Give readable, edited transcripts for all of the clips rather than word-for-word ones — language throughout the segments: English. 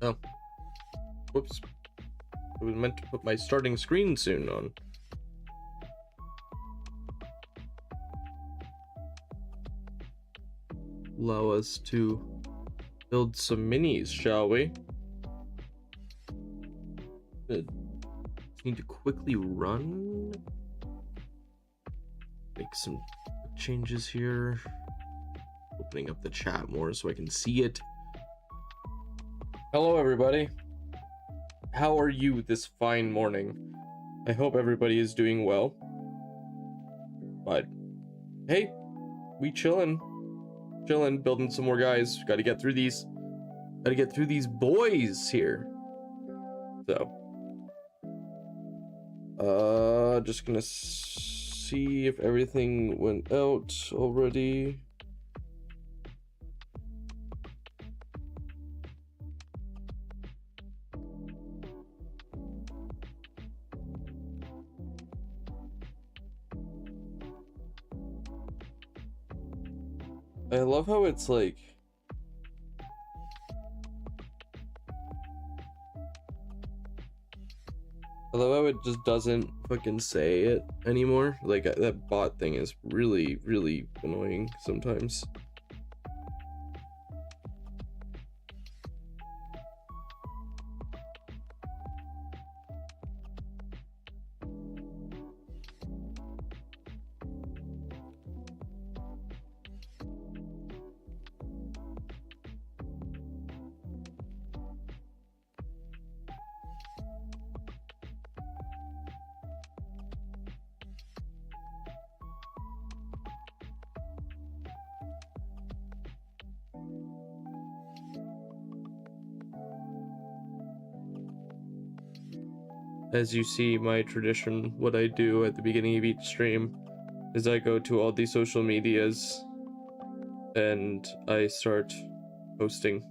Oh, whoops. I was meant to put my starting screen soon on. Allow us to build some minis, shall we? Good. Need to quickly run. Make some changes here. Opening up the chat more so I can see it. Hello, everybody. How are you this fine morning? I hope everybody is doing well. But hey, we chillin', building some more guys. Got to get through these. Got to get through these boys here. So, just gonna see if everything went out already. I love how it's like I love how it just doesn't fucking say it anymore. Like that bot thing is really annoying sometimes. As you see, my tradition, what I do at the beginning of each stream is I go to all the social medias and I start posting.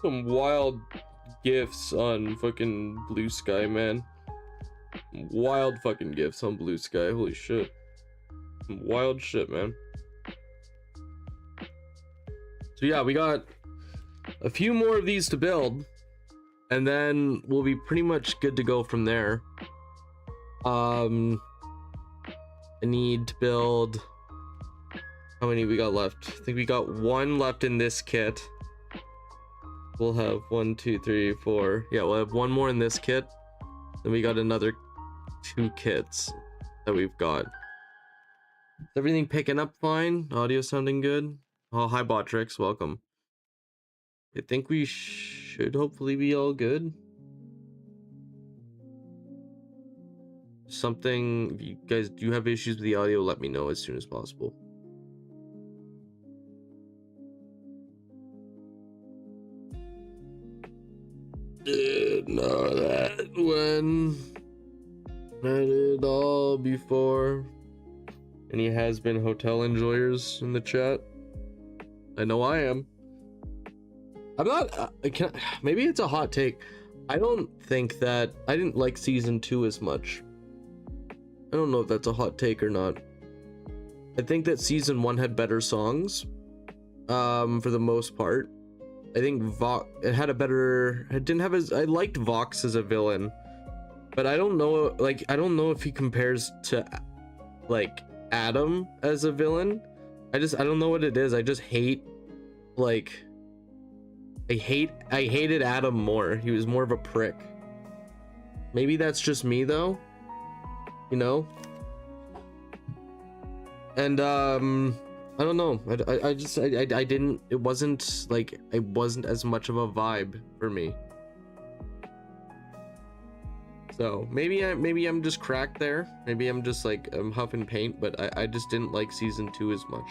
Some wild gifs on fucking Blue Sky, man. Wild fucking gifs on Blue Sky. Holy shit. Some wild shit, man. So yeah, we got a few more of these to build, and then we'll be pretty much good to go from there. I need to build. How many we got left? I think we got one left in this kit. We'll have 1, 2, 3, 4. Yeah, we'll have one more in this kit. Then we got another 2 kits that we've got. Is everything picking up fine? Audio sounding good? Oh, hi Botrix, welcome. I think we should hopefully be all good. Something, if you guys do have issues with the audio, let me know as soon as possible. Did know that when I did all before. Any has-been hotel enjoyers in the chat? I know I am. I'm not. Maybe it's a hot take. I don't think that I didn't like season 2 as much. I don't know if that's a hot take or not. I think that season 1 had better songs, for the most part. I think it had a better. It didn't have as. I liked Vox as a villain, but I don't know. Like, I don't know if he compares to, like, Adam as a villain. I don't know what it is. I just hate, like, I hated Adam more. He was more of a prick. Maybe that's just me though, you know. And I don't know. I didn't. It wasn't like, it wasn't as much of a vibe for me. So maybe I'm just cracked there. Maybe I'm just like, I'm huffing paint, but I just didn't like season 2 as much.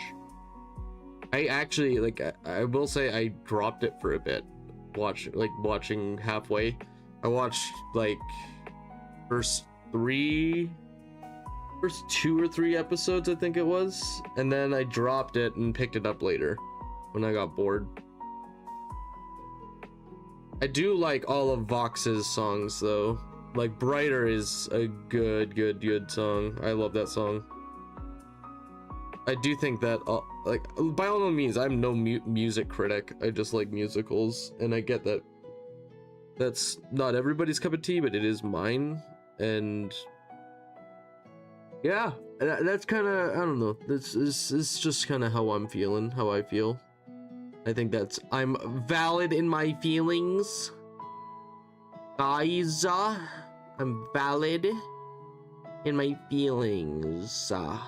I actually, like, I will say I dropped it for a bit. watching halfway. I watched like first 2 or 3 episodes, I think it was, and then I dropped it and picked it up later when I got bored. I do like all of Vox's songs though. Like Brighter is a good song. I love that song. I do think that like, by all means, I'm no music critic. I just like musicals, and I get that that's not everybody's cup of tea, but it is mine. And yeah, that's kind of, I don't know, this is just kind of how I'm feeling, how I feel. I think I'm valid in my feelings, guys. I'm valid in my feelings. I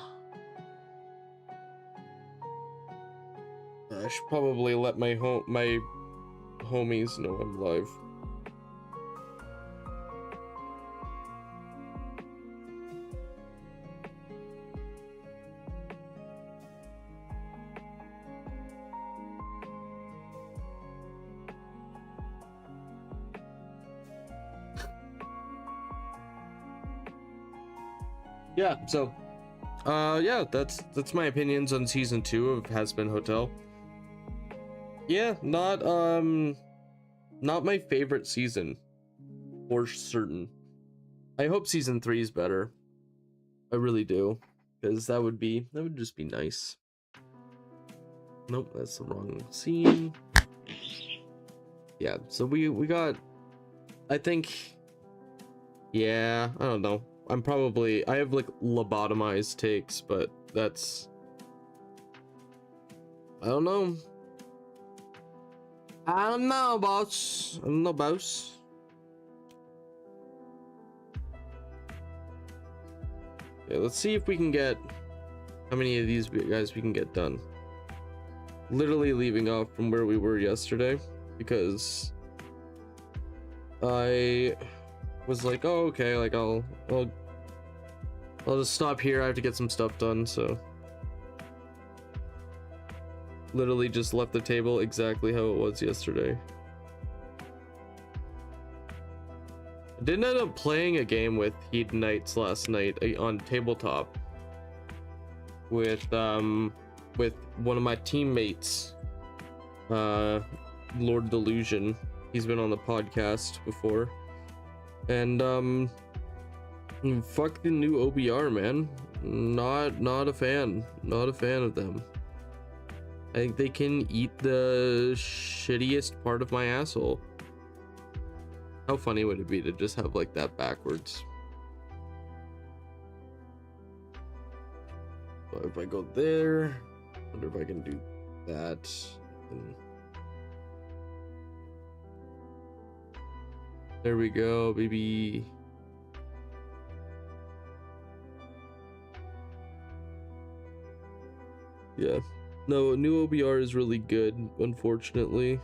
should probably let my homies know I'm live. Yeah, so yeah, that's my opinions on season 2 of Has Been Hotel. Yeah, not my favorite season, for certain. I hope season 3 is better. I really do, because that would just be nice. Nope, that's the wrong scene. Yeah, so we got, I think, yeah, I don't know. I have like lobotomized takes, but that's, I don't know, boss. I don't know, boss. Yeah, let's see if we can get, how many of these guys we can get done. Literally leaving off from where we were yesterday, because I was like, oh, okay, like I'll just stop here. I have to get some stuff done, so literally just left the table exactly how it was yesterday. I did end up playing a game with Hedonites last night on tabletop with one of my teammates, Lord Delusion. He's been on the podcast before. And fuck the new OBR, man. Not a fan of them. I think they can eat the shittiest part of my asshole. How funny would it be to just have like that backwards? So if I go there, I wonder if I can do that. There we go, baby. Yeah. No, new OBR is really good, unfortunately.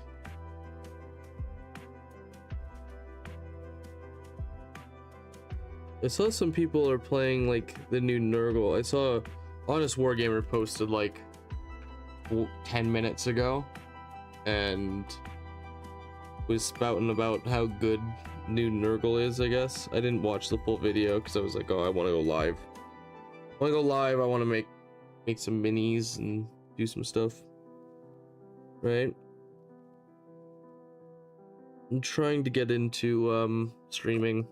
I saw some people are playing like the new Nurgle. I saw Honest Wargamer posted like 10 minutes ago and was spouting about how good new Nurgle is, I guess. I didn't watch the full video because I was like, oh, I want to go live. I want to make some minis and do some stuff, right? I'm trying to get into streaming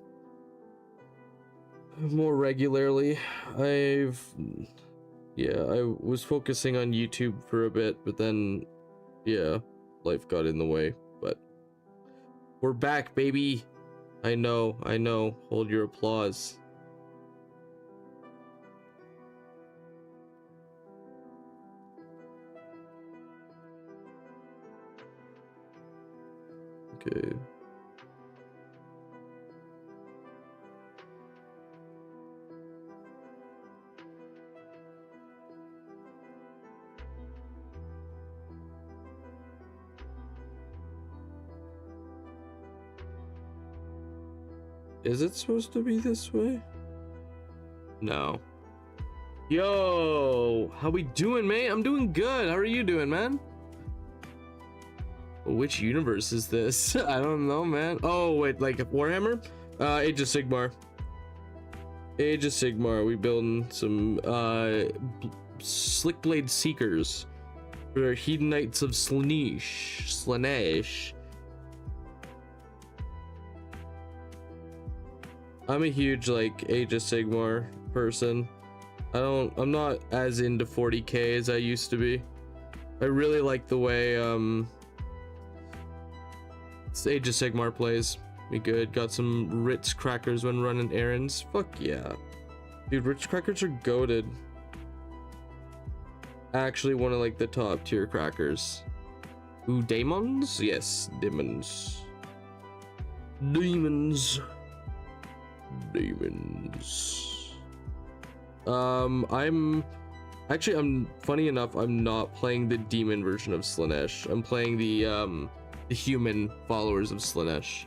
more regularly. I was focusing on YouTube for a bit, but then yeah, life got in the way. But we're back, baby. I know. Hold your applause. Okay. Is it supposed to be this way? No. Yo, how we doing, mate? I'm doing good. How are you doing, man? which universe is this? I don't know, man. Oh wait, like Warhammer? Age of Sigmar. Age of Sigmar. We building some Slick Blade Seekers. We're Hedonites of Slaanesh. I'm a huge like Age of Sigmar person. I'm not as into 40k as I used to be. I really like the way Age of Sigmar plays. We good. Got some Ritz crackers when running errands. Fuck yeah. Dude, Ritz crackers are goated. Actually one of like the top tier crackers. Ooh, demons? Yes, demons. Demons. I'm funny enough, I'm not playing the demon version of Slaanesh. I'm playing the human followers of Slaanesh.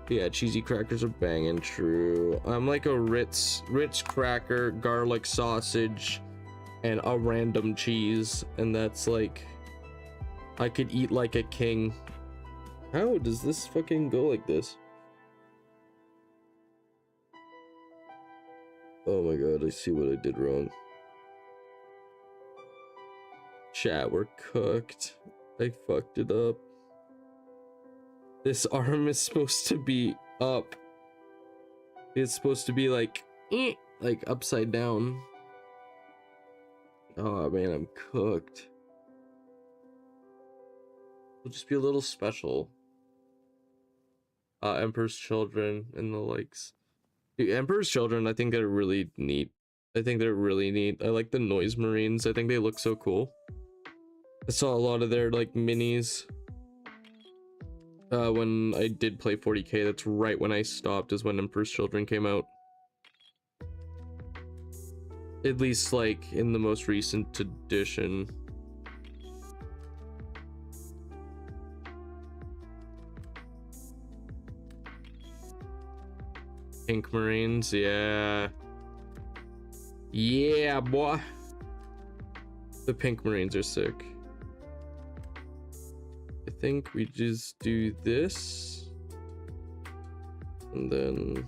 Yeah, cheesy crackers are banging, true. I'm like a Ritz cracker, garlic sausage, and a random cheese, and that's like, I could eat like a king. How does this fucking go like this? Oh my god, I see what I did wrong. Chat, we're cooked. I fucked it up. This arm is supposed to be up. It's supposed to be like upside down. Oh man, I'm cooked. It'll just be a little special. Emperor's Children and the likes. Dude, Emperor's Children, I think they're really neat. I think they're really neat. I like the Noise Marines. I think they look so cool. I saw a lot of their like minis. When I did play 40k, that's right when I stopped, is when Emperor's Children came out. At least like in the most recent edition. Pink Marines, yeah. Yeah, boy. The Pink Marines are sick. I think we just do this. And then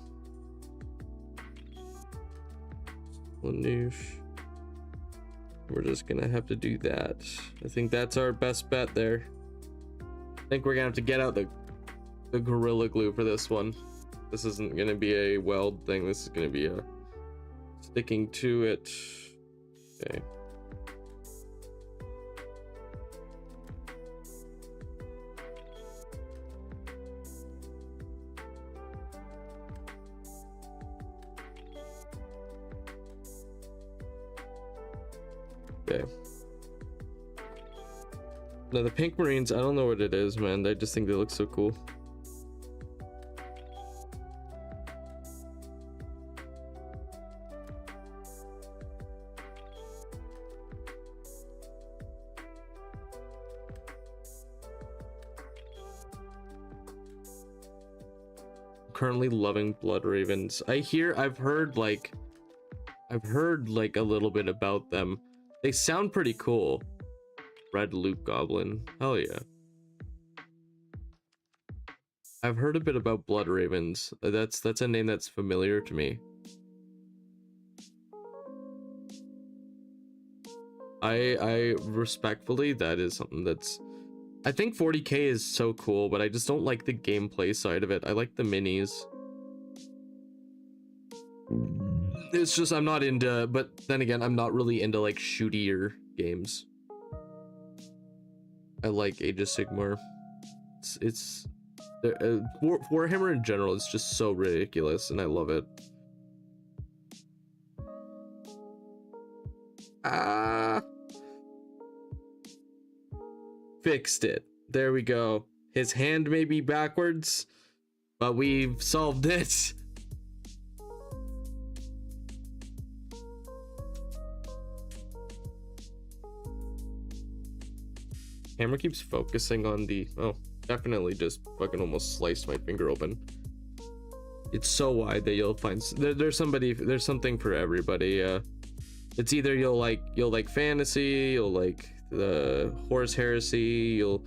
Lanouche. We're just gonna have to do that. I think that's our best bet there. I think we're gonna have to get out the Gorilla Glue for this one. This isn't gonna be a weld thing, this is gonna be a sticking to it. Okay. Okay. Now the Pink Marines, I don't know what it is, man. I just think they look so cool. Currently loving Blood Ravens. I've heard like a little bit about them. They sound pretty cool. Red Luke Goblin. Hell yeah. I've heard a bit about Blood Ravens. That's a name that's familiar to me. I respectfully, that is something that's, I think 40k is so cool, but I just don't like the gameplay side of it. I like the minis. It's just I'm not into, but then again, I'm not really into like shootier games. I like Age of Sigmar. It's Warhammer in general is just so ridiculous, and I love it. Fixed it. There we go. His hand may be backwards, but we've solved it. Camera keeps focusing on the, oh, definitely just fucking almost sliced my finger open. It's so wide that you'll find there's something for everybody. It's either you'll like fantasy, you'll like the Horus Heresy, you'll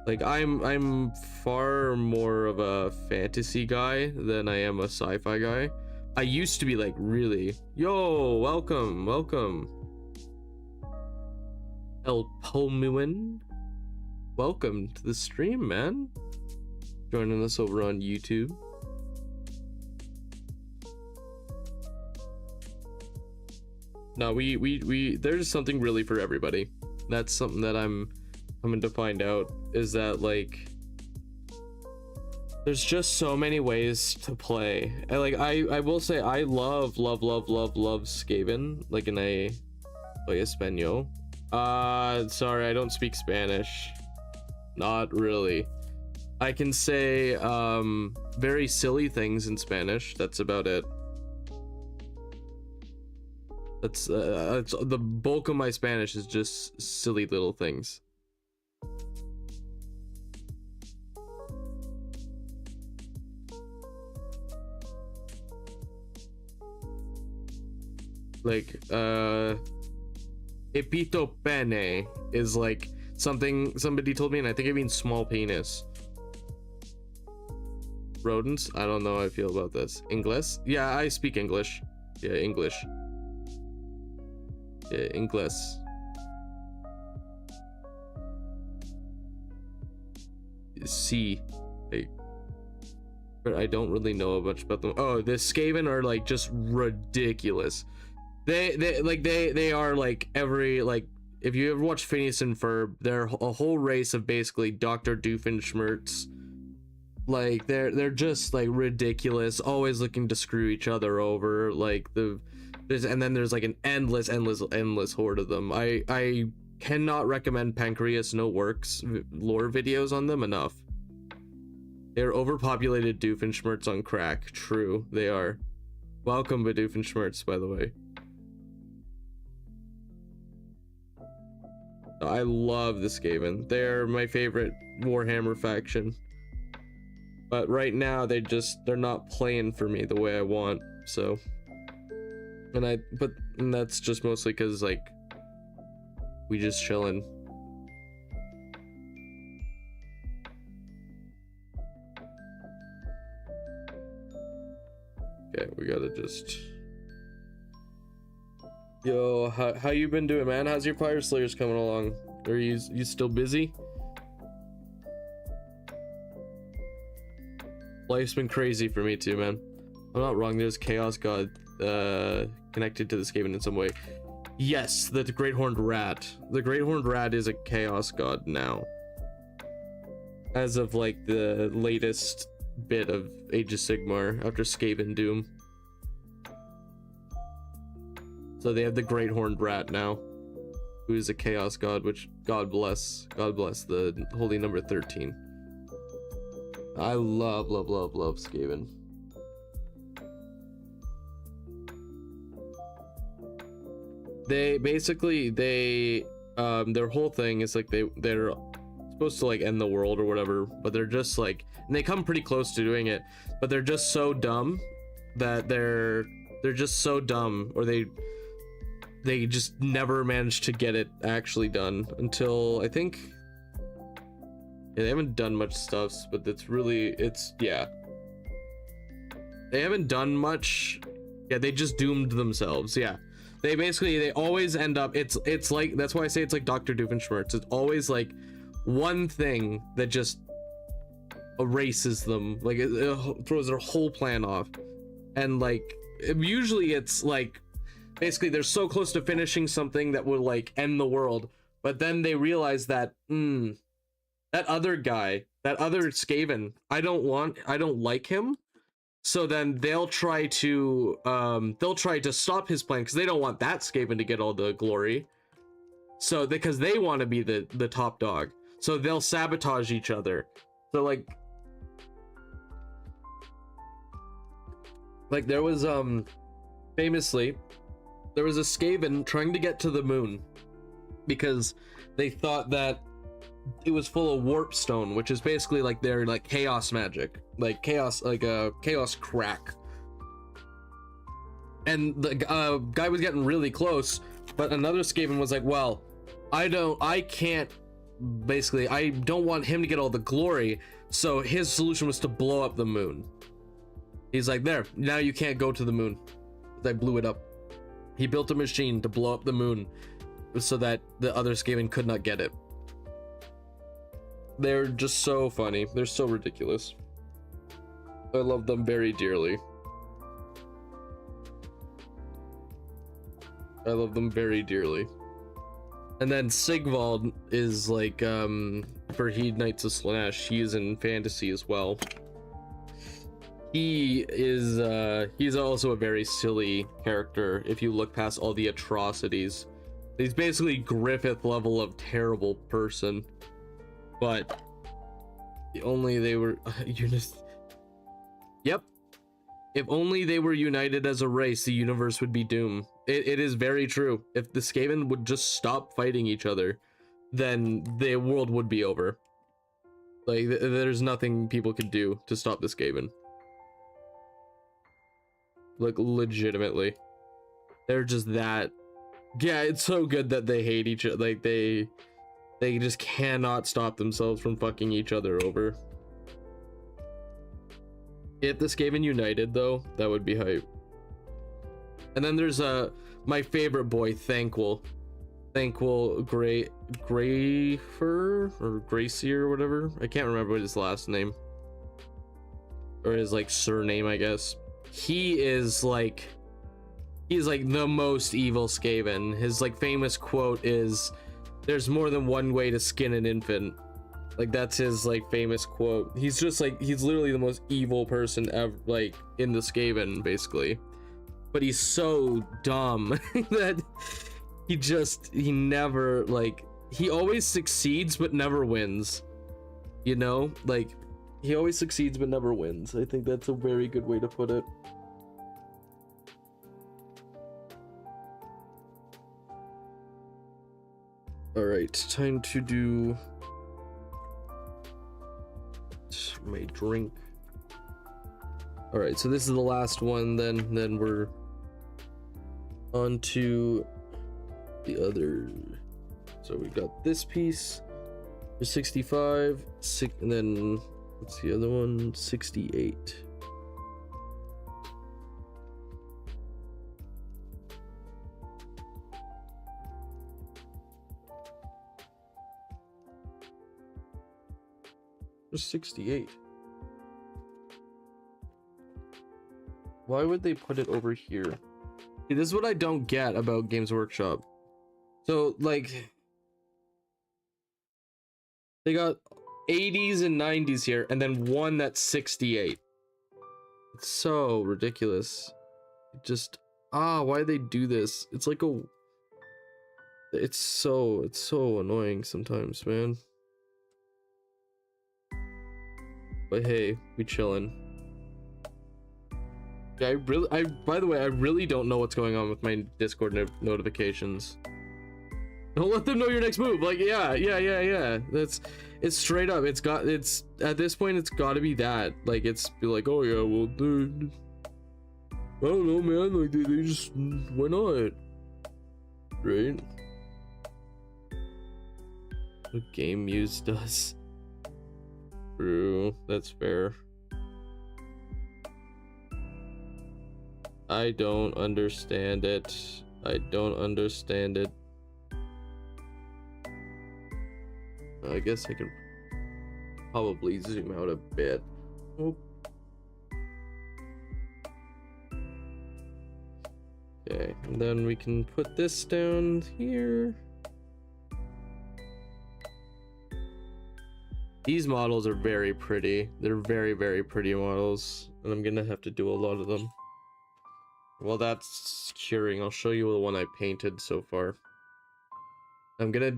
Like I'm far more of a fantasy guy than I am a sci-fi guy. I used to be like really, yo, welcome. El Pomuin, welcome to the stream, man. Joining us over on YouTube. No, we there's something really for everybody. That's something that I'm coming to find out, is that like there's just so many ways to play. And like I will say I love Skaven, like in a like Espanol. Sorry, I don't speak Spanish. Not really. I can say very silly things in Spanish. That's about it. That's the bulk of my Spanish is just silly little things. Like epito pene is like something somebody told me, and I think it means small penis. Rodents, I don't know how I feel about this. English? Yeah, I speak English. Yeah, English. Yeah, English. C. But I don't really know much about them. Oh, the Skaven are like just ridiculous. They are like every, like, if you ever watch Phineas and Ferb, they're a whole race of basically Dr. Doofenshmirtz. Like they're just like ridiculous, always looking to screw each other over. Like and then there's like an endless horde of them. I cannot recommend Pancreas No Works lore videos on them enough. They're overpopulated Doofenshmirtz on crack. True, they are. Welcome to Doofenshmirtz, by the way. I love the Skaven. They're my favorite Warhammer faction. But right now they're not playing for me the way I want, so. And that's just mostly because like we just chilling. Okay, we gotta just. Yo, how you been doing, man? How's your Fire Slayers coming along? Are you still busy? Life's been crazy for me too, man. I'm not wrong. There's Chaos God connected to the Skaven in some way. Yes, the Great Horned Rat. The Great Horned Rat is a Chaos God now, as of like the latest bit of Age of Sigmar after Skaven Doom. So they have the Great Horned Rat now, who is a Chaos God, which God bless the holy number 13. I love Skaven. They basically their whole thing is like they're supposed to like end the world or whatever, but they're just like, and they come pretty close to doing it, but they're just so dumb that they're just so dumb, or they just never managed to get it actually done until I think. Yeah, they haven't done much stuff, but yeah. They haven't done much. Yeah, they just doomed themselves. Yeah. They always end up, it's like, that's why I say it's like Dr. Doofenshmirtz. It's always like one thing that just erases them. Like it throws their whole plan off. And like, usually it's like, basically they're so close to finishing something that would like end the world. But then they realize that, that other guy, that other Skaven, I don't like him. So then they'll try to stop his plan because they don't want that Skaven to get all the glory. So because they want to be the top dog. So they'll sabotage each other. So like there was famously there was a Skaven trying to get to the moon because they thought that it was full of warp stone, which is basically like their like chaos magic, like chaos, like a chaos crack. And the guy was getting really close, but another Skaven was like, well, I can't basically, I don't want him to get all the glory, so his solution was to blow up the moon. He's like, there, now you can't go to the moon. I blew it up. He built a machine to blow up the moon so that the other Skaven could not get it. They're just so funny. They're so ridiculous. I love them very dearly. I love them very dearly. And then Sigvald is like, for Heed Knights of Slaanesh, he is in fantasy as well. He is, he's also a very silly character if you look past all the atrocities. He's basically Griffith level of terrible person. But if only they were Yep. If only they were united as a race, the universe would be doomed. It is very true. If the Skaven would just stop fighting each other, then the world would be over. Like, there's nothing people could do to stop the Skaven. Like, legitimately. They're just that. Yeah, it's so good that they hate each other. Like, they just cannot stop themselves from fucking each other over. If the Skaven united, though, that would be hype. And then there's my favorite boy, Thanquil Grayfer or Gracie or whatever. I can't remember what his last name or his like surname, I guess. He's like the most evil Skaven. His like famous quote is, "There's more than one way to skin an infant." Like, that's his like famous quote. He's just like, he's literally the most evil person ever, like in the Skaven, basically. But he's so dumb that he never, like, he always succeeds but never wins. You know, like, he always succeeds but never wins. I think that's a very good way to put it. All right, time to do my drink. All right, so this is the last one, then we're on to the other. So we got this piece for 65, and then what's the other one? 68. There's 68. Why would they put it over here? See, this is what I don't get about Games Workshop. So, like, they got 80s and 90s here, and then one that's 68. It's so ridiculous. It just, why they do this? It's like a, it's so annoying sometimes, man. But hey, we chillin'. Yeah, by the way, I really don't know what's going on with my Discord notifications. Don't let them know your next move. Like, yeah. It's straight up. It's at this point, it's gotta be that. Like, it's be like, oh yeah, well, dude, I don't know, man. Like, they just, why not? Right? What Game Muse does. True, that's fair. I don't understand it. I don't understand it. I guess I can probably zoom out a bit. Oh. Okay, and then we can put this down here. These models are very pretty. They're very, very pretty models, and I'm gonna have to do a lot of them. Well, that's curing. I'll show you the one I painted so far. I'm gonna,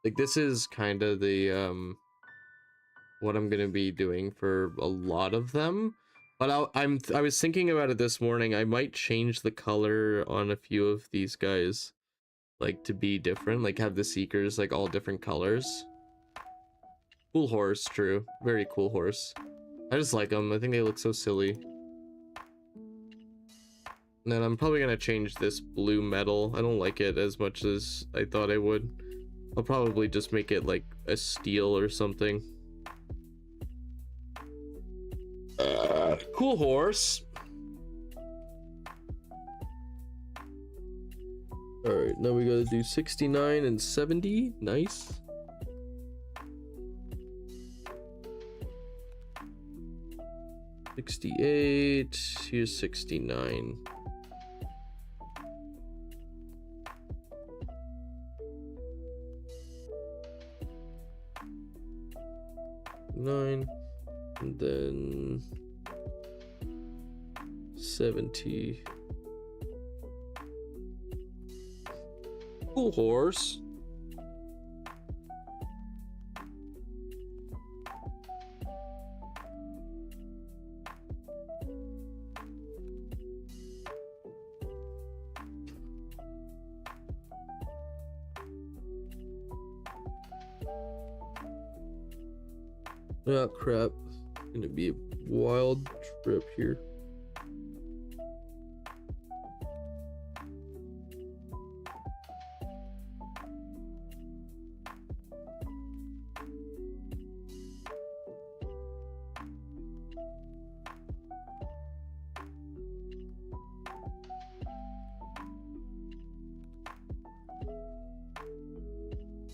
like, this is kind of the what I'm gonna be doing for a lot of them. But I was thinking about it this morning. I might change the color on a few of these guys, like, to be different, like have the Seekers like all different colors. Cool horse, true. Very cool horse. I just like them. I think they look so silly. And then I'm probably gonna change this blue metal. I don't like it as much as I thought I would. I'll probably just make it like a steel or something. Cool horse. All right, now we gotta do 69 and 70. Nice. $68. Here's 69. $9, and then 70. Cool horse. Oh crap, it's gonna be a wild trip here.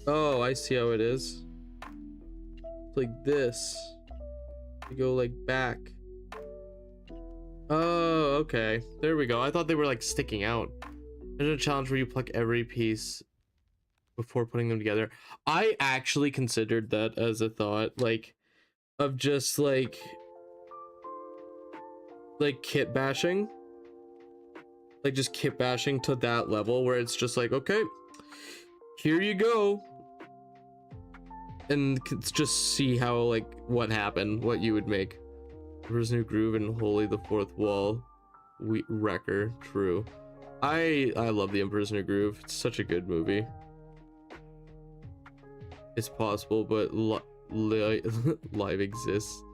Oh, I see how it is. It's like this. You go like back. Oh, okay. There we go. I thought they were like sticking out. There's a challenge where you pluck every piece before putting them together. I actually considered that as a thought, like, of just like kit bashing. Like just kit bashing to that level where it's just like, okay, here you go. And just see how, like, what happened, what you would make. There's New Groove and Holy the Fourth Wall. Wrecker, true. I love the Emperor's New Groove. It's such a good movie. It's possible, but live exists.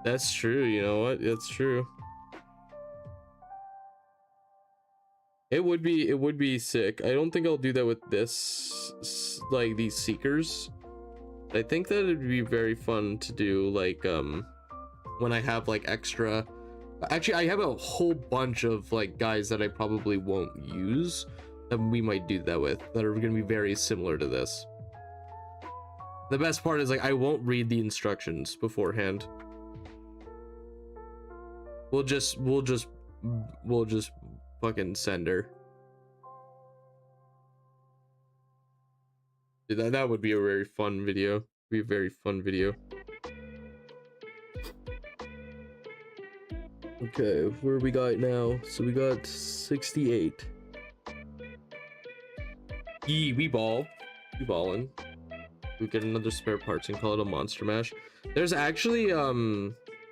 That's true, you know what? That's true. It would be sick. I don't think I'll do that with this, like these Seekers. I think that it'd be very fun to do, like, when I have like extra. Actually, I have a whole bunch of like guys that I probably won't use that we might do that with, that are gonna be very similar to this. The best part is, like, I won't read the instructions beforehand. We'll just fucking send her. Dude, that would be a very fun video. Be a very fun video. Okay, where we got now? So we got 68. We ballin'. We get another spare parts and call it a monster mash. There's actually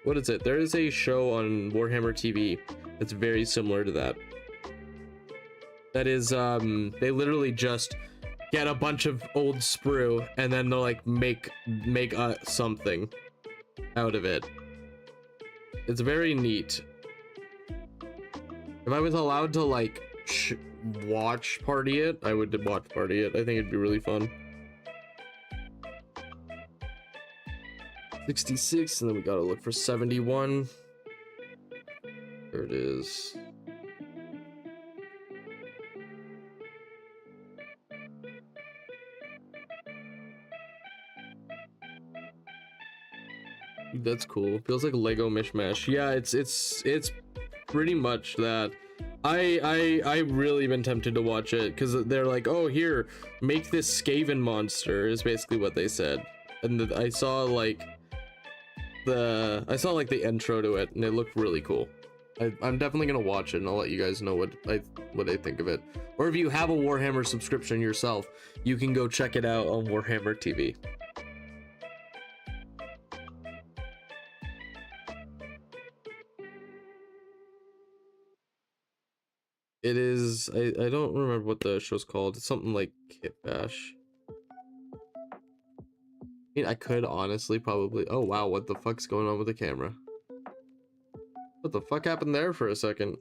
what is it? There is a show on Warhammer TV that's very similar to that. That is they literally just get a bunch of old sprue and then they'll like make something out of it. It's very neat. If I was allowed to like watch party it, I would watch party it. I think it'd be really fun. 66, and then we gotta look for 71. There it is. That's cool. Feels like Lego mishmash. Yeah, it's pretty much that. I really been tempted to watch it because they're like, oh, here, make this skaven monster is basically what they said, and I saw like the intro to it and it looked really cool. I'm definitely gonna watch it and I'll let you guys know what I think of it. Or if you have a Warhammer subscription yourself, you can go check it out on Warhammer TV. It is, I don't remember what the show's called. It's something like Kit Bash. I mean, I could honestly probably, oh wow, what the fuck's going on with the camera? What the fuck happened there for a second?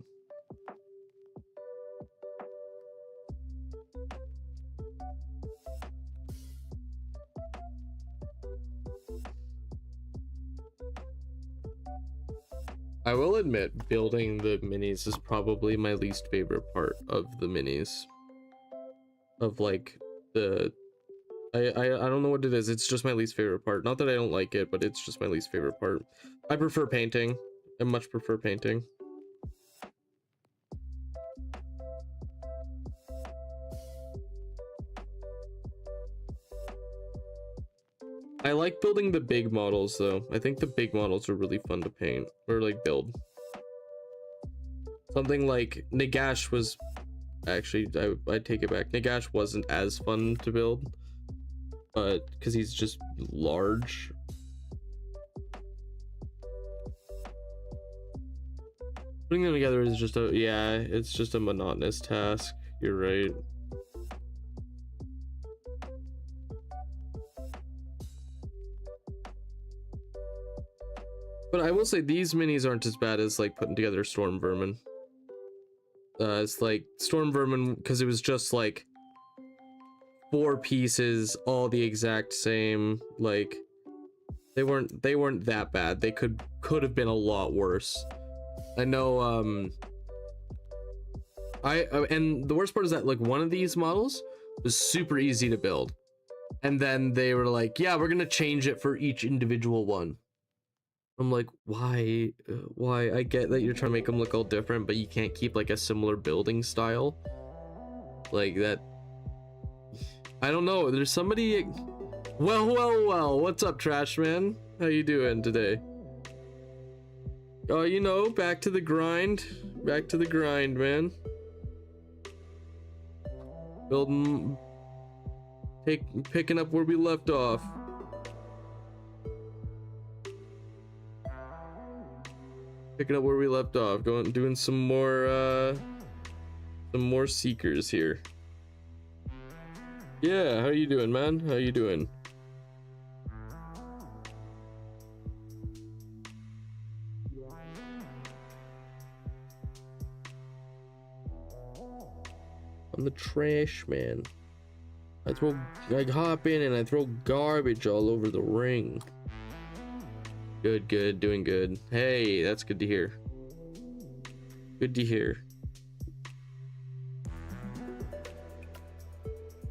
I will admit, building the minis is probably my least favorite part of the minis. Of like the I don't know what it is. It's just my least favorite part. Not that I don't like it, but it's just my least favorite part. I prefer painting. I much prefer painting. I like building the big models though. I think the big models are really fun to paint or like build. Something like Nagash was actually, I take it back. Nagash wasn't as fun to build, but because he's just large. Putting them together is just a, yeah, it's just a monotonous task. You're right. But I will say these minis aren't as bad as like putting together Storm Vermin. It's like Storm Vermin, because it was just like 4 pieces, all the exact same. Like they weren't that bad. They could have been a lot worse. I know. And the worst part is that like one of these models was super easy to build, and then they were like, yeah, we're gonna change it for each individual one. I'm like, why? Why? I get that you're trying to make them look all different, but you can't keep like a similar building style. Like that. I don't know. There's somebody. Well. What's up, Trash Man? How you doing today? Oh, you know, back to the grind. Back to the grind, man. Building. Picking up where we left off. Picking up where we left off, doing some more seekers here. Yeah, how you doing, man? How you doing? I'm the trash man. I hop in and I throw garbage all over the ring. Good, doing good. Hey, that's good to hear. Good to hear.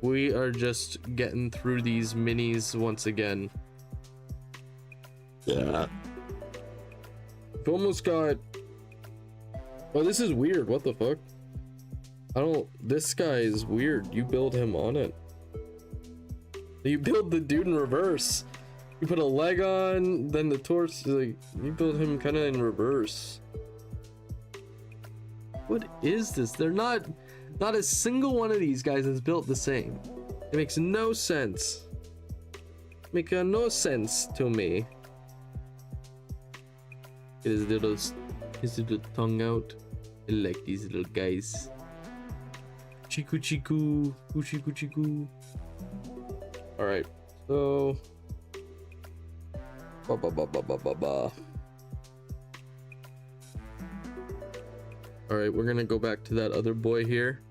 We are just getting through these minis once again. Yeah. I've almost got... Oh, this is weird. What the fuck? This guy is weird. You build him on it. You build the dude in reverse. You put a leg on, then the torso, like, you build him kind of in reverse. What is this? They're not a single one of these guys is built the same. It makes no sense. Make no sense to me. Get his little tongue out. I like these little guys. Chiku chiku, chiku chiku. All right, so. All right, we're gonna go back to that other boy here.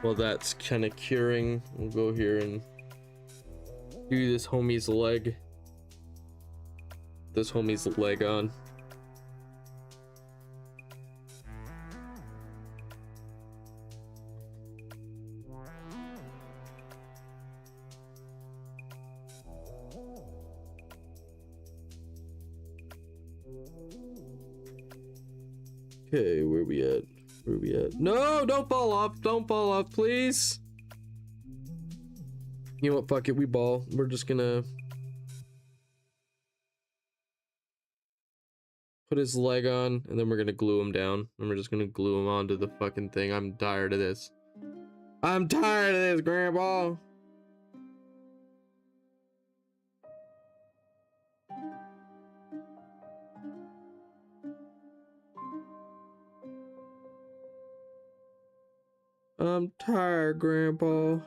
While that's kind of curing, we'll go here and do this homie's leg. This homie's leg on. Okay, where we at? Where we at? No, don't fall off. Don't fall off, please. You know what? Fuck it. We ball. We're just gonna put his leg on, and then we're gonna glue him down. And we're just gonna glue him onto the fucking thing. I'm tired of this. I'm tired of this, Grandpa. I'm tired, Grandpa.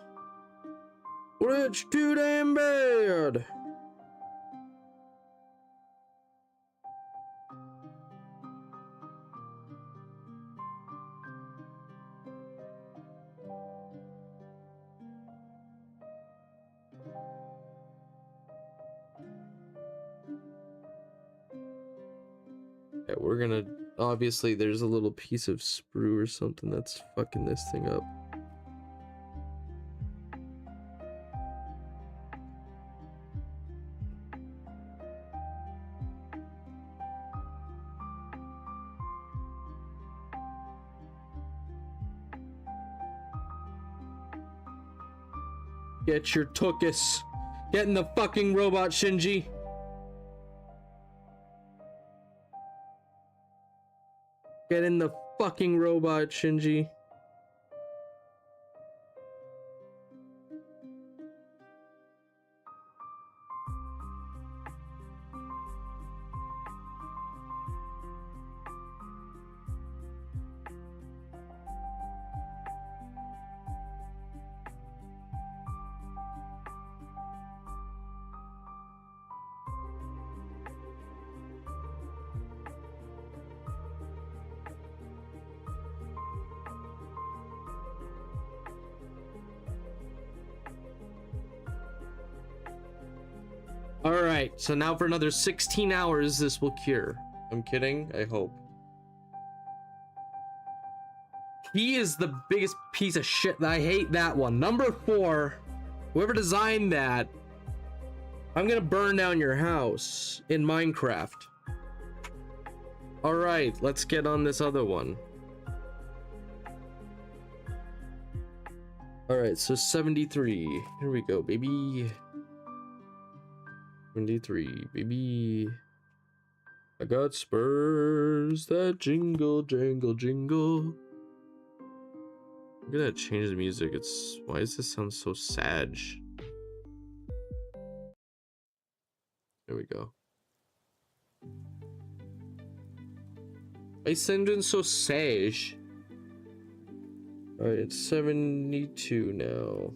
Well, it's too damn bad. Yeah, we're gonna obviously there's a little piece of sprue or something that's fucking this thing up. Get your tuchus. Get in the fucking robot, Shinji. Get in the fucking robot, Shinji. Alright, so now for another 16 hours, this will cure. I'm kidding, I hope. He is the biggest piece of shit. I hate that one. Number 4, whoever designed that, I'm gonna burn down your house in Minecraft. Alright, let's get on this other one. Alright, so 73. Here we go, baby. 73, baby. I got spurs that jingle, jangle, jingle. I'm gonna change the music. Why does this sound so sad? There we go. I sounding so sage. Alright, it's 72 now.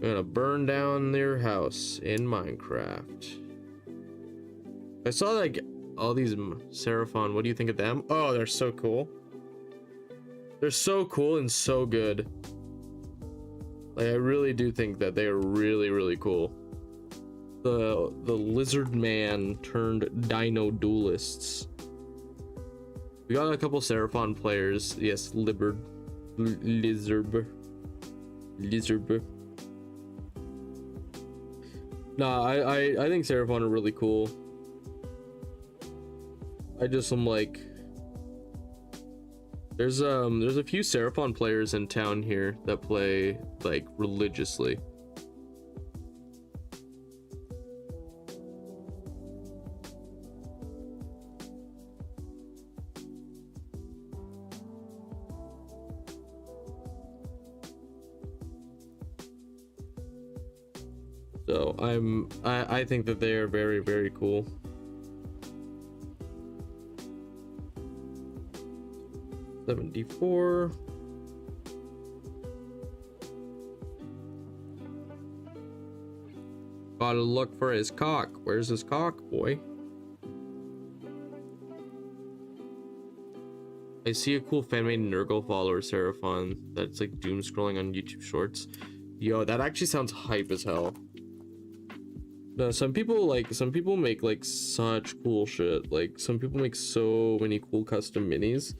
I'm gonna burn down their house in Minecraft. I saw like all these Seraphon. What do you think of them? Oh, they're so cool. They're so cool and so good. Like, I really do think that they are really, really cool. The lizard man turned dino duelists. We got a couple Seraphon players. Yes, lizard. Nah, I think Seraphon are really cool. I just am like, there's a few Seraphon players in town here that play like religiously. So I think that they are very, very cool. $74. Gotta look for his cock. Where's his cock, boy? I see a cool fan-made Nurgle follower, Seraphon, that's like doom scrolling on YouTube Shorts. Yo, that actually sounds hype as hell. No, some people make like such cool shit. Like, some people make so many cool custom minis.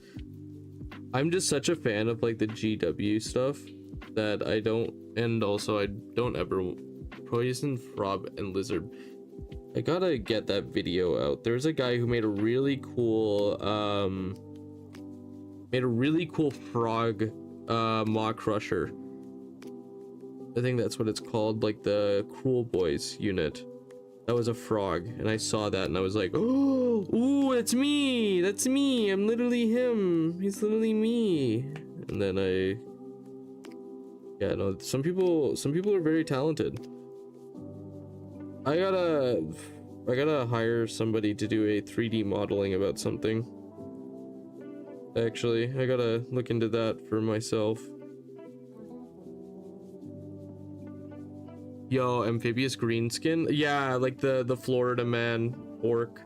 I'm just such a fan of like the GW stuff that I don't ever Poison, Frog, and Lizard. I gotta get that video out. There's a guy who made a really cool frog Maw Crusher. I think that's what it's called, like the Cruel Boys unit. That was a frog, and I saw that and I was like, oh, ooh, it's me, that's me, I'm literally him, he's literally me. And then yeah, no, some people are very talented. I gotta hire somebody to do a 3D modeling about something. Actually, I gotta look into that for myself. Yo, amphibious greenskin? Yeah, like the Florida man orc.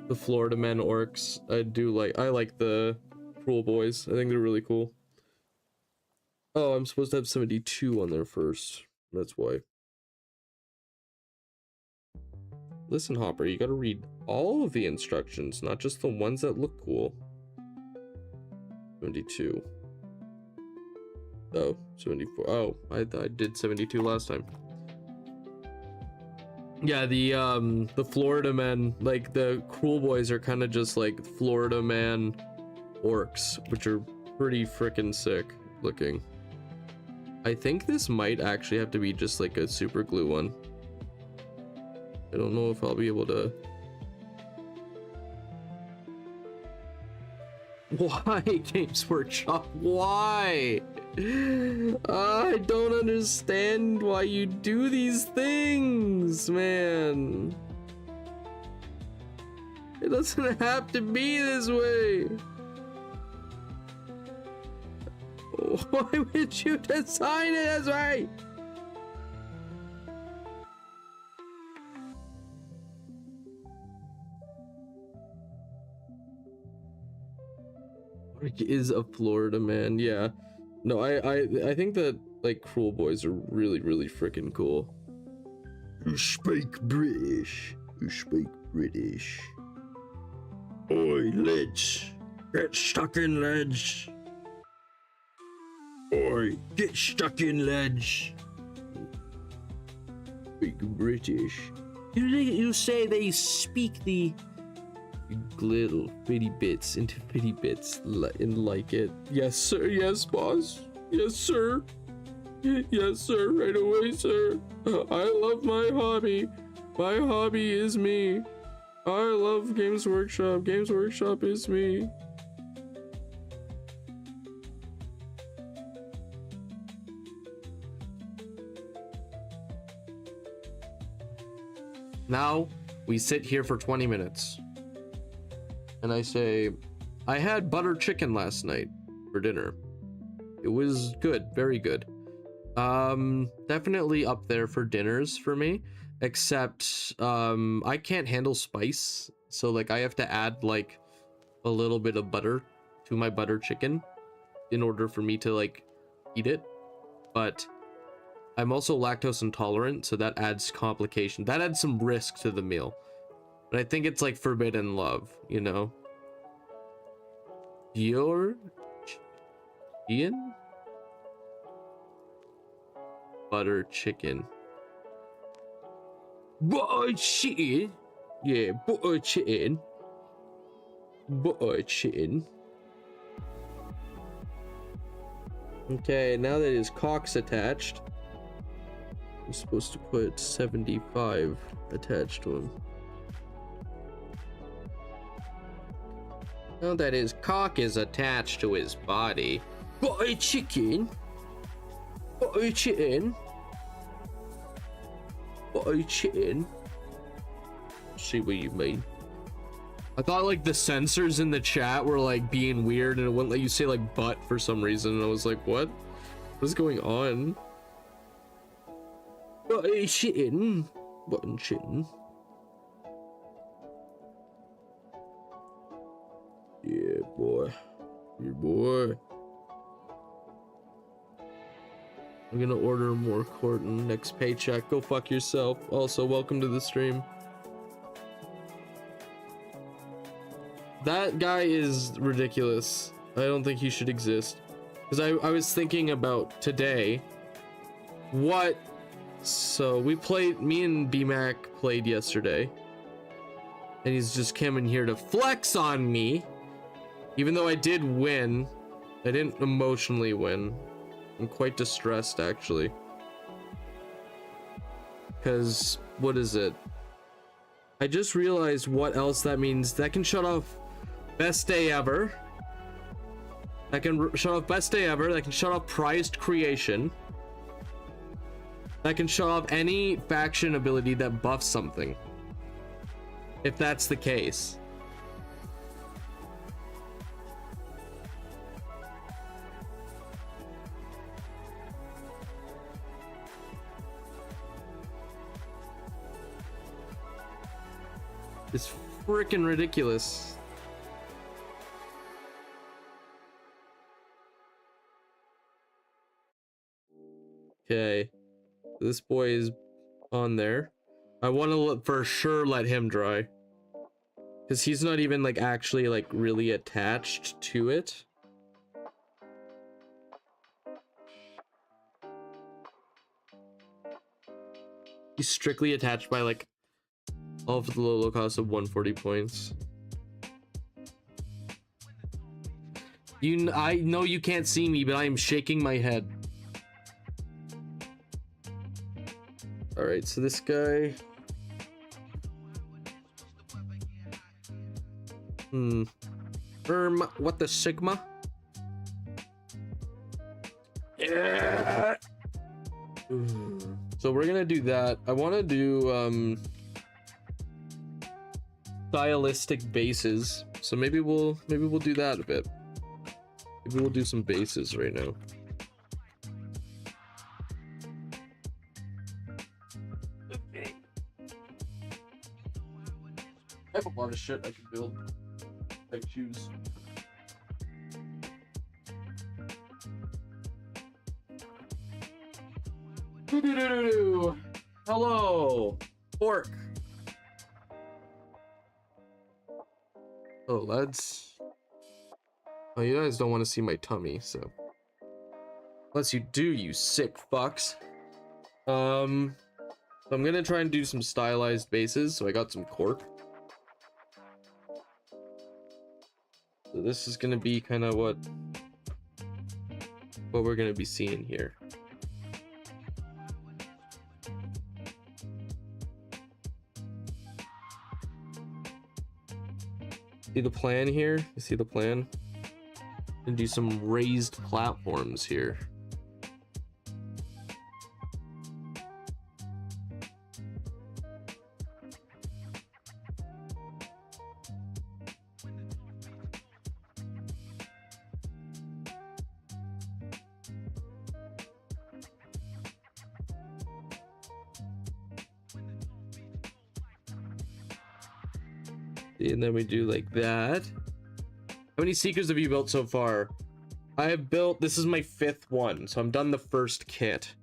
The Florida man orcs. I like the Cruel Boys. I think they're really cool. Oh, I'm supposed to have 72 on there first. That's why. Listen, Hopper, you gotta read all of the instructions, not just the ones that look cool. 72. Oh, 74. Oh, I did 72 last time. Yeah, the Florida men, like the Cruel Boys, are kind of just like Florida man orcs, which are pretty freaking sick looking. I think this might actually have to be just like a super glue one. I don't know if I'll be able to. Why, Games Workshop? Why? I don't understand why you do these things, man. It doesn't have to be this way. Why would you design it this way? Is a Florida man, yeah. No, I think that like Cruel Boys are really freaking cool. You speak British. You speak British. Oi, lads. Get stuck in, lads. Oi, get stuck in, lads. Speak British. You say they speak the little bitty bits into bitty bits and like it. Yes, sir. Yes, boss. Yes, sir. Yes, sir. Right away, sir. I love my hobby. My hobby is me. I love Games Workshop. Games Workshop is me. Now we sit here for 20 minutes. And I say, I had butter chicken last night for dinner. It was good, very good. Definitely up there for dinners for me, except I can't handle spice, so like I have to add like a little bit of butter to my butter chicken in order for me to like eat it. But I'm also lactose intolerant, so that adds complication. That adds some risk to the meal. But I think it's like forbidden love, you know? Your Ian? Butter chicken. Butter chicken? Yeah, butter chicken. Butter chicken. Okay, now that his cock's attached, I'm supposed to put 75 attached to him. Now that his cock is attached to his body. Butter chicken? Butter chicken? Butter chicken? See what you mean. I thought like the censors in the chat were like being weird and it wouldn't let you say like butt for some reason, and I was like, what is going on? Butter chicken? Button chicken? Yeah, boy. Yeah, boy. I'm gonna order more Corton next paycheck. Go fuck yourself. Also, welcome to the stream. That guy is ridiculous. I don't think he should exist. Because I was thinking about today. What? So we played, me and BMac played yesterday. And he's just coming here to flex on me. Even though I did win, I didn't emotionally win. I'm quite distressed, actually. Because, what is it? I just realized what else that means. That can shut off best day ever. That can shut off best day ever. That can shut off prized creation. That can shut off any faction ability that buffs something. If that's the case. It's freaking ridiculous. Okay, this boy is on there. I want to for sure let him dry. Because he's not even like actually like really attached to it. He's strictly attached by like all for the low cost of 140 points. I know you can't see me, but I am shaking my head. All right, so this guy. What the Sigma? Yeah. So we're gonna do that. I want to do stylistic bases. So maybe we'll do that a bit. Maybe we'll do some bases right now. Okay. I have a lot of shit I can build. Like choose. Hello, pork. Oh, lads. Oh, you guys don't want to see my tummy, so. Unless you do, you sick fucks. So I'm gonna try and do some stylized bases. So I got some cork. So this is gonna be kind of what we're gonna be seeing here. See the plan here? You see the plan? And do some raised platforms here. And then we do like that. How many seekers have you built so far? I have built, this is my 5th one, so I'm done the first kit.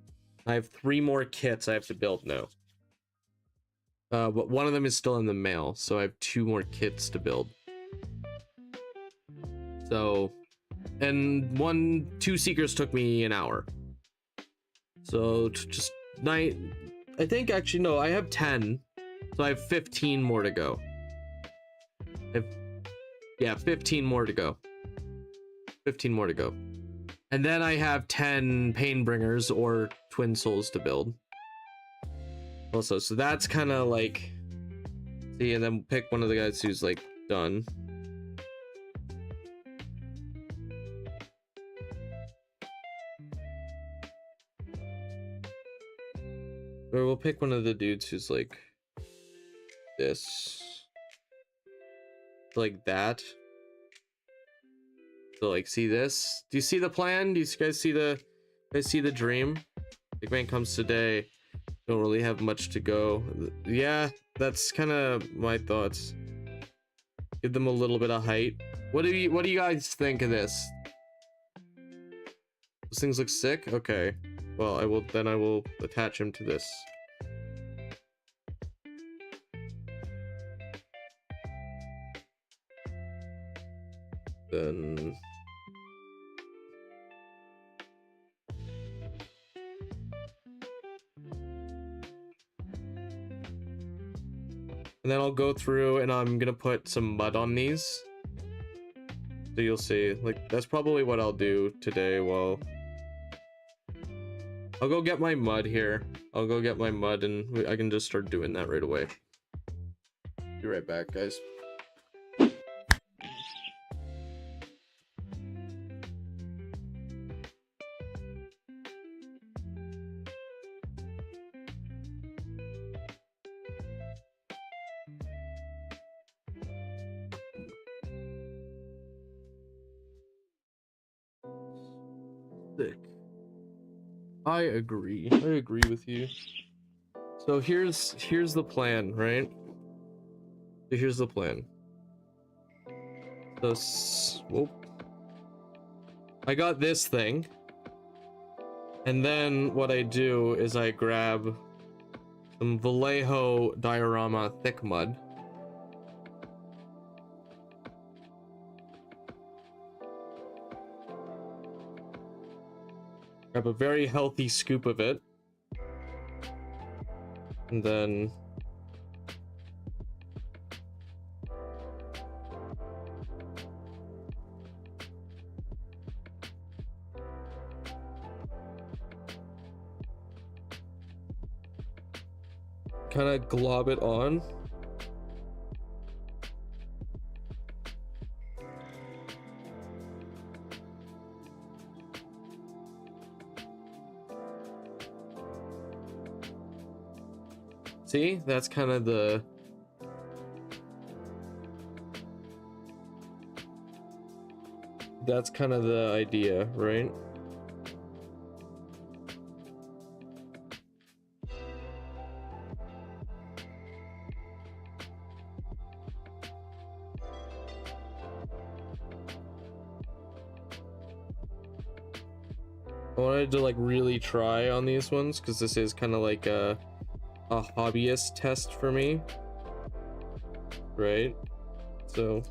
I have 3 more kits I have to build now. But one of them is still in the mail, so I have 2 more kits to build. So, and 2 seekers took me an hour. So just 9, I think actually, no, I have 10. So I have 15 more to go. Yeah, 15 more to go. 15 more to go. And then I have 10 Painbringers or Twin Souls to build. Also, so that's kind of like... See, and then pick one of the guys who's like done. Or we'll pick one of the dudes who's like... this. Like that. So like, see this? Do you see the plan? Do you guys see the dream? Big man comes today. Don't really have much to go. Yeah, that's kind of my thoughts. Give them a little bit of height. What do you guys think of this? Those things look sick? Okay. Well, I will attach him to this. Then I'll go through and I'm gonna put some mud on these. So you'll see, like, that's probably what I'll do today. Well, I'll go get my mud here. I'll go get my mud and I can just start doing that right away. Be right back, guys. I agree with you. So here's the plan, right? So here's the plan. So whoop. I got this thing, and then what I do is I grab Some Vallejo diorama thick mud. Grab a very healthy scoop of it. And then kind of glob it on. See, that's kind of the idea, right? I wanted to like really try on these ones because this is kind of like a hobbyist test for me, right? So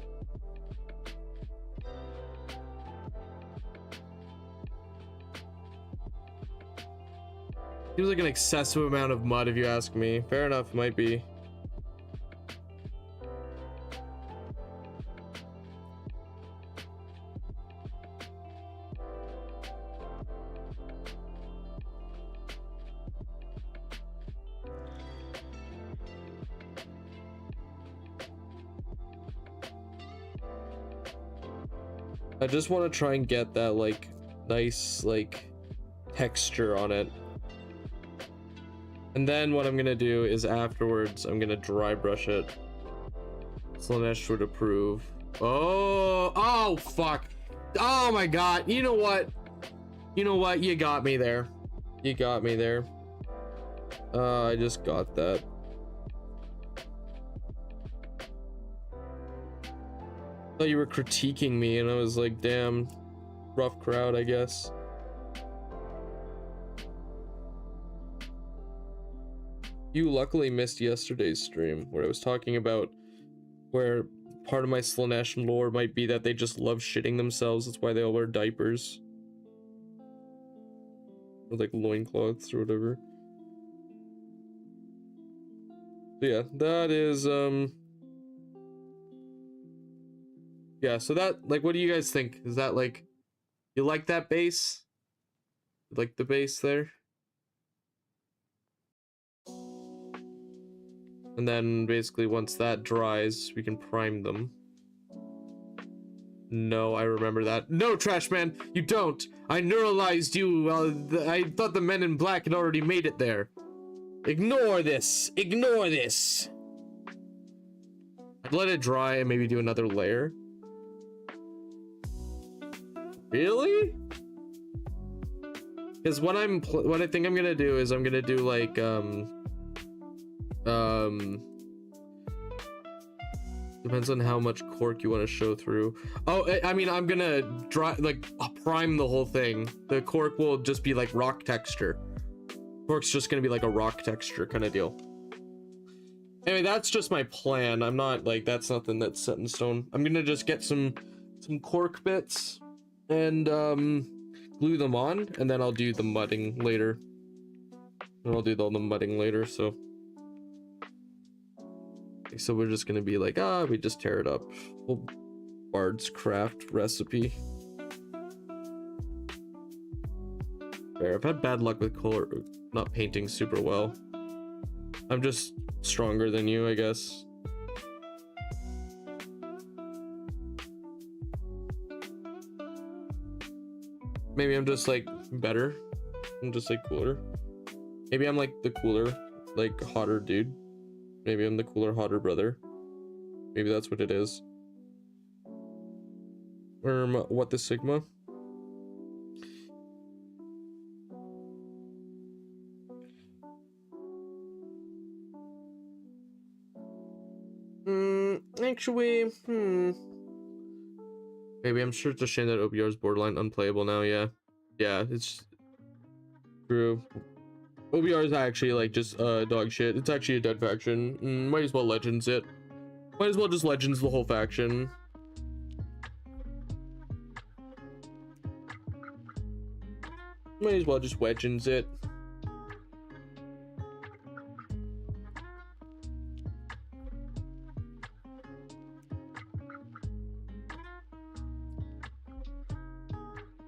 seems like an excessive amount of mud if you ask me. Fair enough, might be. I just want to try and get that like nice like texture on it. And then what I'm gonna do is afterwards I'm gonna dry brush it. Slanesh would approve. Oh fuck. Oh my god. You know what? You got me there. You got me there. I just got that. I thought you were critiquing me and I was like, damn, rough crowd, I guess. You luckily missed yesterday's stream where I was talking about where part of my Slanesh lore might be that they just love shitting themselves. That's why they all wear diapers. Or like loincloths or whatever. So yeah, that is, yeah, so that, like, what do you guys think? Is that, like, you like that base? You like the base there? And then, basically, once that dries, we can prime them. No, I remember that. No, Trash Man, you don't! I neuralized you, I thought the men in black had already made it there. Ignore this! Ignore this! I'd let it dry and maybe do another layer. Really? Because what I think I'm gonna do is I'm gonna do like depends on how much cork you want to show through. Oh, I mean I'm gonna prime the whole thing. The cork will just be like rock texture. Cork's just gonna be like a rock texture kind of deal. Anyway, that's just my plan. I'm not like, that's nothing that's set in stone. I'm gonna just get some cork bits and glue them on, and then I'll do the mudding later. And I'll do all the mudding later, so we're just gonna be like, we just tear it up. Little Bard's Craft recipe. Fair. I've had bad luck with color, not painting super well. I'm just stronger than you, I guess. Maybe I'm just like better. I'm just like cooler. Maybe I'm like the cooler, like hotter dude. Maybe I'm the cooler, hotter brother. Maybe that's what it is. What the Sigma? Actually, maybe I'm sure it's a shame that OBR is borderline unplayable now. Yeah, it's true. OBR is actually like just dog shit. It's actually a dead faction. Might as well legends it. Might as well just legends the whole faction. Might as well just legends it.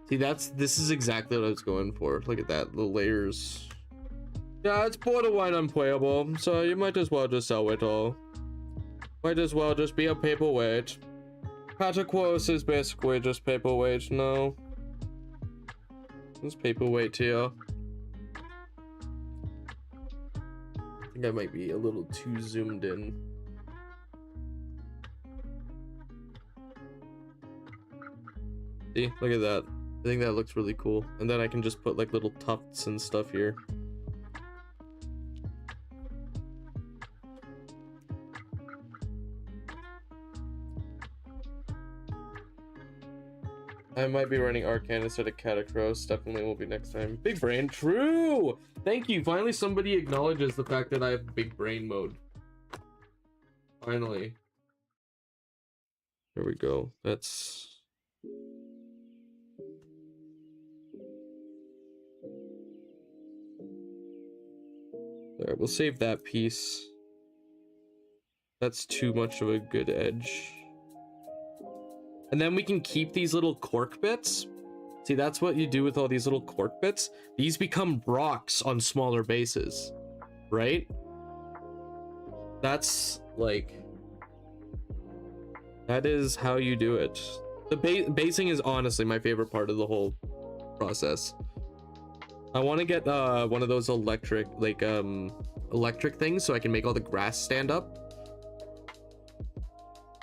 See, this is exactly what I was going for. Look at that, the layers. Yeah, it's borderline unplayable, so you might as well just sell it all. Might as well just be a paperweight. Paterquos is basically just paperweight, no. It's paperweight here. I think I might be a little too zoomed in. See, look at that. I think that looks really cool. And then I can just put like little tufts and stuff here. I might be running Arcane instead of Catacross. Definitely will be next time. Big brain. True! Thank you. Finally somebody acknowledges the fact that I have big brain mode. Finally. There we go. That's... There, we'll save that piece. That's too much of a good edge. And then we can keep these little cork bits. See, that's what you do with all these little cork bits. These become rocks on smaller bases, right? That's like... That is how you do it. The basing is honestly my favorite part of the whole process. I want to get one of those electric things so I can make all the grass stand up.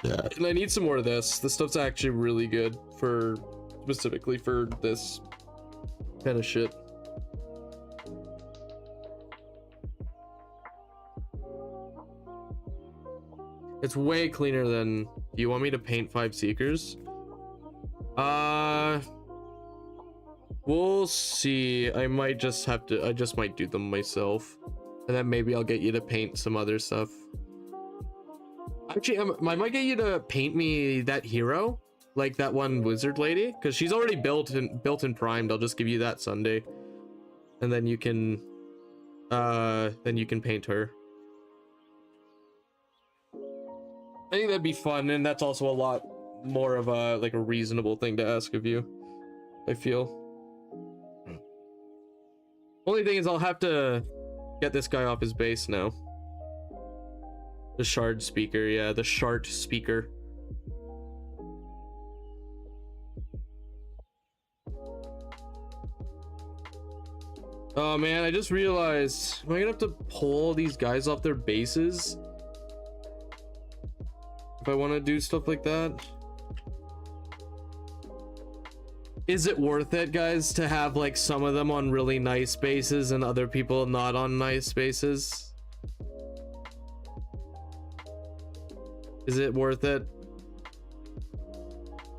Yeah. And I need some more of this. This stuff's actually really good for specifically for this kind of shit. It's way cleaner than... Do you want me to paint 5 Seekers? We'll see. I might just have to... I just might do them myself. And then maybe I'll get you to paint some other stuff. Actually, I might get you to paint me that hero. Like that one wizard lady. Because she's already built and primed. I'll just give you that Sunday. And then you can... paint her. I think that'd be fun, and that's also a lot more of a like a reasonable thing to ask of you, I feel. Only thing is I'll have to get this guy off his base now. The shard speaker, yeah, the shard speaker. Oh man, I just realized, am I gonna have to pull these guys off their bases? If I want to do stuff like that? Is it worth it, guys, to have like some of them on really nice bases and other people not on nice bases? Is it worth it?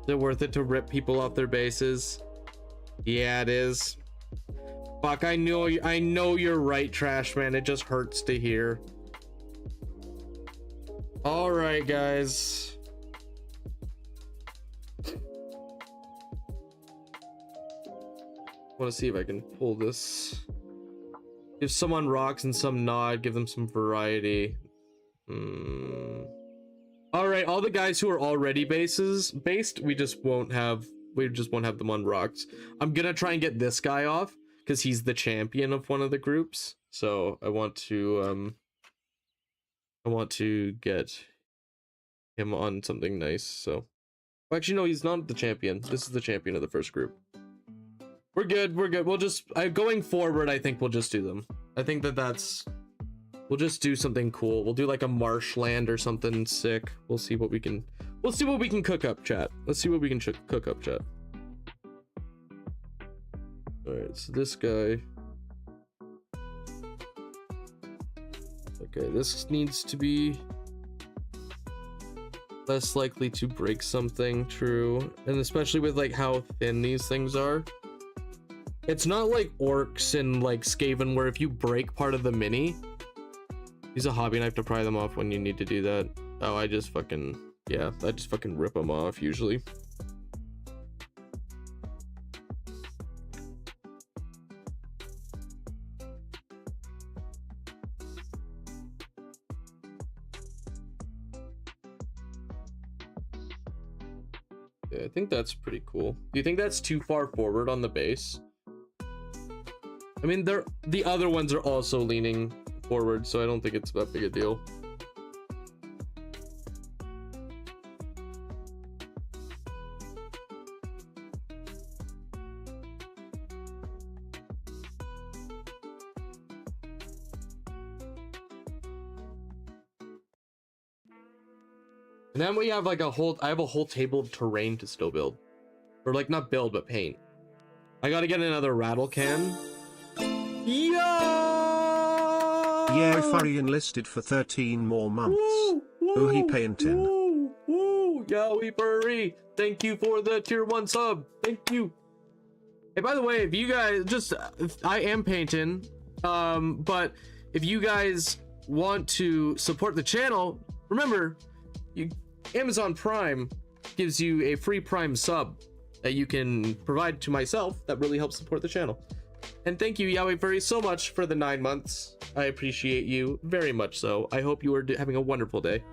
Is it worth it to rip people off their bases? Yeah, it is. Fuck, I know you're right, Trash Man. It just hurts to hear. All right, guys. Want to see if I can pull this. Give someone rocks and some nod. Give them some variety. All right, all the guys who are already based, we just won't have them on rocks. I'm gonna try and get this guy off because he's the champion of one of the groups. So I want to get him on something nice. So well, actually no, he's not the champion. This is the champion of the first group. We're good. We'll just going forward, I think we'll just do them. I think we'll just do something cool. We'll do like a marshland or something sick. We'll see what we can cook up, chat. Let's see what we can cook up, chat. All right, so this guy. Okay, this needs to be less likely to break something, true. And especially with like how thin these things are. It's not like orcs and like skaven where if you break part of the mini, use a hobby knife to pry them off when you need to do that. Oh, I just fucking rip them off usually. Yeah, I think that's pretty cool. Do you think that's too far forward on the base? I mean, the other ones are also leaning forward, so I don't think it's that big a deal. And then we have like I have a whole table of terrain to still build. Or like not build, but paint. I gotta get another rattle can. Yo! Yeah, Furry enlisted for 13 more months. Oh, he painting. Yowie Furry, thank you for the tier 1 sub. Thank you. Hey, by the way, if you guys I am painting, but if you guys want to support the channel, remember, Amazon Prime gives you a free Prime sub that you can provide to myself. That really helps support the channel. And thank you, Yahweh Furry, so much for the 9 months. I appreciate you very much so. I hope you are having a wonderful day.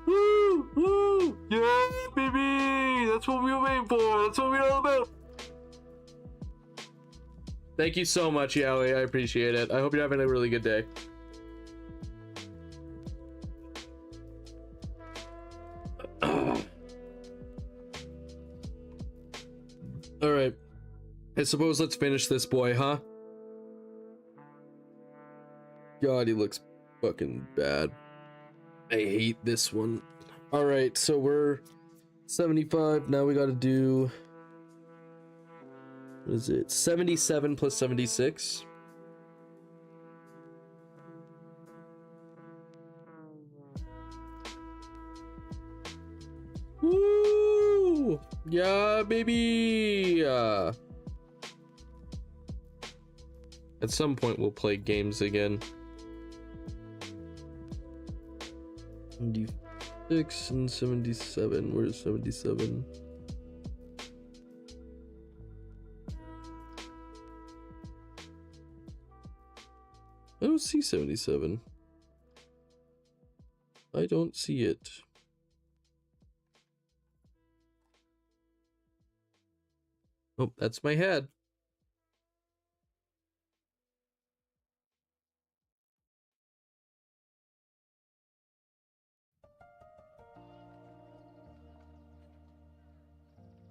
Woo! Woo! Yeah, baby! That's what we were waiting for. That's what we're all about. Thank you so much, Yahweh. I appreciate it. I hope you're having a really good day. All right, I suppose let's finish this boy, huh? God, he looks fucking bad. I hate this one. All right, so we're 75. Now we got to do, what is it? 77 plus 76. Woo! Yeah, baby! At some point, we'll play games again. 76 and 77. Where's 77? I don't see 77. I don't see it. Oh, that's my head.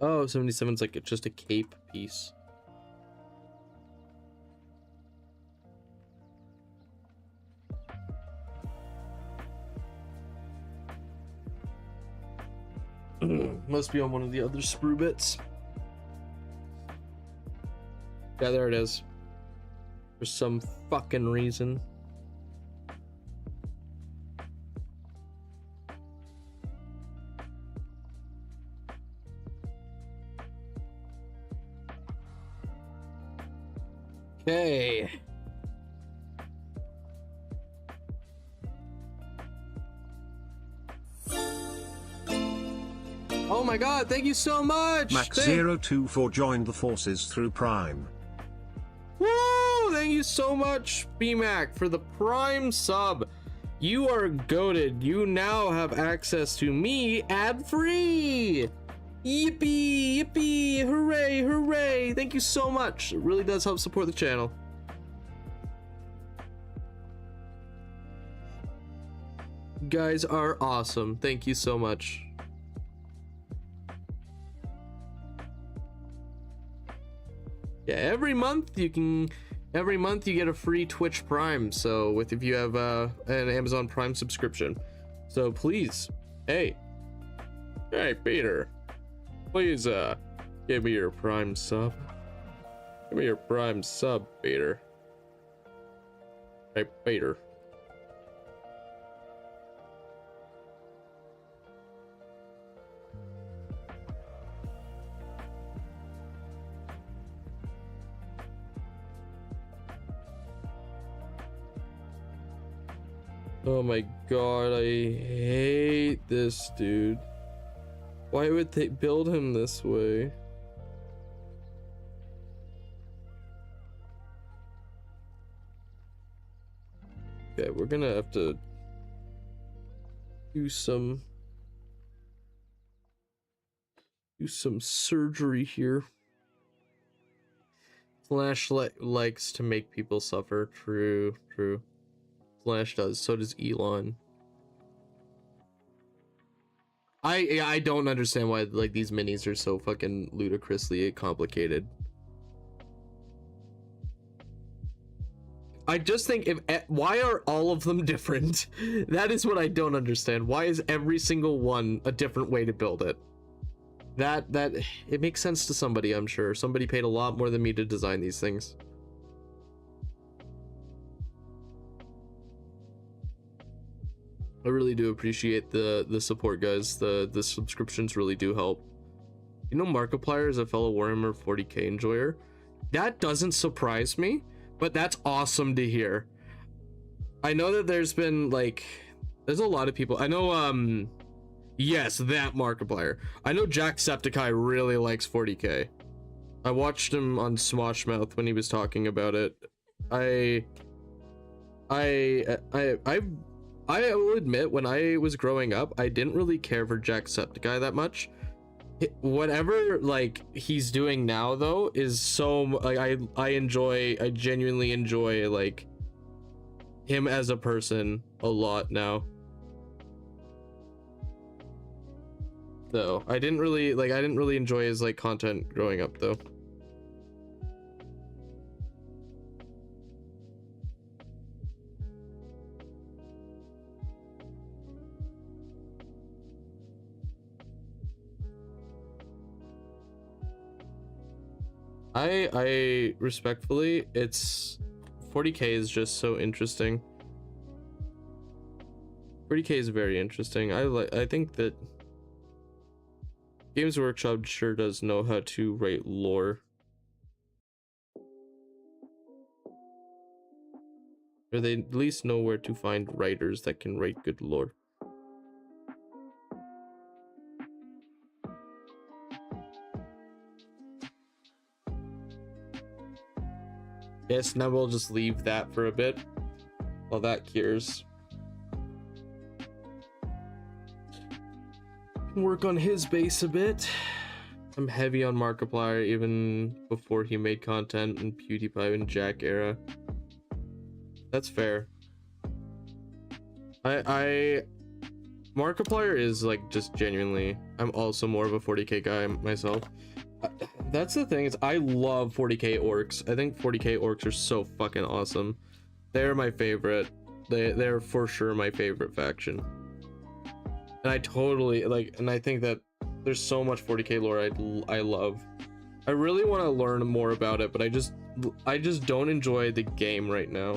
Oh, 77's like just a cape piece. Must be on one of the other sprue bits. Yeah, there it is. For some fucking reason. Okay. Oh my god, thank you so much! Max024 joined the forces through Prime. Woo! Thank you so much, BMAC, for the Prime sub. You are goated. You now have access to me ad-free! Yippee! Yippee! Hooray! Hooray! Thank you so much. It really does help support the channel. You guys are awesome. Thank you so much. Yeah, every month you get a free Twitch Prime. So if you have an Amazon Prime subscription, so please, hey Peter, please give me your Prime sub. Give me your Prime sub, Peter. Hey Peter. Oh my god, I hate this dude. Why would they build him this way? Okay, we're gonna have to do some surgery here. Flash likes to make people suffer. True. Flash does. So does Elon. I don't understand why like these minis are so fucking ludicrously complicated. I just think why are all of them different? That is what I don't understand. Why is every single one a different way to build it? That it makes sense to somebody, I'm sure. Somebody paid a lot more than me to design these things. I really do appreciate the support, guys. The subscriptions really do help. You know, Markiplier is a fellow Warhammer 40k enjoyer. That doesn't surprise me, but that's awesome to hear. I know that there's been like, there's a lot of people. I know yes, that Markiplier. I know Jacksepticeye really likes 40k. I watched him on Smoshmouth when he was talking about it. I will admit, when I was growing up, I didn't really care for Jacksepticeye that much. Whatever like he's doing now though is so like I genuinely enjoy like him as a person a lot now. Though I didn't really enjoy his like content growing up though. I respectfully, it's 40k is just so interesting. 40k is very interesting. I think that Games Workshop sure does know how to write lore. Or they at least know where to find writers that can write good lore. Yes, now we'll just leave that for a bit while that cures. Work on his base a bit. I'm heavy on Markiplier even before he made content in PewDiePie and Jack era. That's fair. Markiplier is like just genuinely, I'm also more of a 40k guy myself. That's the thing, is I love 40k orcs. I think 40k orcs are so fucking awesome. They're my favorite. They're for sure my favorite faction. And I totally like, and I think that there's so much 40k lore I love. I really want to learn more about it, but I just don't enjoy the game right now.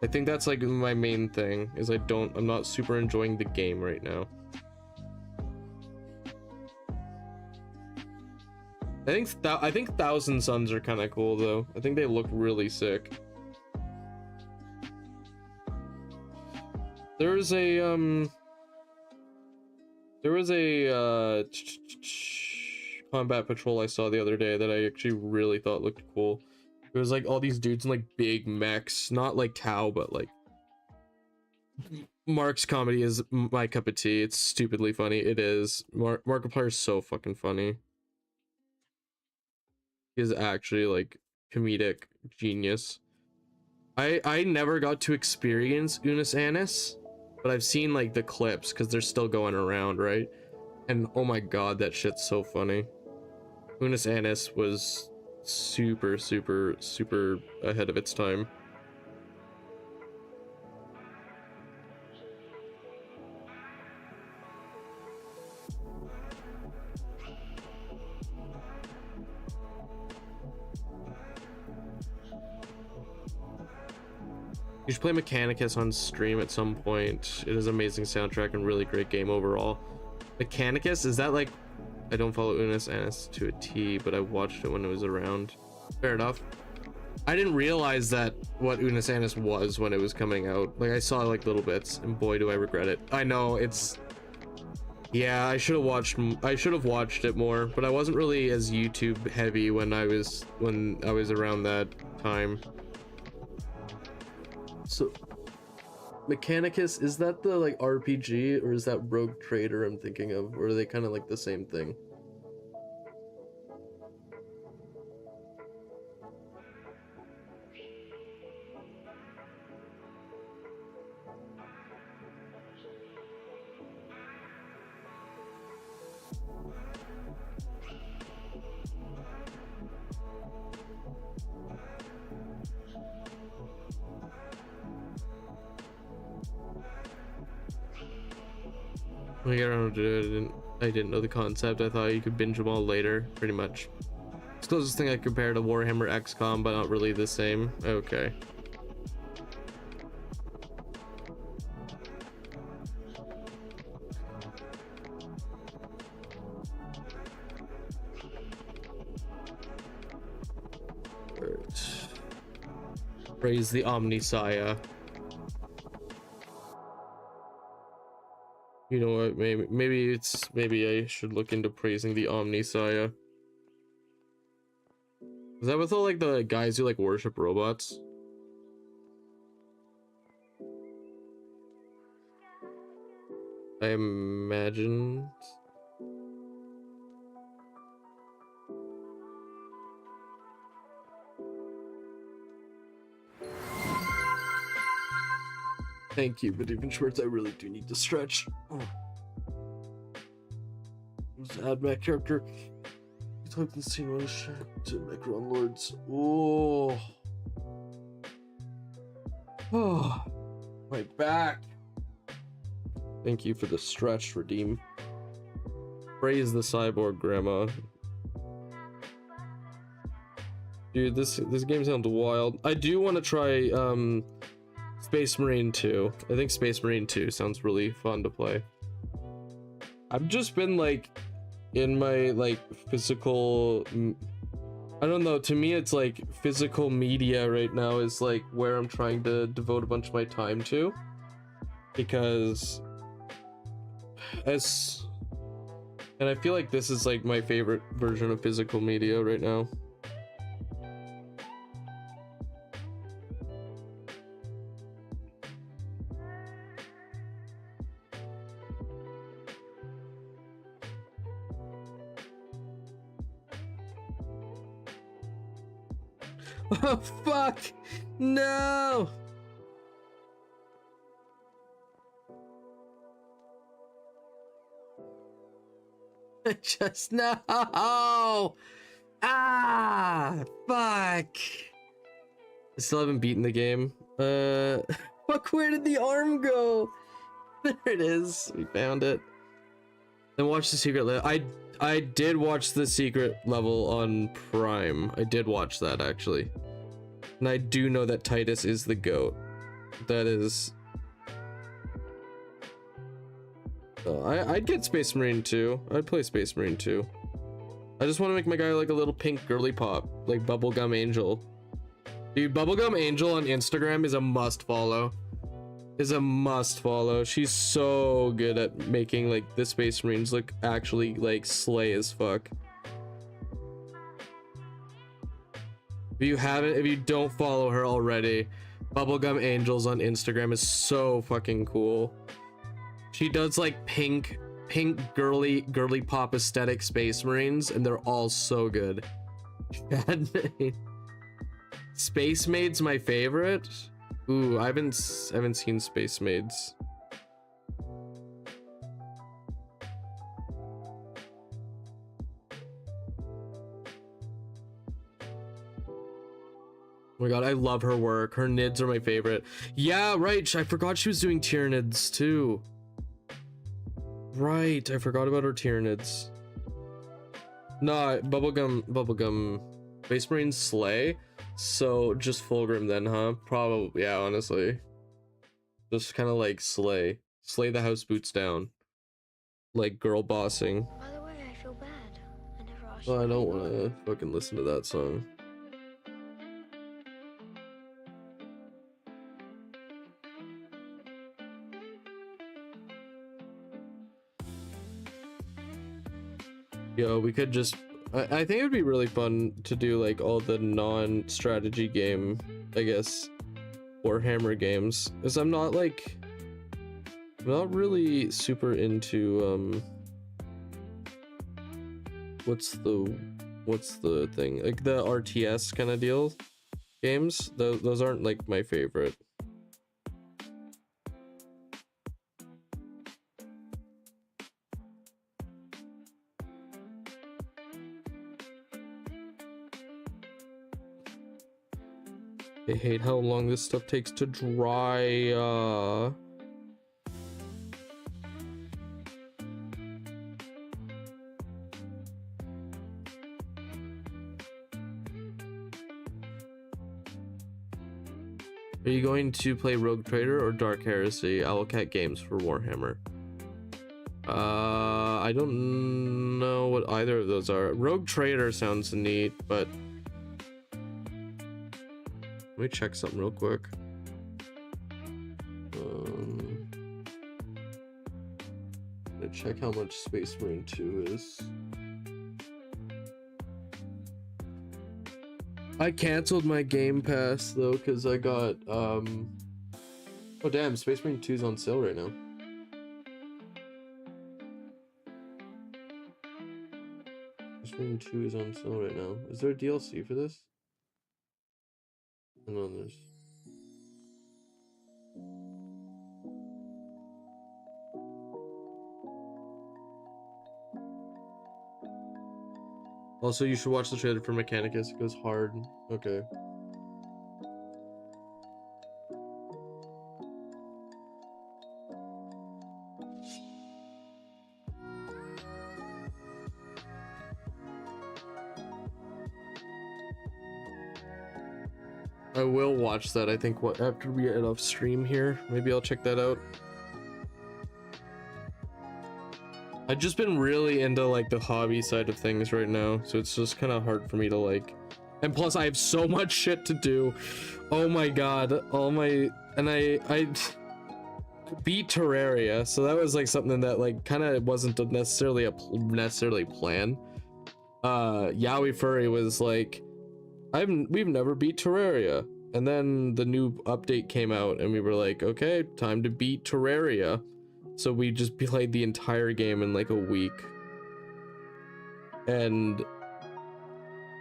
I think that's like my main thing, is I'm not super enjoying the game right now. I think Thousand Suns are kind of cool though. I think they look really sick. There was a combat patrol I saw the other day that I actually really thought looked cool. It was like all these dudes in like big mechs, not like Tau, but like Mark's comedy is my cup of tea. It's stupidly funny. It is. Markiplier is so fucking funny. He is actually like comedic genius. I never got to experience Unis Annus, but I've seen like the clips because they're still going around, right? And oh my god, that shit's so funny. Unis Annus was super ahead of its time. You should play Mechanicus on stream at some point. It is an amazing soundtrack and really great game overall. Mechanicus, is that like, I don't follow Unis Annus to a T, but I watched it when it was around. Fair enough. I didn't realize that what Unisanis was when it was coming out. Like I saw like little bits, and boy do I regret it. I know it's, yeah, I should have watched it more, but I wasn't really as YouTube heavy when I was around that time. So Mechanicus, is that the like RPG, or is that Rogue Trader I'm thinking of, or are they kind of like the same thing? Like, I don't know, I didn't know the concept. I thought you could binge them all later, pretty much. It's the closest thing I compare to Warhammer XCOM, but not really the same. Okay. Right. Praise the Omnisaya. You know what, maybe I should look into praising the Omnisaya. Is that with all like the guys who like worship robots? I imagine. Thank you, but even Schwartz, I really do need to stretch. Let's add my character. He's like the scene was shit to Necron Lords. Oh, my back. Thank you for the stretch, Redeem. Praise the cyborg grandma. Dude, this game sounds wild. I do want to try Space Marine 2. I think Space Marine 2 sounds really fun to play. I've just been like in my like physical, I don't know, to me it's like physical media right now is like where I'm trying to devote a bunch of my time to, because and I feel like this is like my favorite version of physical media right now. Oh fuck! No! Just no! Ah! Fuck! I still haven't beaten the game. Fuck, where did the arm go? There it is. We found it. Then watch the secret level. I did watch the secret level on Prime. I did watch that actually. And I do know that Titus is the GOAT. That is... I'd get Space Marine 2. I'd play Space Marine 2. I just want to make my guy like a little pink girly pop. Like Bubblegum Angel. Dude, Bubblegum Angel on Instagram is a must follow. She's so good at making like the Space Marines look actually like slay as fuck. If you don't follow her already, Bubblegum Angels on Instagram is so fucking cool. She does like pink girly pop aesthetic Space Marines, and they're all so good. Space Maid's my favorite. Ooh, I haven't seen Space Maids. Oh my god, I love her work. Her nids are my favorite. Yeah, right. I forgot she was doing Tyranids too. Right, I forgot about her Tyranids. No, Bubblegum. Space Marines slay. So just Fulgrim then, huh? Probably, yeah, honestly. Just kind of like slay the house boots down. Like girl bossing. By the way, I feel bad. I never asked Oh, you. I don't want to fucking listen to that song. Yo, we could just... I think it would be really fun to do like all the non-strategy game, I guess, Warhammer games. Because I'm not like... I'm not really super into, what's the thing? Like the RTS kind of deal games? Those aren't like my favorite. I hate how long this stuff takes to dry. Are you going to play Rogue Trader or Dark Heresy? Owlcat Games for Warhammer. I don't know what either of those are. Rogue Trader sounds neat, but let me check something real quick. Let's check how much Space Marine 2 is. I canceled my Game Pass though because I got oh damn, Space Marine 2 is on sale right now. Space Marine 2 is on sale right now. Is there a DLC for this? No, there's... Also, you should watch the trailer for Mechanicus. It goes hard. Okay. I will watch that, I think, after we get off stream here. Maybe I'll check that out. I've just been really into like the hobby side of things right now, so it's just kind of hard for me to like, and plus I have so much shit to do. Oh my god, I beat Terraria, so that was like something that like kind of wasn't necessarily plan. Yaoi Furry was like, we've never beat Terraria, and then the new update came out and we were like, okay, time to beat Terraria. So we just played the entire game in like a week, and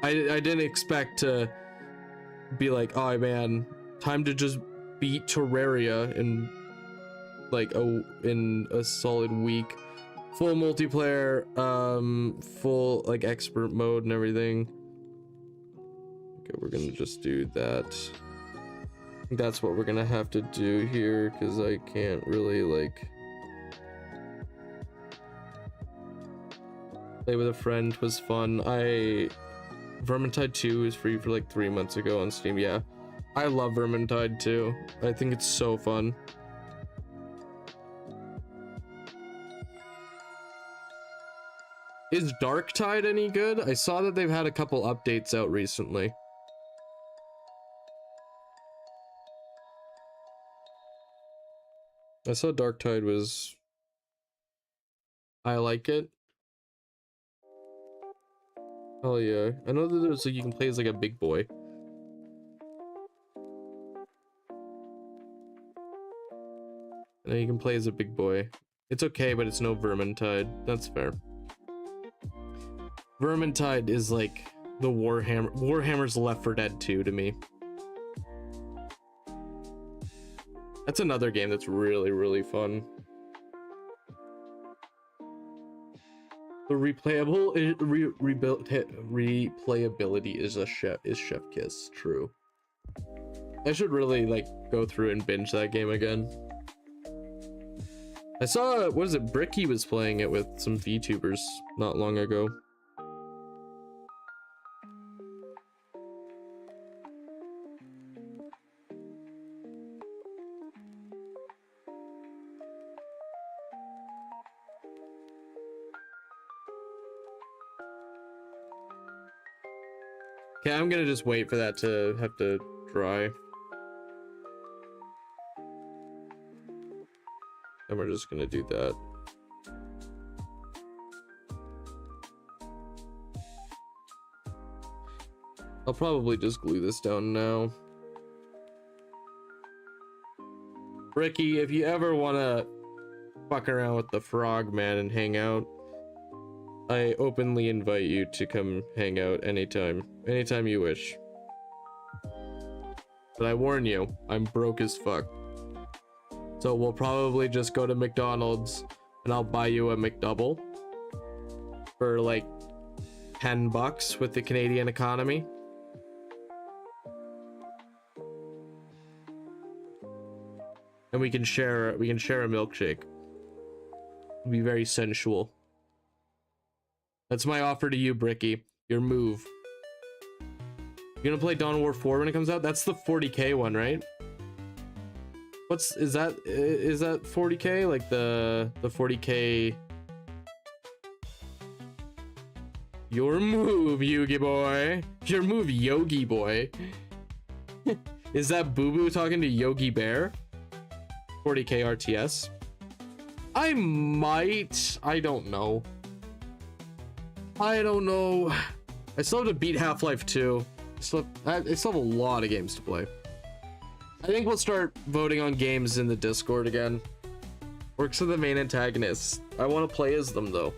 I didn't expect to be like, oh man, time to just beat Terraria in like in a solid week, full multiplayer, full like expert mode and everything. Okay, we're gonna just do that. I think that's what we're gonna have to do here because I can't really like play with a friend. Was fun. Vermintide 2 is free for like 3 months ago on Steam. Yeah, I love Vermintide 2. I think it's so fun. Is Darktide any good? I saw that they've had a couple updates out recently. I saw Darktide was... I like it. Oh yeah, I know that there's like you can play as like a big boy. And you can play as a big boy. It's okay, but it's no Vermintide. That's fair. Vermintide is like the Warhammer's Left 4 Dead 2 to me. That's another game that's really, really fun. The replayability is chef kiss. True. I should really like go through and binge that game again. I saw, what is it, Bricky was playing it with some VTubers not long ago. Okay, I'm gonna just wait for that to have to dry. And we're just gonna do that. I'll probably just glue this down now. Ricky, if you ever want to fuck around with the frog man and hang out, I openly invite you to come hang out anytime you wish. But I warn you, I'm broke as fuck. So we'll probably just go to McDonald's and I'll buy you a McDouble for like $10 with the Canadian economy. And we can share a milkshake. It'll be very sensual. That's my offer to you, Bricky. Your move. You're gonna play Dawn of War 4 when it comes out? That's the 40k one, right? Is that 40k? Like the 40k? Your move, Yogi boy. Your move, Yogi boy. Is that Boo Boo talking to Yogi Bear? 40k RTS. I don't know. I still have to beat Half-Life 2. I still have a lot of games to play. I think we'll start voting on games in the Discord again. Works with the main antagonists. I want to play as them though.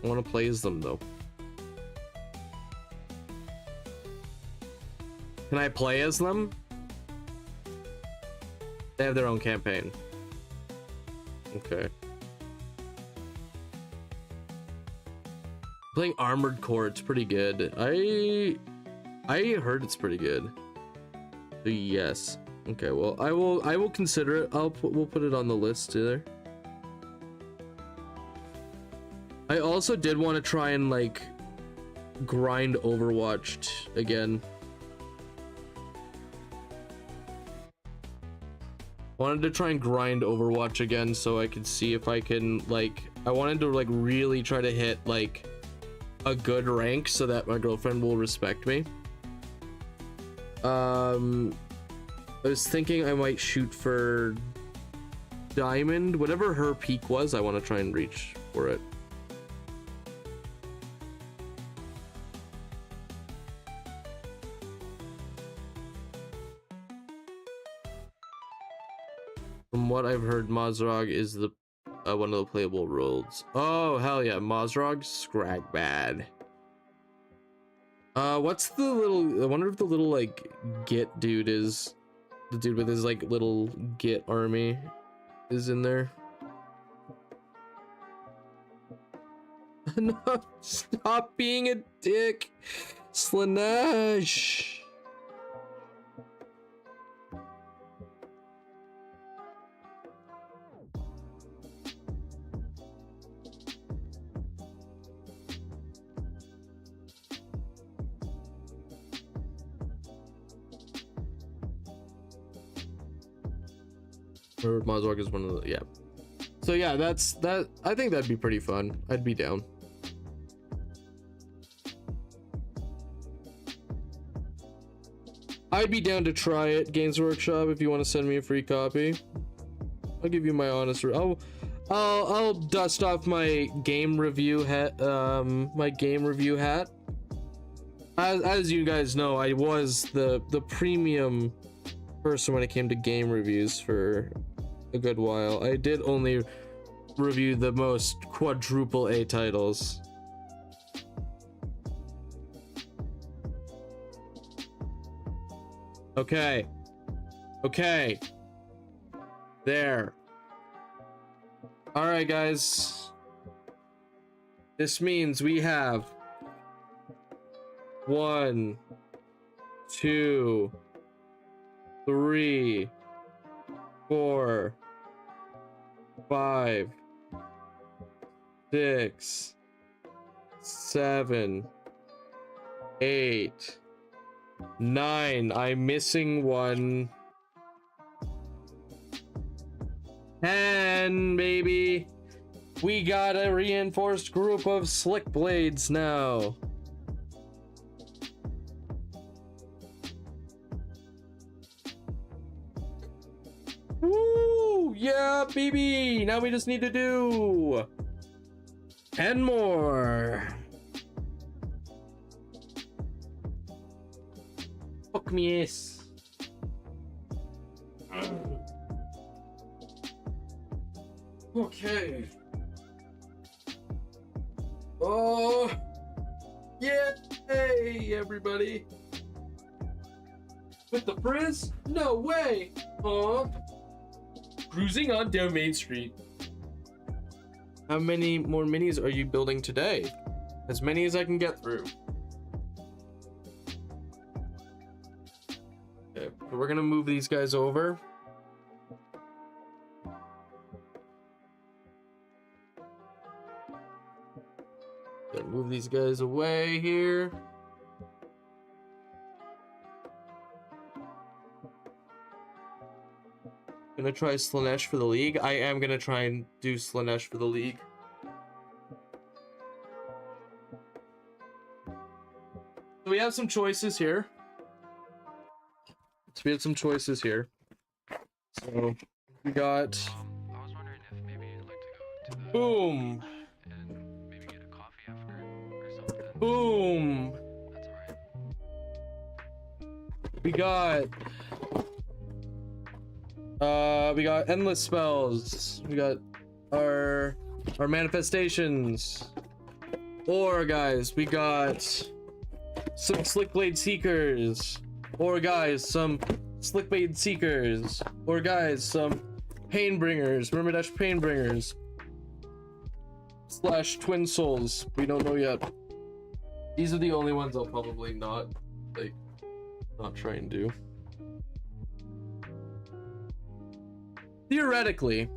Can I play as them? They have their own campaign. Okay. Playing Armored Core, it's pretty good. I heard it's pretty good. So yes. Okay, well, I will consider it. We'll put it on the list there. I also did want to try and like grind Overwatch again. Wanted to try and grind Overwatch again so I could see if I can like, I wanted to like really try to hit like a good rank so that my girlfriend will respect me. I was thinking I might shoot for Diamond, whatever her peak was. I want to try and reach for it. From what I've heard, Mozrog is the one of the playable roles. Oh hell yeah, Mozrog, scrag bad. What's the little? I wonder if the little like Git dude is the dude with his like little Git army is in there. No, stop being a dick, Slanesh. Or Mozrog is one of the, yeah. So yeah, that's that. I think that'd be pretty fun. I'd be down. I'd be down to try it, Games Workshop, if you want to send me a free copy. I'll give you my honest. I'll dust off my game review hat. As you guys know, I was the premium person when it came to game reviews for a good while. I did only review the most quadruple A titles. Okay. There. Alright guys. This means we have 1, 2, 3, 4, 5, 6, 7, 8, 9. I'm missing one. 10, baby. We got a reinforced group of slick blades now. Woo! Yeah, baby! Now we just need to do 10 more. Fuck me ass. Okay. Oh, yeah, hey everybody. With the frizz? No way. Cruising on down Main Street. How many more minis are you building today? As many as I can get through. Okay, so we're gonna move these guys over. Okay, move these guys away here. Gonna try Slanesh for the league. I am gonna try and do Slanesh for the league. So we have some choices here. So we got. I was wondering if maybe you'd like to go to the Boom. and maybe get a coffee after or something. Boom. That's alright. We got endless spells. We got our manifestations. Or guys, we got some Slickblade Seekers. Or guys, some Slickblade Seekers. Or guys, some Painbringers. Myrmidesh Painbringers. / Twin Souls. We don't know yet. These are the only ones I'll probably not try and do. Theoretically,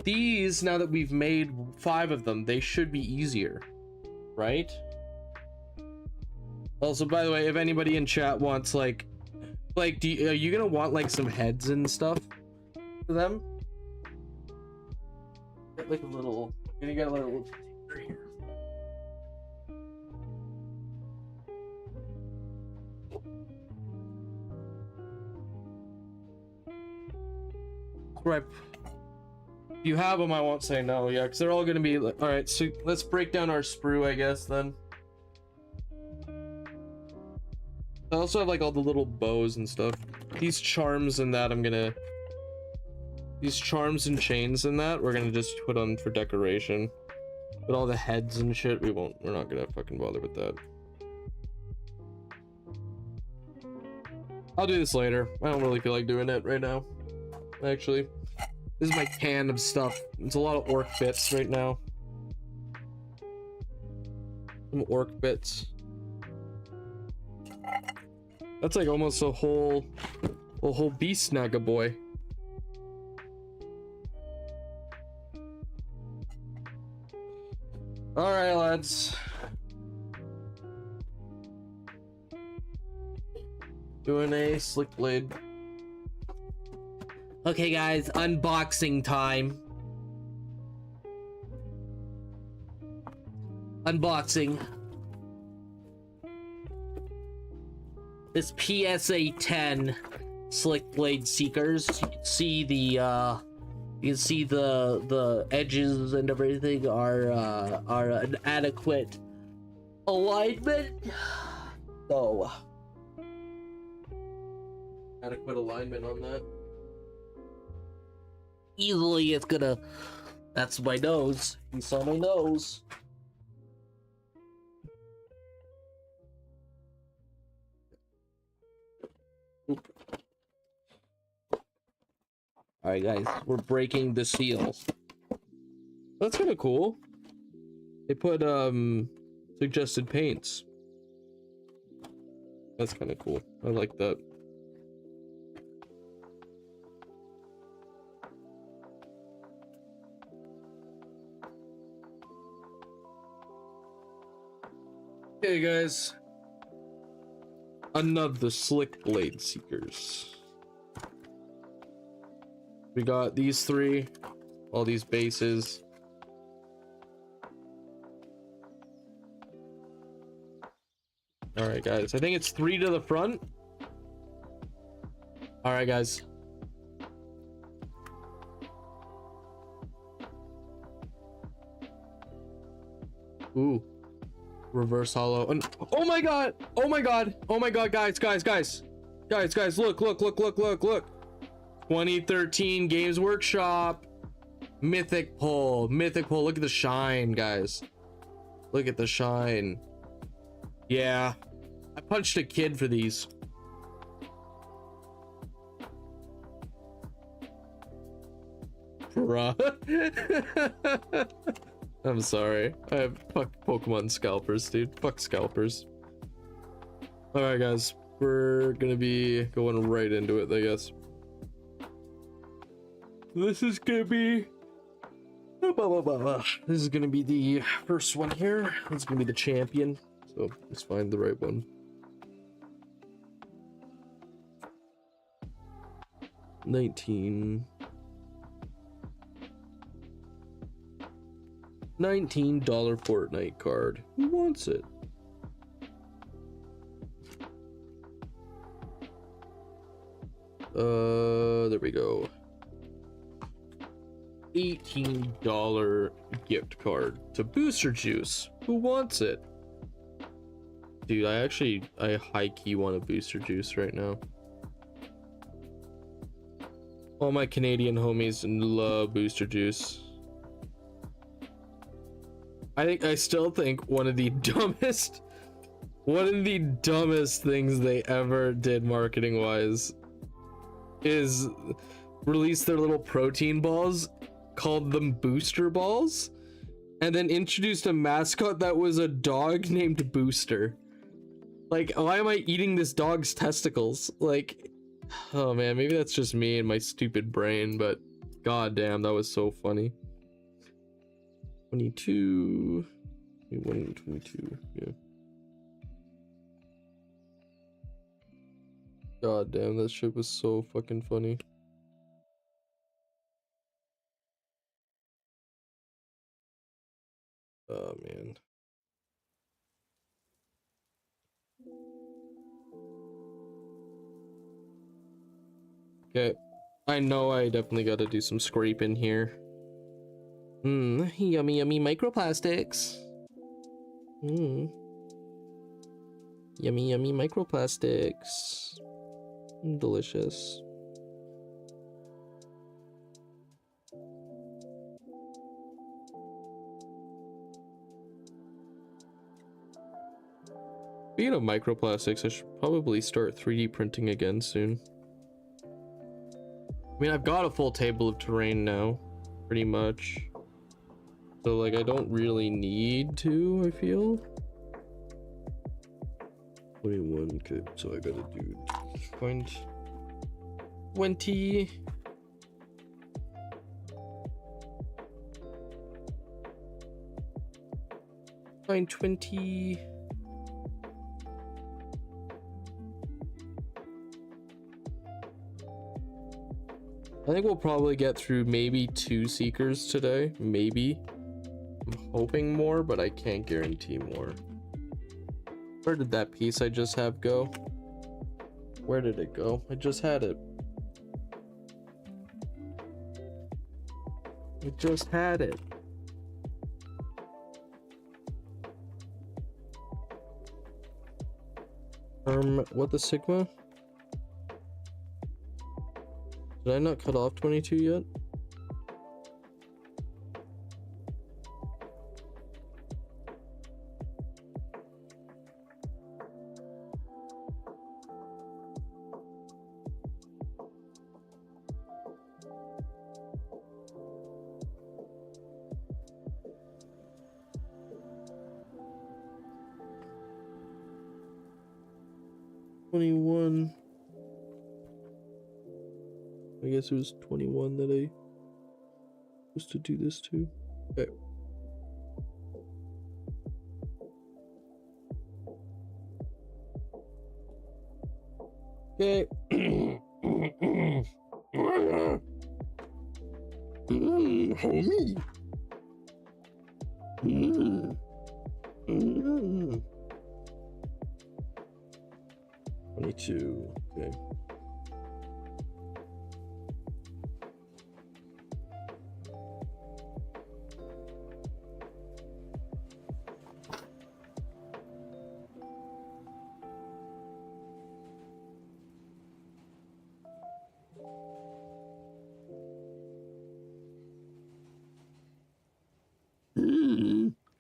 these, now that we've made 5 of them, they should be easier, right? Also, by the way, if anybody in chat wants are you gonna want like some heads and stuff for them? Get like a little, you got a little here. Right. If you have them, I won't say no, yeah, because they're all gonna be all right. So let's break down our sprue, I guess. Then I also have like all the little bows and stuff. These charms and that these charms and chains and that we're gonna just put on for decoration. But all the heads and shit, we're not gonna fucking bother with that. I'll do this later. I don't really feel like doing it right now. Actually, this is my can of stuff. It's a lot of orc bits right now. Some orc bits. That's like almost a whole beast snagga boy. All right, lads. Doing a slick blade. Okay, guys, unboxing time. Unboxing. This PSA 10 Slick Blade Seekers. You can see the edges and everything are an adequate alignment. So adequate alignment on that. Easily it's gonna, that's my nose. You saw my nose. Alright guys, we're breaking the seal. That's kind of cool. They put suggested paints. That's kind of cool. I like that. Okay guys, another Slick Blade Seekers. We got these 3, all these bases. All right guys, I think it's 3 to the front. All right guys. Ooh. Reverse hollow. And oh my god, guys. Guys, look. 2013 Games Workshop. Mythic pull. Look at the shine, guys. Look at the shine. Yeah. I punched a kid for these. Bruh. I'm sorry. Fuck Pokemon scalpers, dude. Fuck scalpers. Alright, guys. We're gonna be going right into it, I guess. This is gonna be... This is gonna be the first one here. This is gonna be the champion. So let's find the right one. $19 Fortnite card. Who wants it? There we go. $18 gift card to Booster Juice. Who wants it? Dude, I high-key want a Booster Juice right now. All my Canadian homies love Booster Juice. I still think one of the dumbest things they ever did marketing wise is release their little protein balls, called them booster balls, and then introduced a mascot that was a dog named Booster. Like, why am I eating this dog's testicles? Like, oh man, maybe that's just me and my stupid brain, but goddamn, that was so funny. 22, 21, 22, yeah. God damn, that shit was so fucking funny. Oh man. Okay, I know I definitely gotta do some scraping here. Yummy microplastics. Yummy microplastics. Delicious. Speaking of microplastics, I should probably start 3D printing again soon. I mean, I've got a full table of terrain now, pretty much. So, like, I don't really need to, I feel. 21, okay, so I gotta do find 20. Find 20. I think we'll probably get through maybe 2 seekers today, maybe. I'm hoping more, but I can't guarantee more. Where did that piece I just have go? Where did it go? I just had it. I just had it. What the Sigma? Did I not cut off 22 yet? I guess it was 21 that I was to do this to. Okay. Okay. Homie. 22. Okay.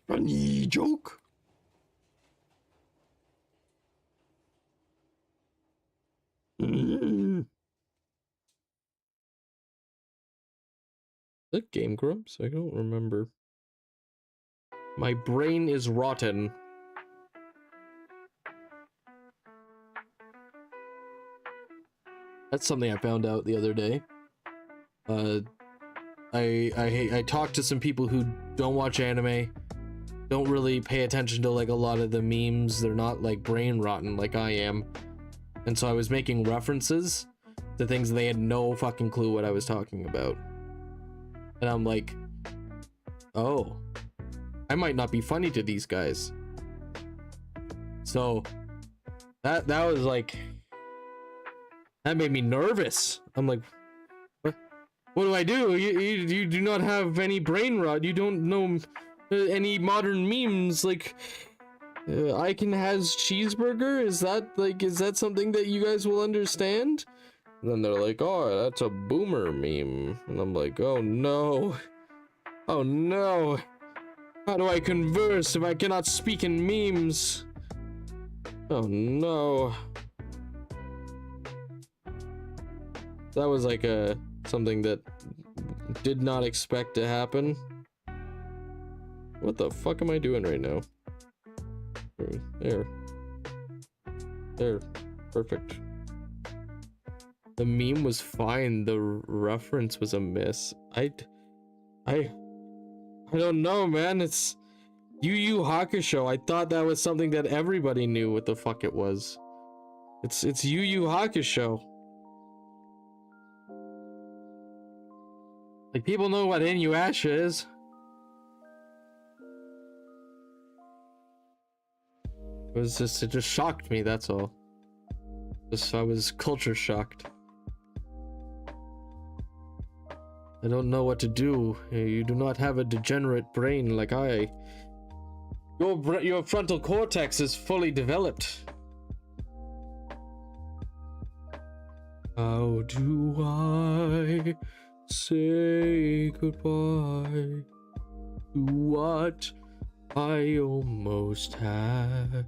Funny joke. Is that Game Grumps? I don't remember. My brain is rotten. That's something I found out the other day. I talked to some people who don't watch anime, don't really pay attention to like a lot of the memes. They're not like brain rotten like I am. And so I was making references to things they had no fucking clue what I was talking about. And I'm like, oh, I might not be funny to these guys. So that was like, that made me nervous. I'm like, what do I do? You do not have any brain rot. You don't know any modern memes. Like, Icon has cheeseburger. Is that something that you guys will understand? And then they're like, oh, that's a boomer meme. And I'm like, oh no. Oh no. How do I converse if I cannot speak in memes? Oh no. That was like something that did not expect to happen. What the fuck am I doing right now? There. Perfect. The meme was fine. The reference was a miss. I don't know, man. It's Yu Yu Hakusho. I thought that was something that everybody knew what the fuck it was. It's Yu Yu Hakusho. Like, people know what Inuyasha is. It just shocked me, that's all. I was culture shocked. I don't know what to do. You do not have a degenerate brain like I. Your frontal cortex is fully developed. How do I say goodbye to what I almost had?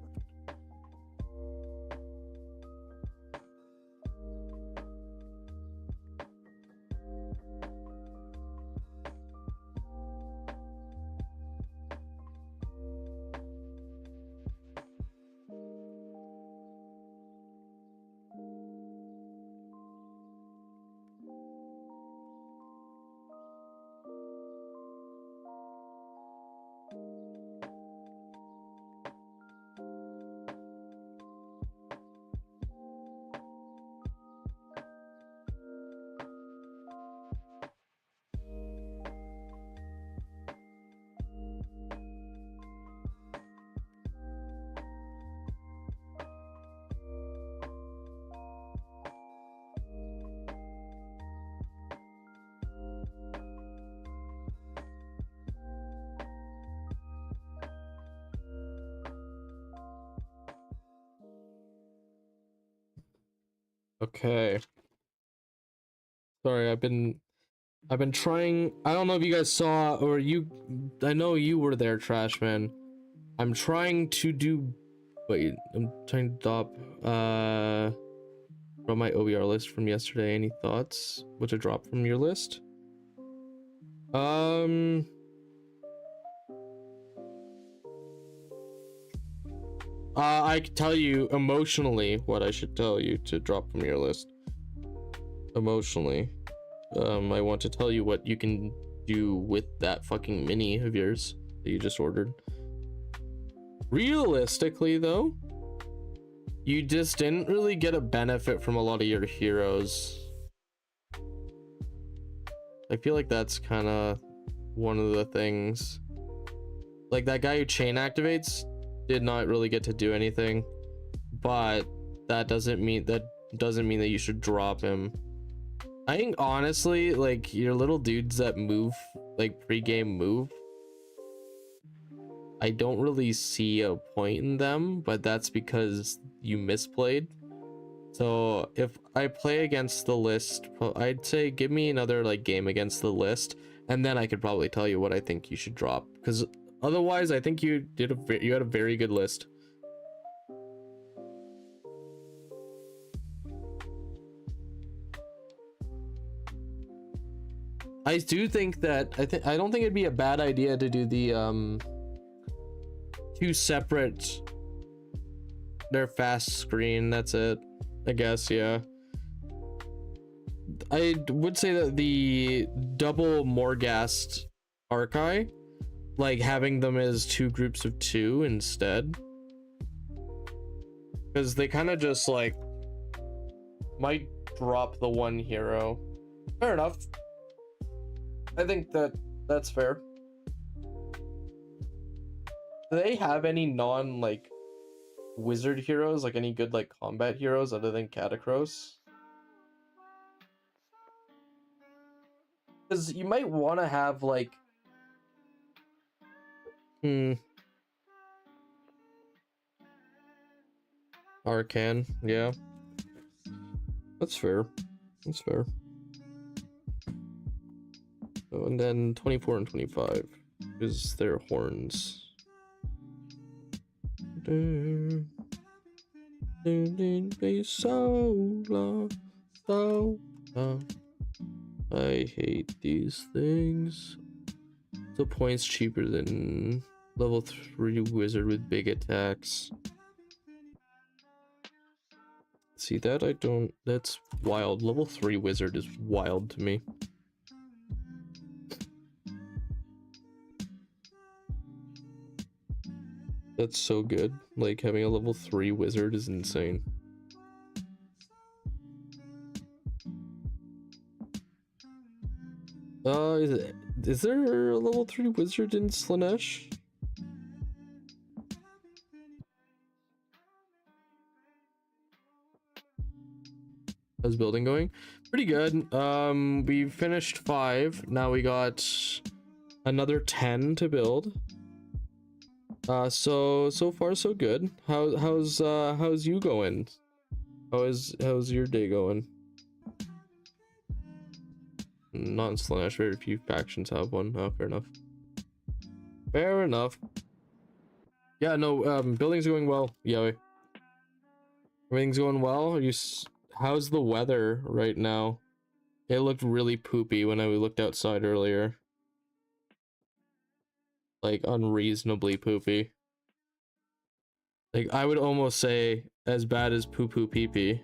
Okay. Sorry, I've been trying. I don't know if you guys saw or I know you were there, Trash Man. I'm trying to do. Wait, I'm trying to drop from my OBR list from yesterday. Any thoughts? What to drop from your list? I can tell you emotionally what I should tell you to drop from your list. Emotionally. I want to tell you what you can do with that fucking mini of yours that you just ordered. Realistically, though, you just didn't really get a benefit from a lot of your heroes. I feel like that's kind of one of the things. Like, that guy who chain activates did not really get to do anything, but that doesn't mean that you should drop him. I think honestly, like, your little dudes that move, like pre-game move, I don't really see a point in them, but that's because you misplayed. So if I play against the list, I'd say give me another like game against the list, and then I could probably tell you what I think you should drop, because Otherwise, I think you you had a very good list. I do think that I don't think it'd be a bad idea to do the two separate. They're fast screen. That's it. I guess, yeah. I would say that the double Morghast Archi, like having them as two groups of two instead, because they kind of just like might drop the one hero. Fair enough. I think that's fair. Do they have any non like wizard heroes, like any good like combat heroes other than Catacross? Because you might want to have like Arcan, yeah. That's fair. That's fair. Oh, and then 24 and 25 is their horns. So long, so long. I hate these things. The points cheaper than level 3 wizard with big attacks. See that? I don't. That's wild. Level 3 wizard is wild to me. That's so good. Like having a level 3 wizard is insane. Is there a level 3 wizard in Slaanesh? How's building going? Pretty good. We finished 5. Now we got another 10 to build. So far so good. How's you going? How's your day going? Not in Slaanesh, very few factions have one. Oh, fair enough. Fair enough. Yeah, no, building's going well. Yeah, everything's going well. How's the weather right now? It looked really poopy when I looked outside earlier. Like unreasonably poopy. Like I would almost say as bad as poo poo pee pee.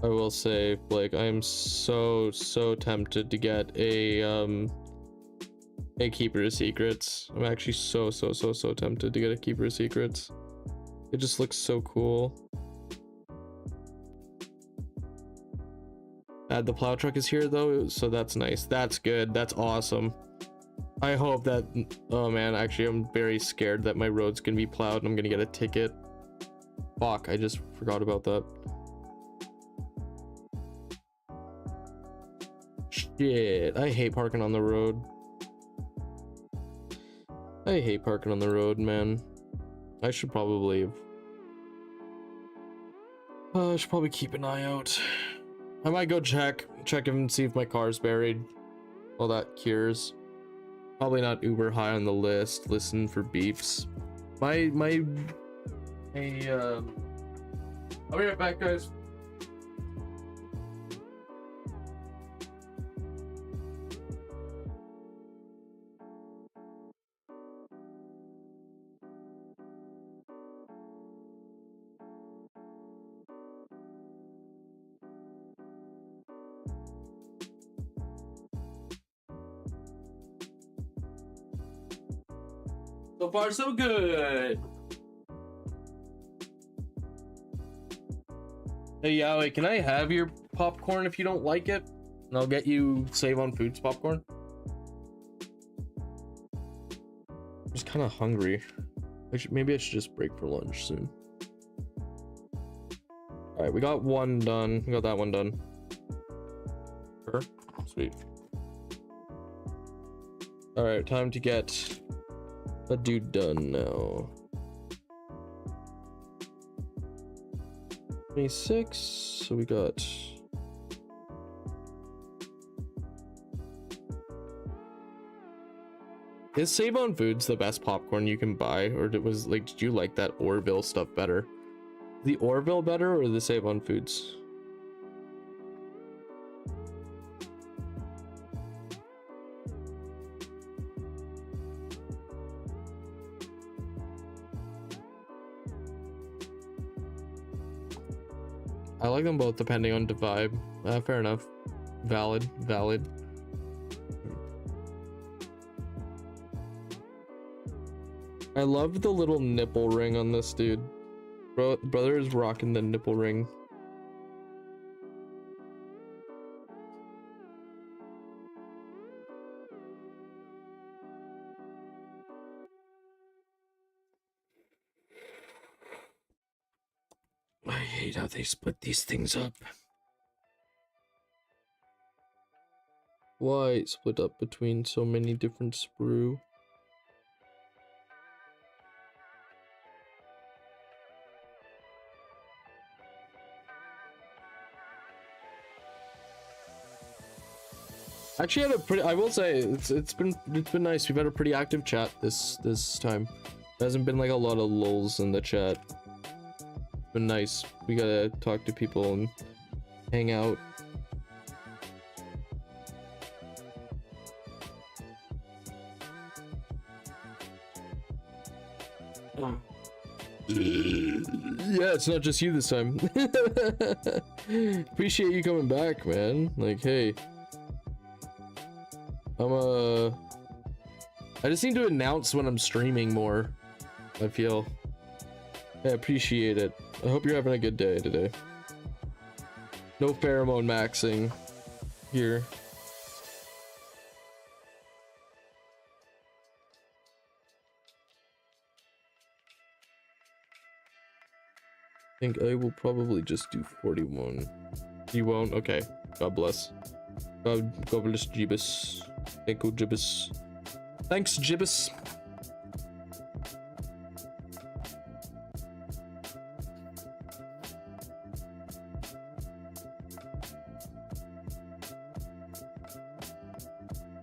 I will say, like, I'm so tempted to get a Keeper of Secrets. I'm actually so tempted to get a Keeper of Secrets. It just looks so cool. The plow truck is here though, so that's nice. That's good. That's awesome. I hope that. Oh man, actually, I'm very scared that my road's gonna be plowed and I'm gonna get a ticket. Fuck! I just forgot about that. Shit! I hate parking on the road. I hate parking on the road, man. I should probably leave. I should probably keep an eye out. I might go check and see if my car's buried. Well, that cures. Probably not uber high on the list. Listen for beeps. I'll be right back, guys. So far, so good. Hey, Yowie, can I have your popcorn if you don't like it? And I'll get you Save on Foods popcorn. I'm just kind of hungry. Maybe I should just break for lunch soon. Alright, we got one done. We got that one done. Sure. Sweet. Alright, time to get a dude done now. 26. So we got. Is Save on Foods the best popcorn you can buy, or did you like that Orville stuff better? The Orville better or the Save on Foods? I like them both depending on the vibe. Fair enough. Valid. I love the little nipple ring on this dude. Brother is rocking the nipple ring. I hate how they split these things up. Why split up between so many different sprue? Actually had a pretty, I will say it's been nice. We've had a pretty active chat this time. There hasn't been like a lot of lulls in the chat. It's been nice. We gotta talk to people and hang out. Yeah, it's not just you this time. Appreciate you coming back, man. Like, hey. I just need to announce when I'm streaming more, I feel. I appreciate it. I hope you're having a good day today. No pheromone maxing here. I think I will probably just do 41. You won't? Okay. God bless. God bless Jibus. Thank you, Jibus. Thanks, Jibus.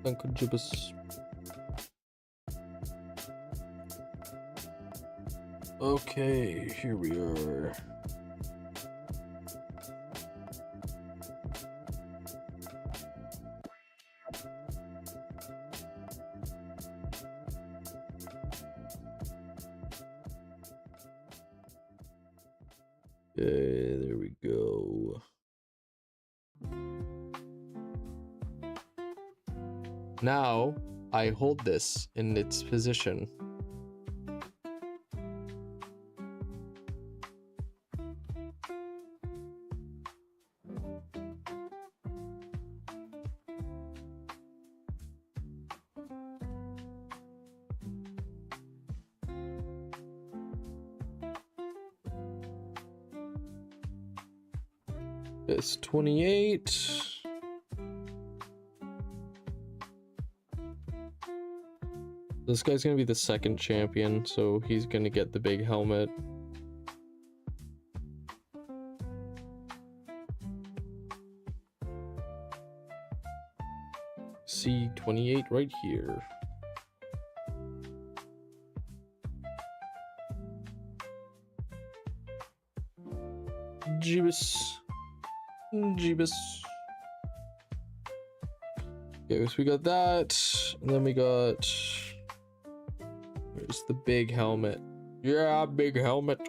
Thank you, Jibus. Okay, here we are. Okay, there we go. Now I hold this in its position. It's 28. This guy's gonna be the second champion, so he's gonna get the big helmet. See 28 right here. Jeebus. Jeebus. Okay, so we got that, and then we got... Where's the big helmet? Yeah, big helmet.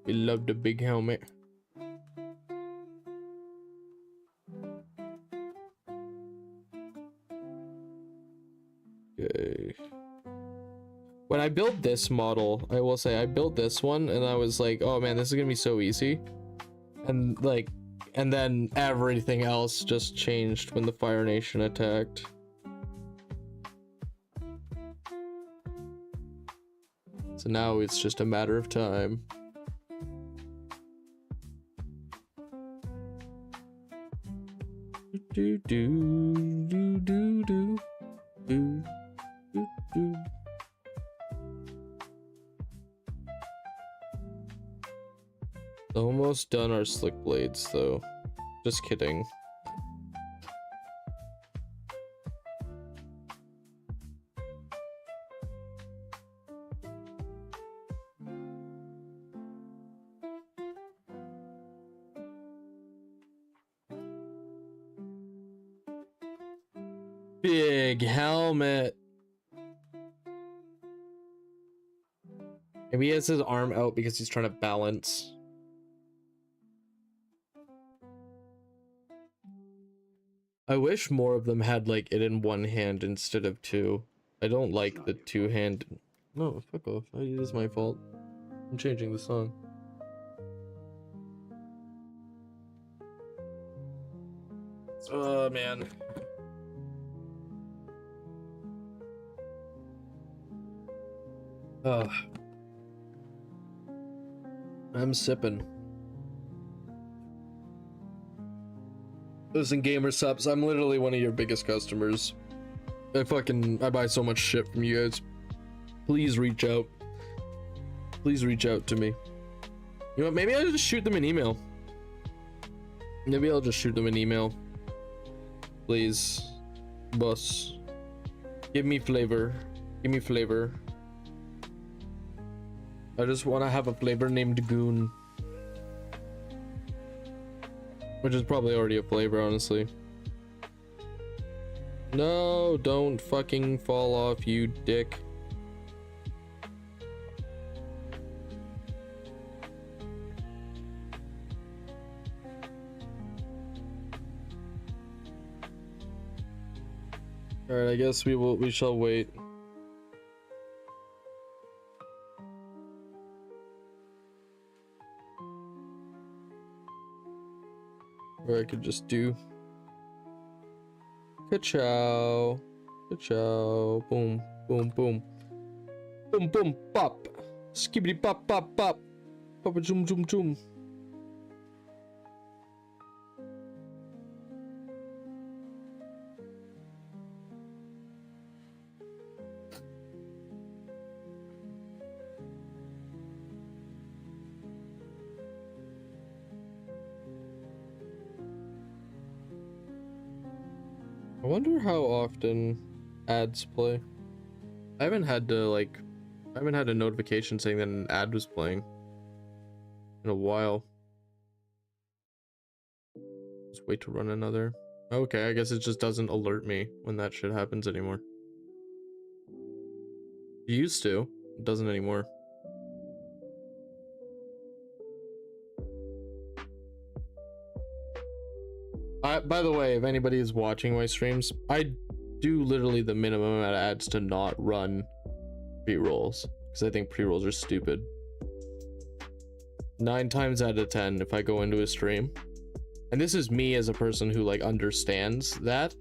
We love the big helmet. Okay. When I built this model, I will say I built this one and I was like, oh man, this is gonna be so easy. And like, and then everything else just changed when the Fire Nation attacked. So now it's just a matter of time. Do do do do do do do do. Almost done our slick blades though. Just kidding. Big helmet. Maybe he has his arm out because he's trying to balance. I wish more of them had like it in one hand instead of two. I don't like the two-hand. No, fuck off. It is my fault. I'm changing the song. Oh man. I'm sipping. Listen, gamer subs, I'm literally one of your biggest customers. I buy so much shit from you guys. Please reach out. Please reach out to me. You know what, maybe I'll just shoot them an email. Maybe I'll just shoot them an email. Please, boss. Give me flavor. Give me flavor. I just want to have a flavor named Goon. Which is probably already a flavor, honestly. No, don't fucking fall off, you dick. Alright, I guess we shall wait. Or I could just do ka-chow, ka-chow, boom, boom, boom, boom, boom, pop, skibbity pop, pop, pop, pop, zoom, zoom, zoom. I wonder how often ads play. I haven't had a notification saying that an ad was playing in a while. Just wait to run another. Okay, I guess it just doesn't alert me when that shit happens anymore. It used to. It doesn't anymore. By the way, if anybody is watching my streams, I do literally the minimum amount of ads to not run pre-rolls, because I think pre-rolls are stupid. 9 times out of 10, if I go into a stream, and this is me as a person who like understands that,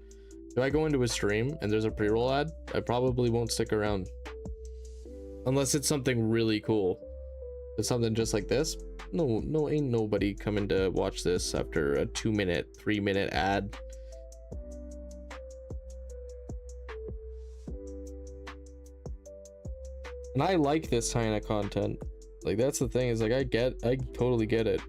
if I go into a stream and there's a pre-roll ad, I probably won't stick around. Unless it's something really cool. If it's something just like this, no, ain't nobody coming to watch this after a 2-minute, 3-minute ad. And I like this kind of content. Like, that's the thing, is like, I totally get it.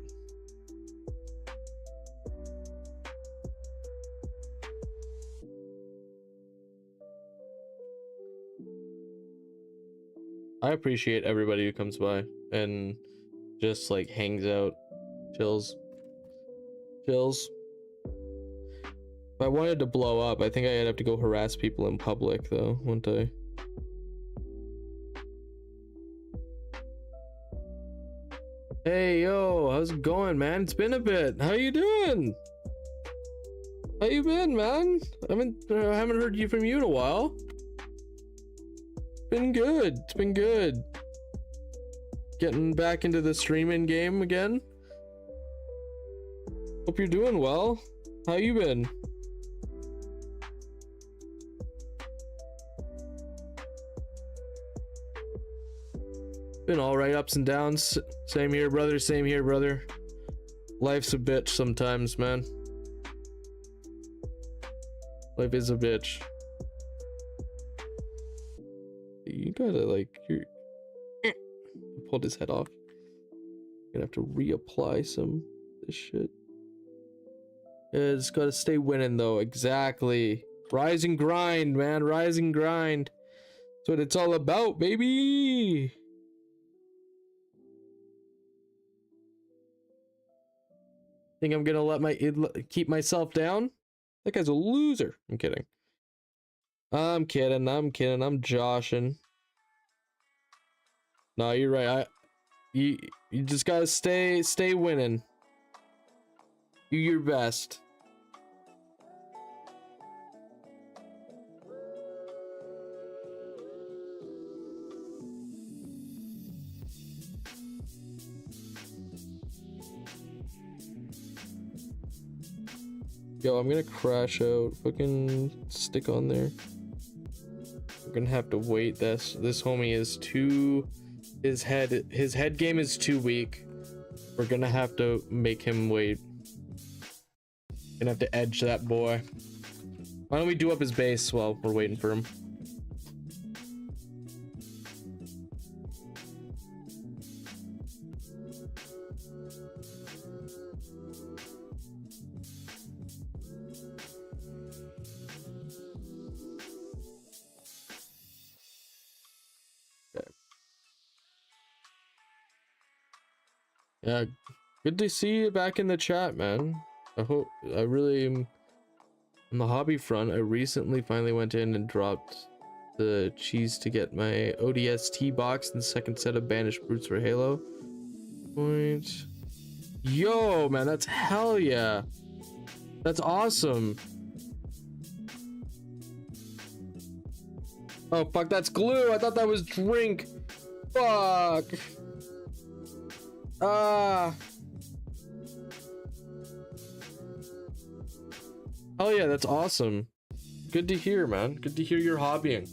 I appreciate everybody who comes by and just like hangs out, chills. If I wanted to blow up, I think I'd have to go harass people in public though, wouldn't I? Hey yo, how's it going, man? It's been a bit. How you doing? How you been, man? I haven't heard you from you in a while. Been good. It's been good. Getting back into the streaming game again. Hope you're doing well. How you been? Been all right, ups and downs. Same here, brother. Same here, brother. Life's a bitch sometimes, man. Life is a bitch. You gotta like, pulled his head off. Gonna have to reapply some this shit. It's gotta stay winning though. Exactly. Rise and grind, man. Rise and grind. That's what it's all about, baby. Think I'm gonna keep myself down? That guy's a loser. I'm kidding. I'm kidding. I'm joshing. No, you're right. You just gotta stay winning. Do your best. Yo, I'm gonna crash out. Fucking stick on there. We're gonna have to wait. This homie is too. His head game is too weak. We're gonna have to make him wait. Gonna have to edge that boy. Why don't we do up his base while we're waiting for him? Yeah, good to see you back in the chat, man. I really am on the hobby front. I recently finally went in and dropped the cheese to get my ODST box and the second set of Banished Brutes for Halo. Point. Yo, man, that's hell yeah. That's awesome. Oh, fuck, that's glue. I thought that was drink. Fuck. Oh yeah, that's awesome. Good to hear, man. Good to hear you're hobbying.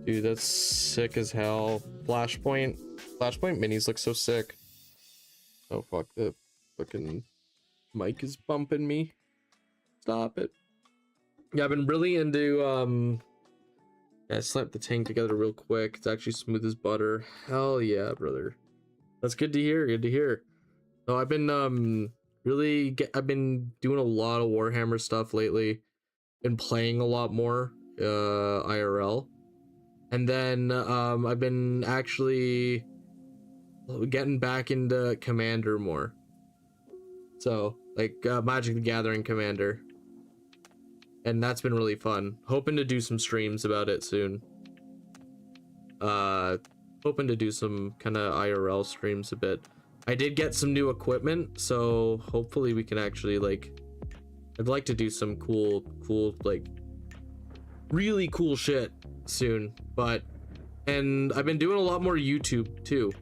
Dude, that's sick as hell. Flashpoint minis look so sick. Oh fuck, the fucking mic is bumping me. Stop it. Yeah, I've been really into I slapped the tank together real quick. It's actually smooth as butter. Hell yeah, brother. That's good to hear. Good to hear. No, I've been I've been doing a lot of Warhammer stuff lately. Been playing a lot more IRL. And then I've been actually getting back into Commander more. So, like Magic the Gathering Commander. And that's been really fun. Hoping to do some streams about it soon. Hoping to do some kind of IRL streams a bit. I did get some new equipment, so hopefully we can actually like... I'd like to do some cool, like... really cool shit soon, but... And I've been doing a lot more YouTube, too.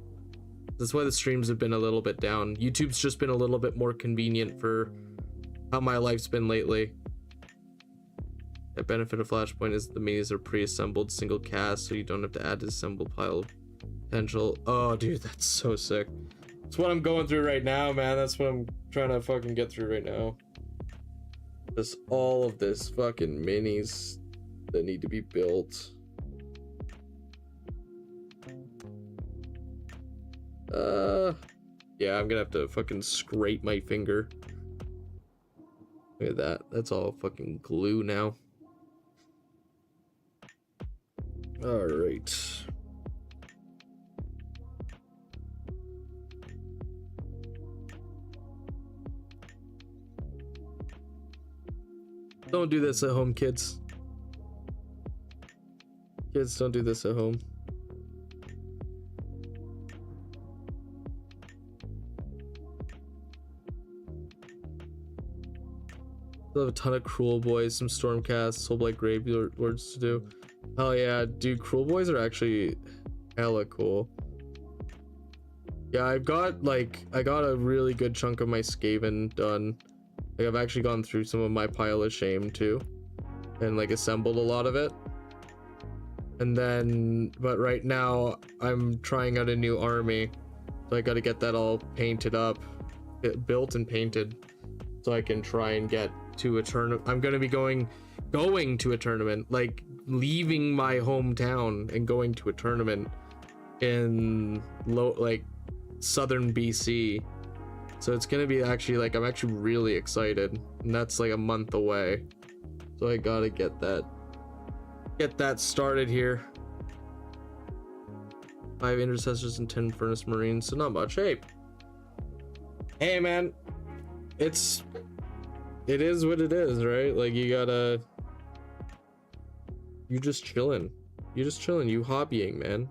That's why the streams have been a little bit down. YouTube's just been a little bit more convenient for how my life's been lately. The benefit of Flashpoint is the minis are pre-assembled single cast, so you don't have to add disassemble pile of potential. Oh, dude, that's so sick. That's what I'm going through right now, man. That's what I'm trying to fucking get through right now. Just all of this fucking minis that need to be built. Yeah, I'm gonna have to fucking scrape my finger. Look at that. That's all fucking glue now. All right. Don't do this at home, kids. Kids, don't do this at home. Still have a ton of Cruel Boys, some Stormcasts, Soulblight Gravelords to do. Oh yeah, dude, Cruel Boys are actually hella cool. Yeah, I got a really good chunk of my Skaven done. Like, I've actually gone through some of my Pile of Shame too, and like assembled a lot of it. And then, but right now I'm trying out a new army, so I got to get that all painted up built and painted, so I can try and get to a tournament. I'm gonna be going to a tournament, like leaving my hometown and going to a tournament in like southern BC. So it's gonna be actually like, I'm actually really excited, and that's like a month away. So I gotta get that started here. 5 intercessors and 10 furnace marines, so not much. Hey man, it is what it is, right? Like you just chilling, you hobbying, man.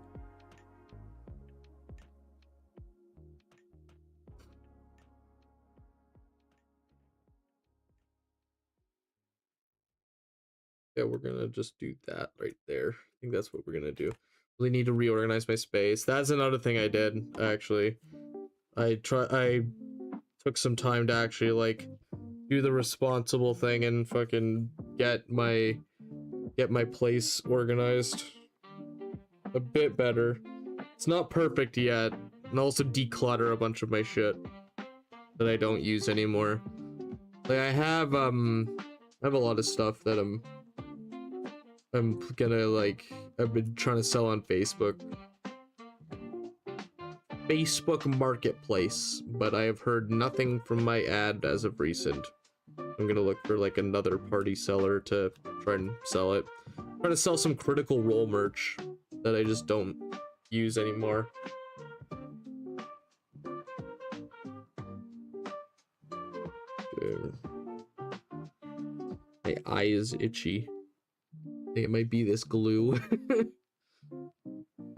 Yeah, we're gonna just do that right there. I think that's what we're gonna do. Really need to reorganize my space. That's another thing I did, actually. I took some time to actually like do the responsible thing and fucking get my place organized a bit better. It's not perfect yet, and also declutter a bunch of my shit that I don't use anymore. Like I have a lot of stuff that I'm gonna like, I've been trying to sell on Facebook Marketplace, but I have heard nothing from my ad as of recent. I'm gonna look for like another party seller to try and sell it. I'm trying to sell some Critical Role merch that I just don't use anymore. My eye is itchy. I think it might be this glue.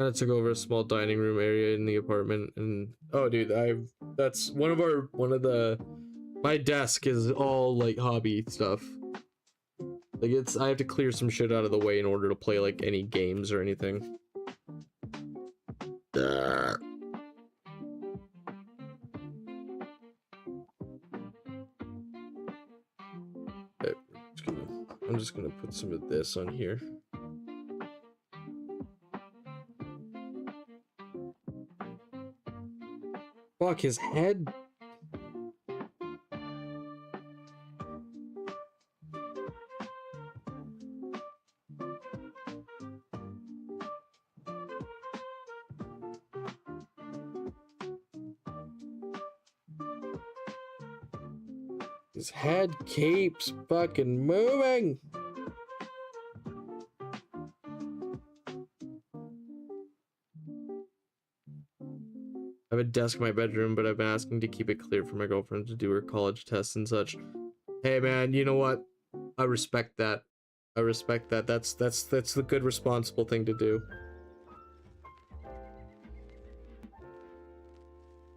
I took over a small dining room area in the apartment, and oh dude, that's my desk is all like hobby stuff. Like I have to clear some shit out of the way in order to play like any games or anything. I'm just gonna put some of this on here. Fuck, his head. His head keeps fucking moving. I have a desk in my bedroom, but I've been asking to keep it clear for my girlfriend to do her college tests and such. Hey man, you know what? I respect that. I respect that. That's the good, responsible thing to do.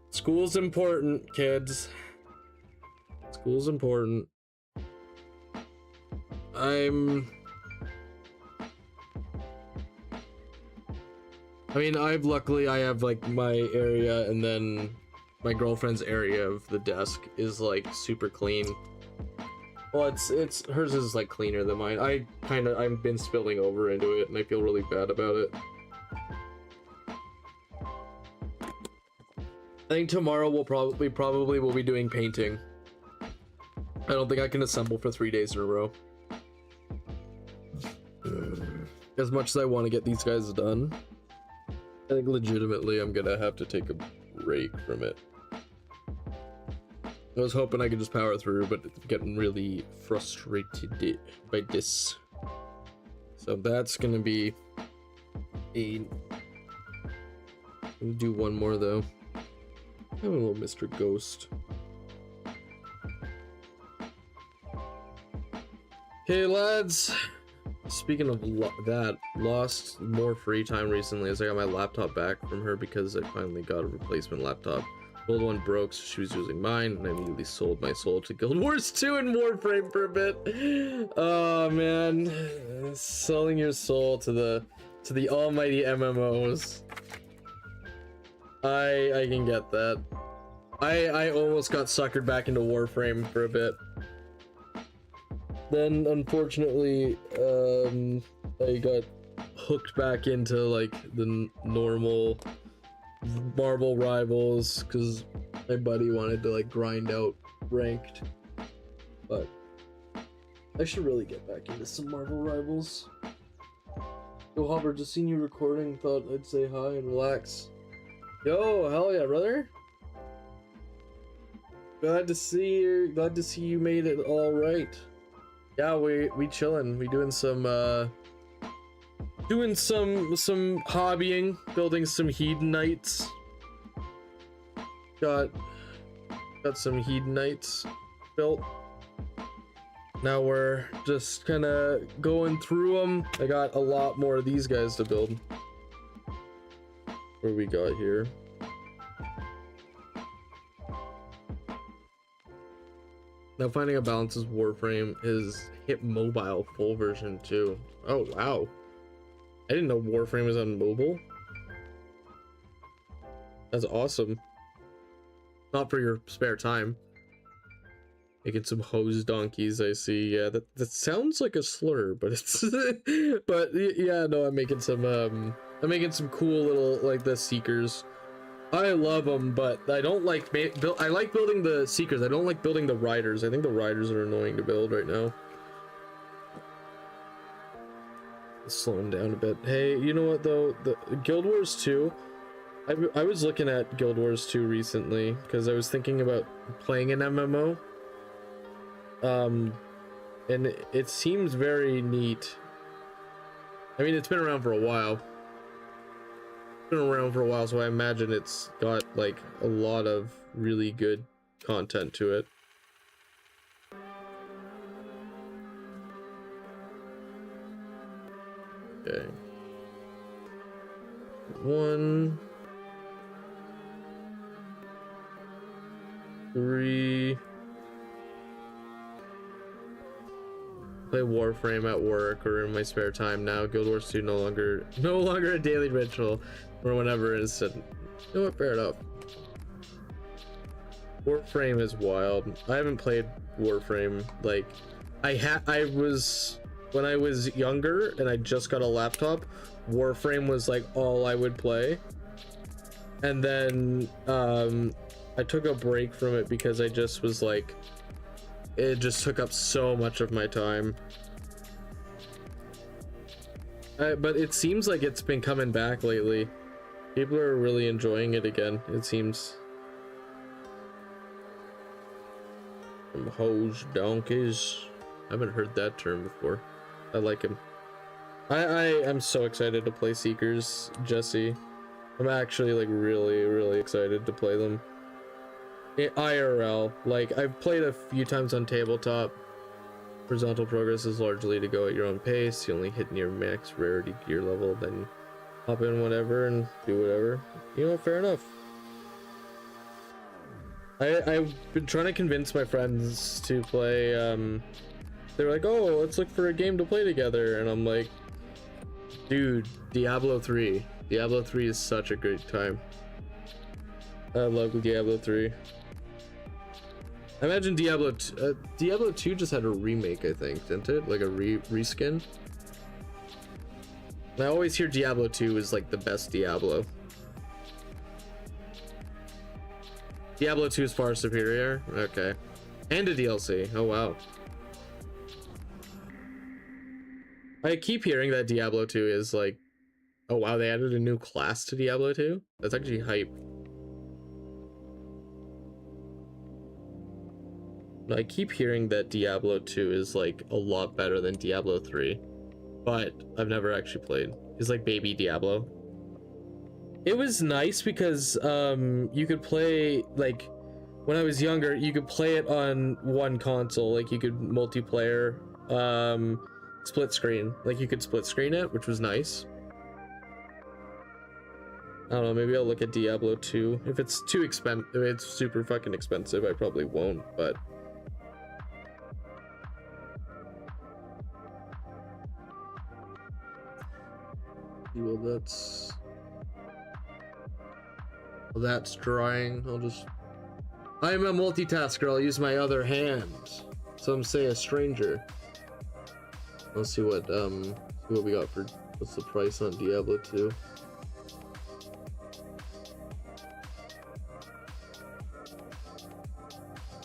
School's important, kids. School's important. I mean, luckily I have like my area, and then my girlfriend's area of the desk is like super clean. Well, it's hers is like cleaner than mine. I've been spilling over into it, and I feel really bad about it. I think tomorrow we'll probably will be doing painting. I don't think I can assemble for 3 days in a row. As much as I want to get these guys done, I think legitimately I'm gonna have to take a break from it. I was hoping I could just power through, but it's getting really frustrated by this. So that's gonna be I'm gonna do one more though. I'm a little Mr. Ghost. Okay, lads. Speaking of that, lost more free time recently as I got my laptop back from her because I finally got a replacement laptop. The old one broke, so she was using mine, and I immediately sold my soul to Guild Wars 2 and Warframe for a bit. Oh man, selling your soul to the almighty MMOs. I can get that. I almost got suckered back into Warframe for a bit. Then unfortunately, I got hooked back into like the normal Marvel Rivals because My buddy wanted to like grind out ranked, but I should really get back into some Marvel Rivals. Yo, Hopper, just seen you recording, thought I'd say hi and relax. Yo, hell yeah, brother. Glad to see you. Glad to see you made it all right. Yeah, we chilling. We doing some hobbying, building some Hedonites. Got some Hedonites built. Now we're just kind of going through them. I got a lot more of these guys to build. What do we got here? Now finding a balance is Warframe is hit mobile full version too. Oh wow. I didn't know Warframe was on mobile. That's awesome. Not for your spare time. Making some hose donkeys, I see. Yeah, that sounds like a slur, but it's but yeah, no, I'm making some cool little like the Seekers. I love them, but I don't like I like building the Seekers. I don't like building the Riders. I think the Riders are annoying to build right now. Slow them down a bit. Hey, you know what though? The Guild Wars 2. I was looking at Guild Wars 2 recently because I was thinking about playing an MMO. And it seems very neat. I mean, it's been around for a while. So I imagine it's got like a lot of really good content to it. Okay. 1, 3. Play Warframe at work or in my spare time now. Guild Wars 2 no longer a daily ritual or whenever it is said. You know what? Fair enough. Warframe is wild. I haven't played Warframe. Like, when I was younger and I just got a laptop, Warframe was like all I would play. And then I took a break from it because I just was like, it just took up so much of my time. But it seems like it's been coming back lately. People are really enjoying it again, it seems. Some hose donkeys. I haven't heard that term before. I like him. I'm so excited to play Seekers, Jesse. I'm actually like really excited to play them. IRL, like I've played a few times on tabletop. Horizontal progress is largely to go at your own pace. You only hit near max rarity gear level, then hop in whatever and do whatever. You know, fair enough. I've been trying to convince my friends to play. They're like, oh, let's look for a game to play together, and I'm like, dude, Diablo 3. Diablo 3 is such a great time. I love Diablo 3. I imagine Diablo 2 just had a remake, I think, didn't it? Like a reskin. I always hear Diablo 2 is like the best Diablo. Diablo 2 is far superior? Okay. And a DLC. Oh wow. I keep hearing that Diablo 2 is like, oh wow, they added a new class to Diablo 2? That's actually hype. I keep hearing that Diablo 2 is like a lot better than Diablo 3, but I've never actually played. It's like baby Diablo. It was nice because you could play, like, when I was younger, you could play it on one console. Like you could multiplayer, split screen. Like you could split screen it, which was nice. I don't know, maybe I'll look at Diablo 2. If it's too expensive, if it's super fucking expensive, I probably won't, but well, that's drying. I'm a multitasker. I'll use my other hand. Some say a stranger. Let's see what we got for, what's the price on Diablo 2?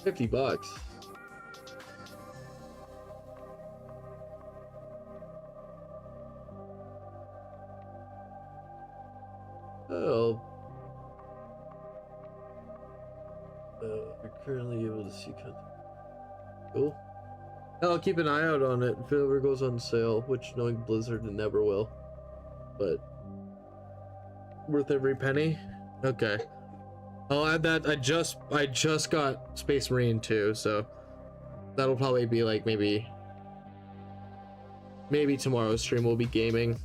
$50. Oh. We're currently able to see content. Cool. I'll keep an eye out on it if it ever goes on sale, which knowing Blizzard it never will. But worth every penny. Okay. I'll add that. I just got Space Marine 2, so that'll probably be like maybe tomorrow's stream will be gaming.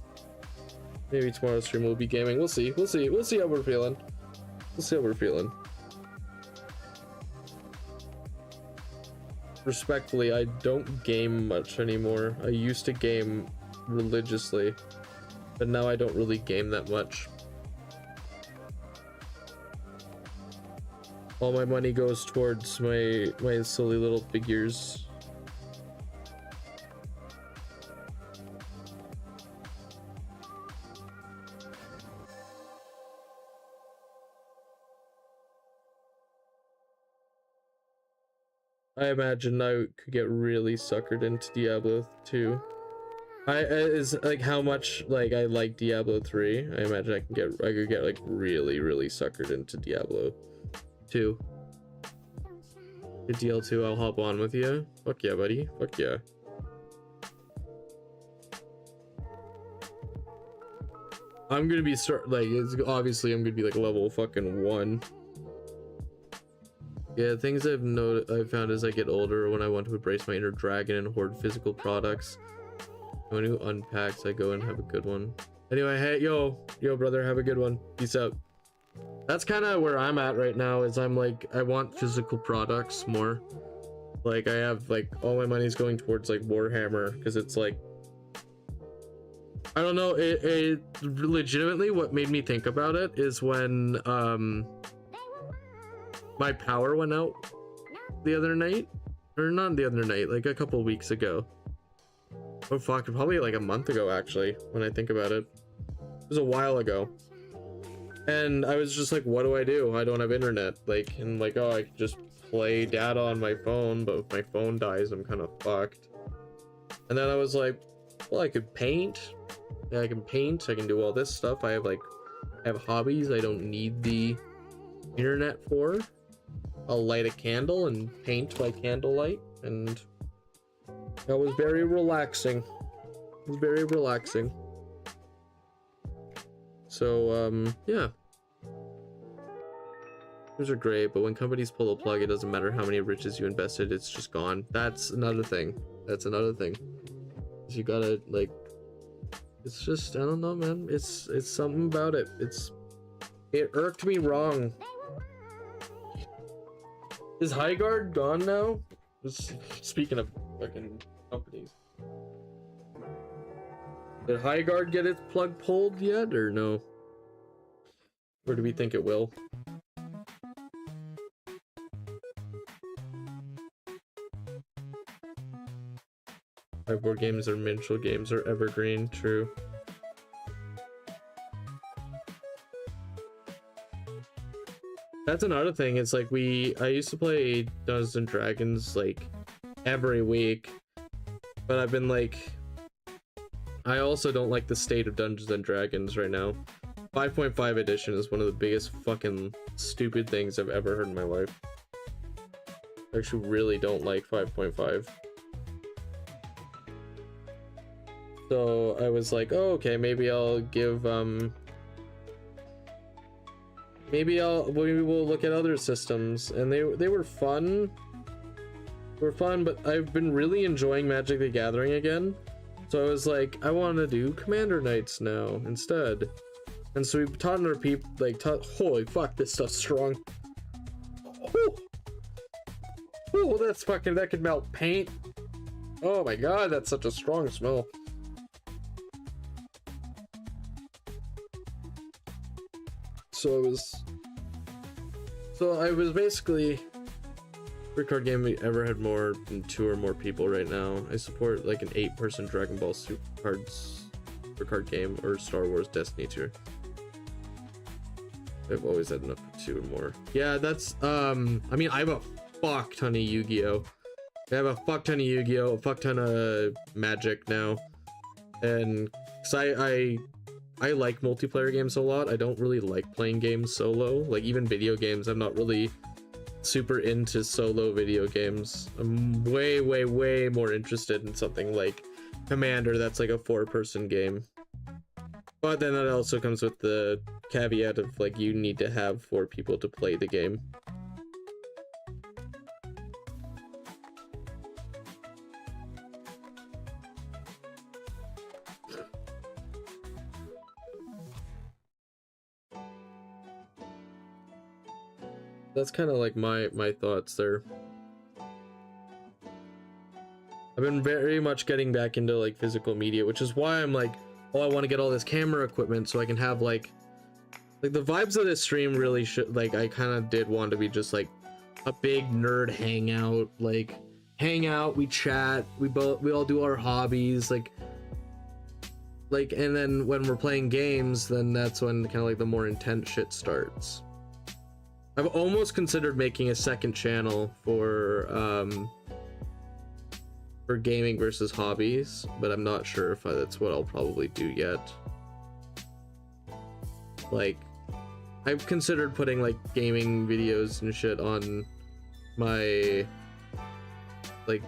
Maybe tomorrow's stream will be gaming. We'll see. We'll see. We'll see how we're feeling. We'll see how we're feeling. Respectfully, I don't game much anymore. I used to game religiously, but now I don't really game that much. All my money goes towards my silly little figures. I imagine I could get really suckered into Diablo 2. Is like how much like I like Diablo 3. I imagine I could get like really suckered into Diablo 2. Good DL2, I'll hop on with you. Fuck yeah, buddy. Fuck yeah. I'm gonna be it's obviously I'm gonna be like level fucking 1. Yeah, things I've found as I get older, when I want to embrace my inner dragon and hoard physical products. When who unpacks, I go and have a good one. Anyway, hey, yo brother, have a good one. Peace out. That's kind of where I'm at right now, is I'm like, I want physical products more. Like, I have like all my money's going towards like Warhammer, because it's like, I don't know, it legitimately what made me think about it is when my power went out the other night, or not the other night, like a couple weeks ago. Oh fuck, probably like a month ago actually, when I think about it. It was a while ago. And I was just like, what do? I don't have internet. Like, and like, oh, I could just play data on my phone, but if my phone dies, I'm kind of fucked. And then I was like, well, I could paint. Yeah, I can paint, I can do all this stuff. I have hobbies I don't need the internet for. I'll light a candle and paint by candlelight, and that was very relaxing. It was very relaxing. So, yeah. Those are great, but when companies pull the plug, it doesn't matter how many riches you invested, it's just gone. That's another thing. That's another thing. You gotta, like, it's just, I don't know, man. It's something about it. It irked me wrong. Is Highguard gone now? Speaking of fucking companies. Did Highguard get its plug pulled yet, or no? Or do we think it will? Board games are miniature games are evergreen, true. That's another thing. It's like I used to play Dungeons and Dragons like every week, but I've been like, I also don't like the state of Dungeons and Dragons right now. 5.5 edition is one of the biggest fucking stupid things I've ever heard in my life. I actually really don't like 5.5. So I was like, oh, okay, maybe I'll give maybe we'll look at other systems, and they were fun. But I've been really enjoying Magic the Gathering again. So I was like, I want to do Commander Nights now instead. And so we taught our people, like, holy fuck, this stuff's strong. Oh, that's fucking, that could melt paint. Oh my god, that's such a strong smell. So I was basically, every card game we ever had more than 2 or more people right now. I support like an 8-person Dragon Ball Super card game, or Star Wars Destiny tier. I've always had enough for 2 or more. Yeah, that's I mean, I have a fuck ton of Yu-Gi-Oh. I have a fuck ton of Yu-Gi-Oh, a fuck ton of Magic now, and cause I like multiplayer games a lot. I don't really like playing games solo. Like even video games, I'm not really super into solo video games. I'm way more interested in something like Commander that's like a 4-person game. But then that also comes with the caveat of like you need to have 4 people to play the game. That's kind of like my thoughts there. I've been very much getting back into like physical media, which is why I'm like, oh, I want to get all this camera equipment so I can have like the vibes of this stream really should, like, I kind of did want to be just like a big nerd hangout, like hang out, we chat, we all do our hobbies, like, and then when we're playing games, then that's when kind of like the more intense shit starts. I've almost considered making a second channel for gaming versus hobbies, but I'm not sure if that's what I'll probably do yet. Like, I've considered putting like gaming videos and shit on my, like,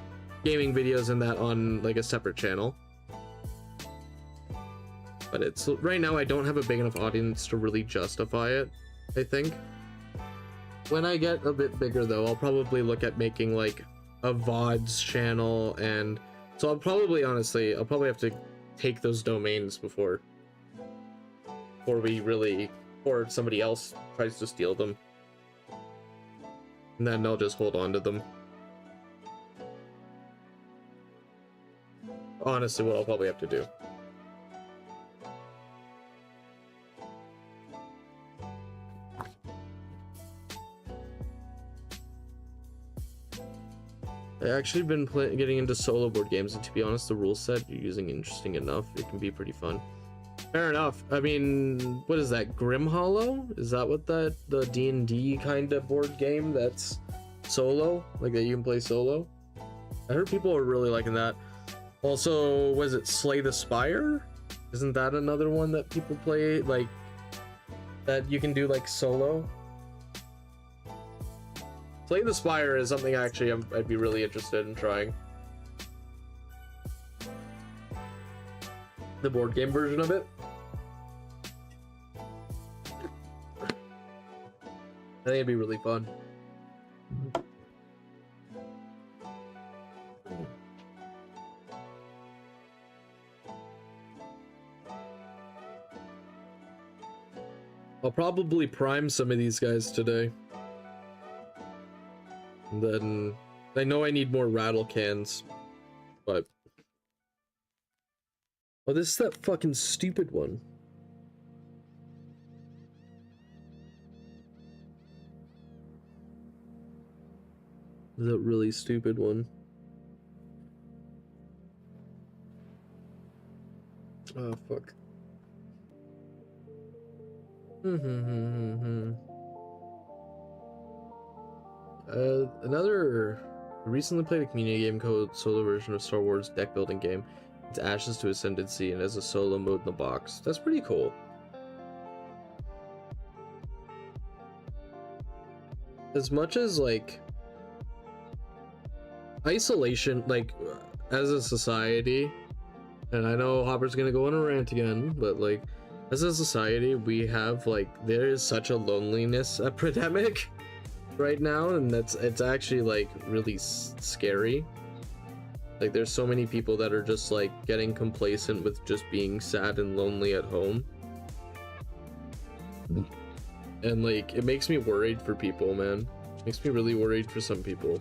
gaming videos and that on like a separate channel. But it's, right now I don't have a big enough audience to really justify it, I think. When I get a bit bigger though, I'll probably look at making like a VODs channel, and so I'll probably have to take those domains before or somebody else tries to steal them. And then I'll just hold on to them. Honestly, what I'll probably have to do. I actually been getting into solo board games, and to be honest, the rule set you're using interesting enough. It can be pretty fun. Fair enough. I mean, what is that? Grim Hollow? Is that what the D&D kind of board game that's solo? Like that you can play solo? I heard people are really liking that. Also, was it Slay the Spire? Isn't that another one that people play, like, that you can do like solo? Slay the Spire is something actually I'd be really interested in trying. The board game version of it. I think it'd be really fun. I'll probably prime some of these guys today. And then I know I need more rattle cans, but oh, this is that fucking stupid one. This is that really stupid one. Oh fuck. I recently played a community game called solo version of Star Wars deck building game. It's Ashes to Ascendancy and has a solo mode in the box. That's pretty cool. As much as like isolation, like as a society, and I know Hopper's gonna go on a rant again, but like as a society, we have like, there is such a loneliness epidemic right now, and it's actually like really scary. Like there's so many people that are just like getting complacent with just being sad and lonely at home, and like it makes me worried for people, man. It makes me really worried for some people.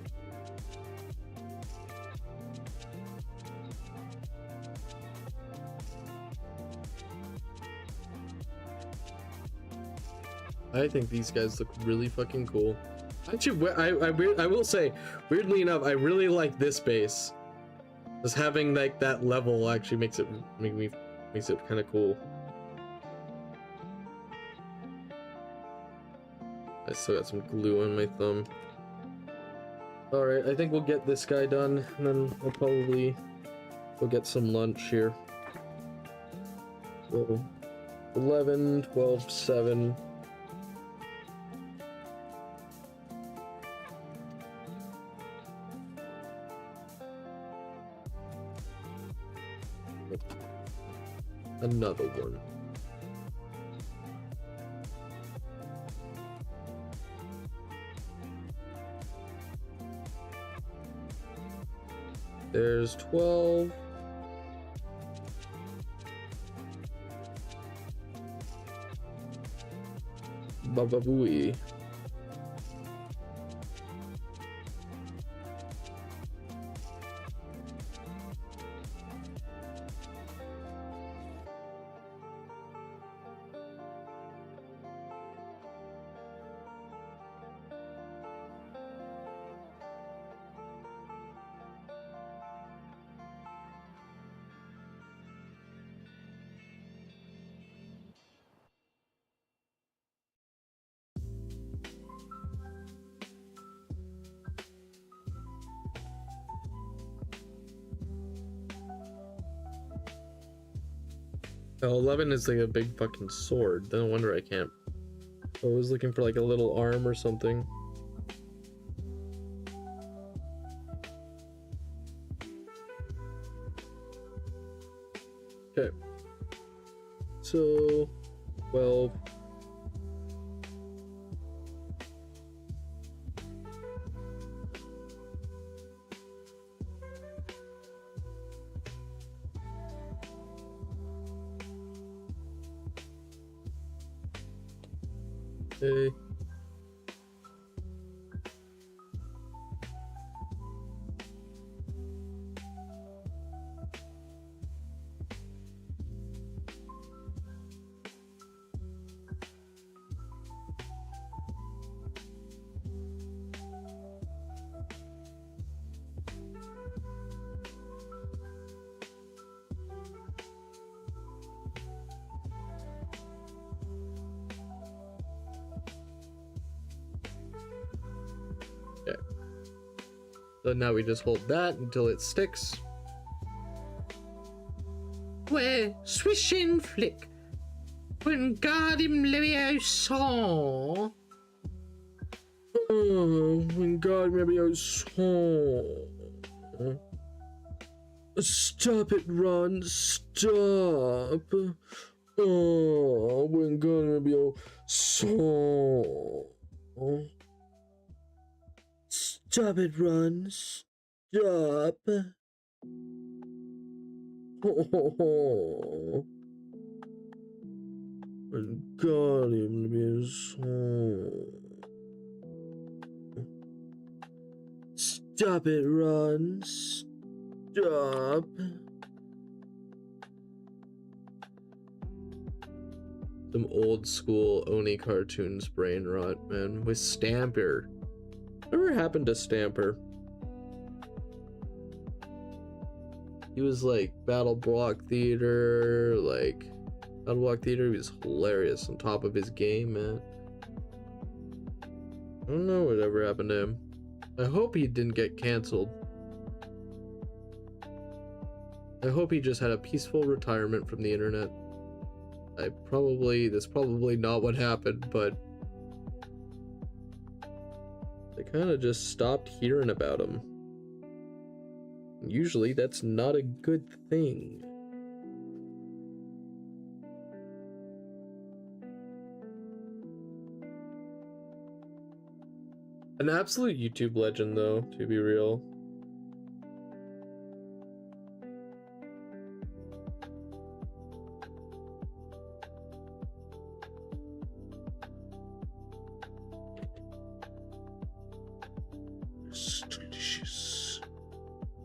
I think these guys look really fucking cool. Actually, I will say, weirdly enough, I really like this base. Just having like that level actually makes it kind of cool. I still got some glue on my thumb. Alright, I think we'll get this guy done, and then we'll probably go get some lunch here. So, 11, 12, 7. Another one. There's 12. Bababooey. Oh, 11 is like a big fucking sword. No wonder I can't. I was looking for like a little arm or something. Okay. So, 12. Okay. Okay. So now we just hold that until it sticks. Where swish and flick when Guardian Leviosa. Oh, when Guardian Leviosa. Stop it, Ron. Stop. Oh, when Guardian Leviosa. Stop it, Ron. Stop. Oh, God, him be so. Stop it, Ron. Stop. Some old school Oni cartoons brain rot, man. With Stamper. Whatever happened to Stamper? He was like Battle Block Theater, he was hilarious on top of his game, man. I don't know whatever happened to him. I hope he didn't get canceled. I hope he just had a peaceful retirement from the internet. That's probably not what happened, but I kind of just stopped hearing about him. Usually that's not a good thing. An absolute YouTube legend though, to be real.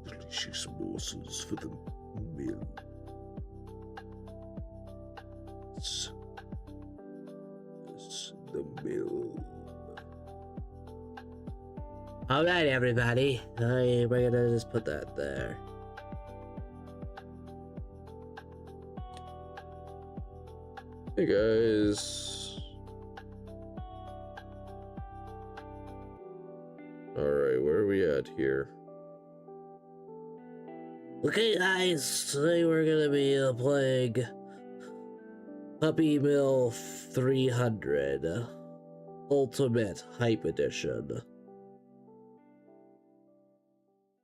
Delicious morsels for the meal. It's the meal. All right, everybody. We're gonna just put that there. Hey guys. All right. Alright, where are we at here? Okay, guys, today we're gonna be playing Puppy Mill 300 Ultimate Hype Edition.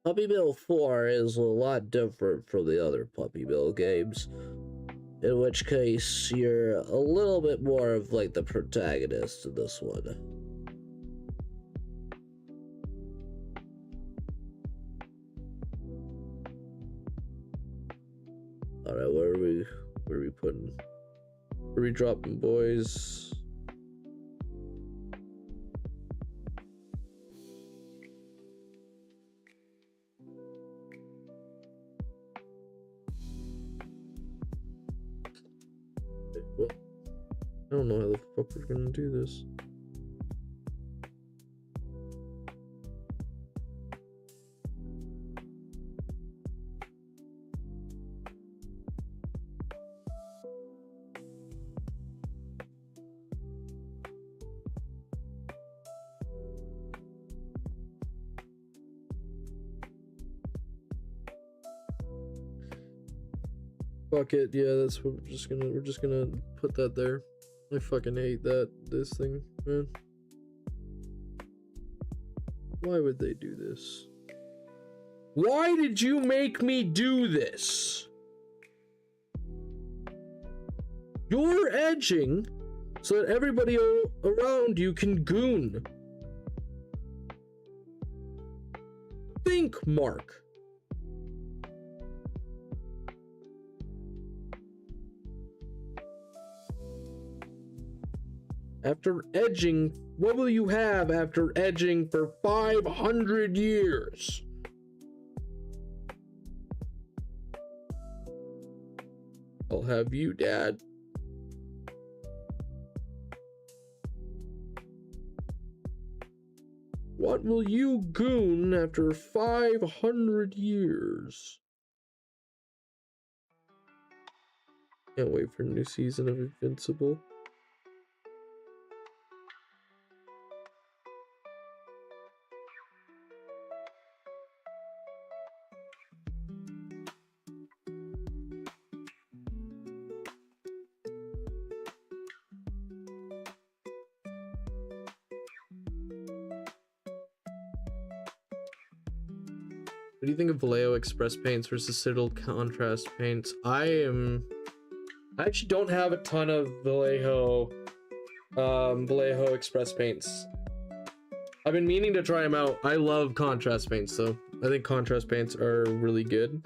Puppy Mill 4 is a lot different from the other Puppy Mill games, in which case you're a little bit more of like the protagonist in this one. Alright, where are we putting? Where are we dropping, boys? What? I don't know how the fuck we're gonna do this. Fuck it, yeah, that's what we're just gonna put that there. I fucking hate this thing, man. Why would they do this? Why did you make me do this? You're edging so that everybody around you can goon. Think, Mark. After edging, what will you have after edging for 500 years? I'll have you, Dad. What will you goon after 500 years? Can't wait for a new season of Invincible. What do you think of Vallejo Express paints versus Citadel contrast paints? I actually don't have a ton of Vallejo Express paints. I've been meaning to try them out. I love contrast paints though. I think contrast paints are really good.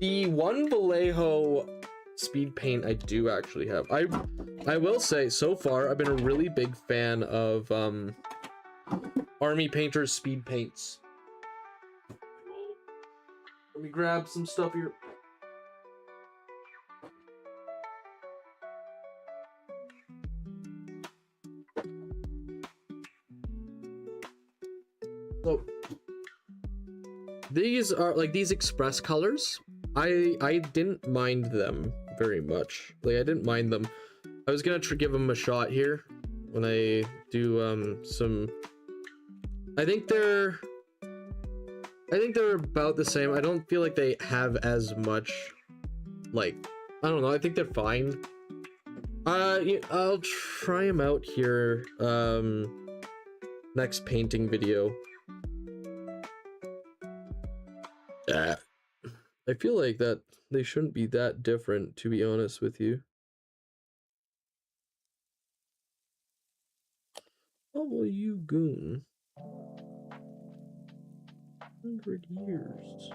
The one Vallejo speed paint I do actually have. I will say so far I've been a really big fan of Army Painter's speed paints. Let me grab some stuff here. So these are like these express colors. I didn't mind them very much. Like I didn't mind them. I was gonna give them a shot here when I do some. I think they're about the same. I don't feel like they have as much, like, I don't know. I think they're fine. I'll try them out here. Next painting video. I feel like that they shouldn't be that different, to be honest with you. What will you goon? 100 years.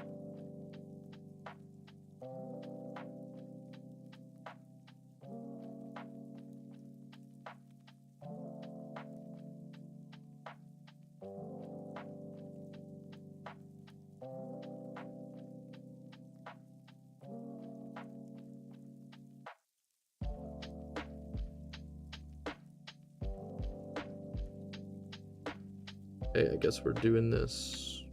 Okay, I guess we're doing this.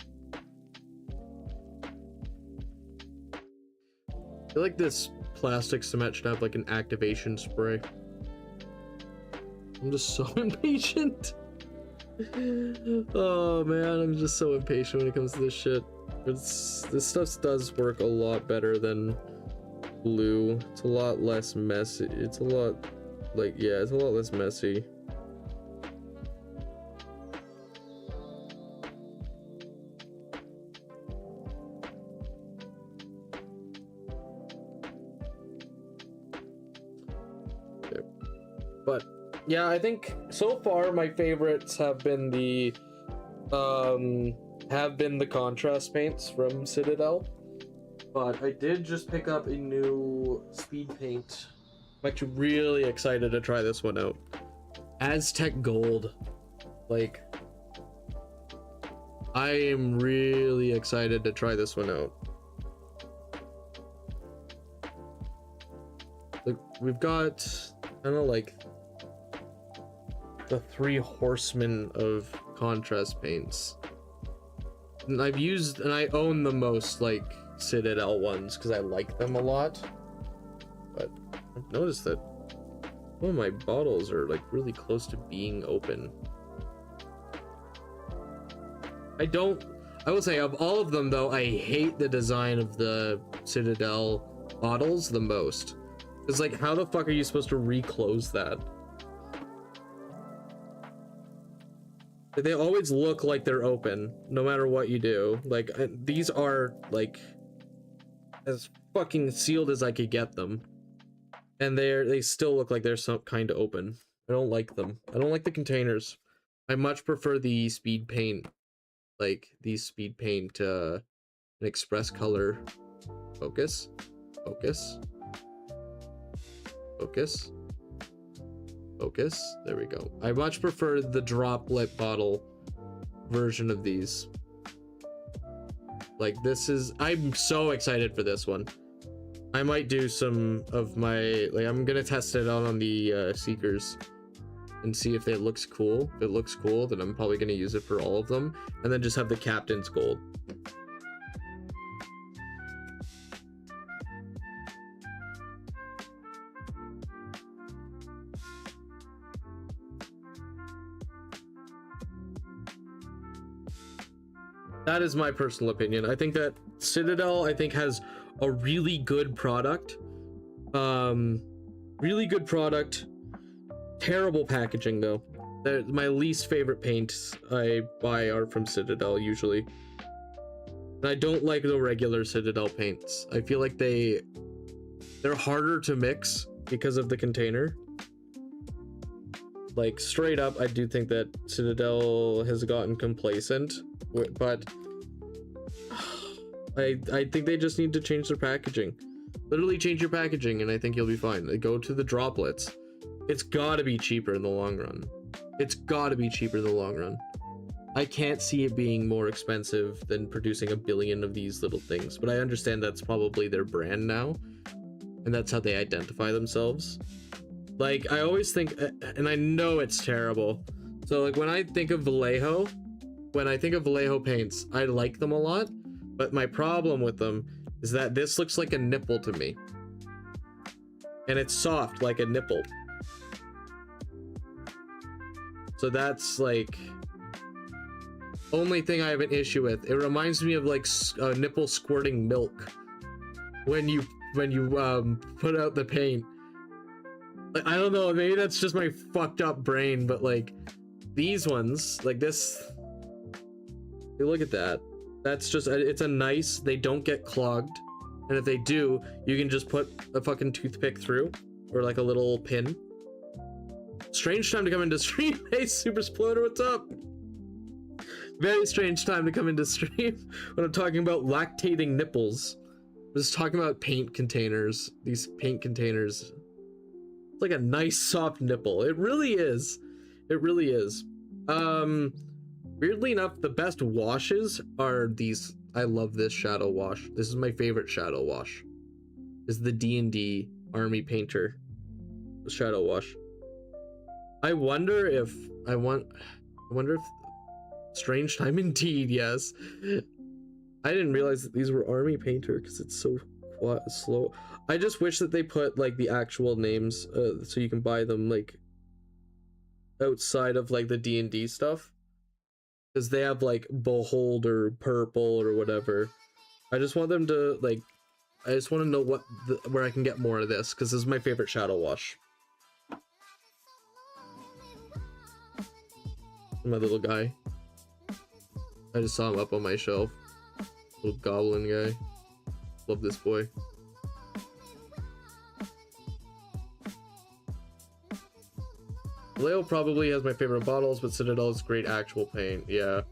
I feel like this plastic cement should have like an activation spray. I'm just so impatient. Oh man, I'm just so impatient when it comes to this shit. This stuff does work a lot better than blue. It's a lot less messy. It's a lot, like, yeah, it's a lot less messy. Okay. But yeah, I think so far my favorites have been the contrast paints from Citadel. But I did just pick up a new speed paint. I'm actually really excited to try this one out. Aztec Gold. Like, I am really excited to try this one out. Like, we've got kind of like the 3 horsemen of contrast paints. And I've used, and I own the most, like, Citadel ones because I like them a lot. But I've noticed that one of my bottles are, like, really close to being open. I will say, of all of them, though, I hate the design of the Citadel bottles the most. It's like, how the fuck are you supposed to reclose that? They always look like they're open, no matter what you do. Like, these are, like, as fucking sealed as I could get them. And they still look like they're some kind of open. I don't like them. I don't like the containers. I much prefer the speed paint. Like, these speed paint, an express color. Focus. Focus. Focus. Focus. There we go. I much prefer the droplet bottle version of these. Like, this is, I'm so excited for this one. I might do some of my, like, I'm gonna test it out on the Seekers and see if it looks cool. If it looks cool, then I'm probably gonna use it for all of them, and then just have the Captain's Gold. That is my personal opinion. I think that Citadel, I think, has a really good product. Really good product. Terrible packaging, though. My least favorite paints I buy are from Citadel, usually. And I don't like the regular Citadel paints. I feel like they're harder to mix because of the container. Like, straight up, I do think that Citadel has gotten complacent, but I think they just need to change their packaging. Literally change your packaging, and I think you'll be fine. Go to the droplets. It's gotta be cheaper in the long run. It's gotta be cheaper in the long run. I can't see it being more expensive than producing a billion of these little things, but I understand that's probably their brand now, and that's how they identify themselves. Like, I always think, and I know it's terrible, so like when I think of Vallejo paints, I like them a lot, but my problem with them is that this looks like a nipple to me, and it's soft like a nipple. So that's like only thing I have an issue with. It reminds me of like a nipple squirting milk when you put out the paint. Like, I don't know, maybe that's just my fucked up brain, but like these ones, like this, look at that. That's just, it's a nice, they don't get clogged, and if they do, you can just put a fucking toothpick through, or like a little pin. Strange time to come into stream. Hey, Super Sploder, what's up? Very strange time to come into stream when I'm talking about lactating nipples. I'm just talking about paint containers. These paint containers. It's like a nice soft nipple. It really is. It really is. Weirdly enough, the best washes are these. I love this shadow wash. This is my favorite shadow wash. Is the D&D Army Painter shadow wash. I wonder if strange time indeed, yes. I didn't realize that these were Army Painter because it's so slow. I just wish that they put like the actual names so you can buy them like outside of like the D&D stuff. because they have like Behold or Purple or whatever. I just want them to like, I just want to know where I can get more of this, because this is my favorite Shadow Wash. My little guy. I just saw him up on my shelf. Little goblin guy. Love this boy. Leo probably has my favorite bottles, but Citadel is great actual paint. Yeah,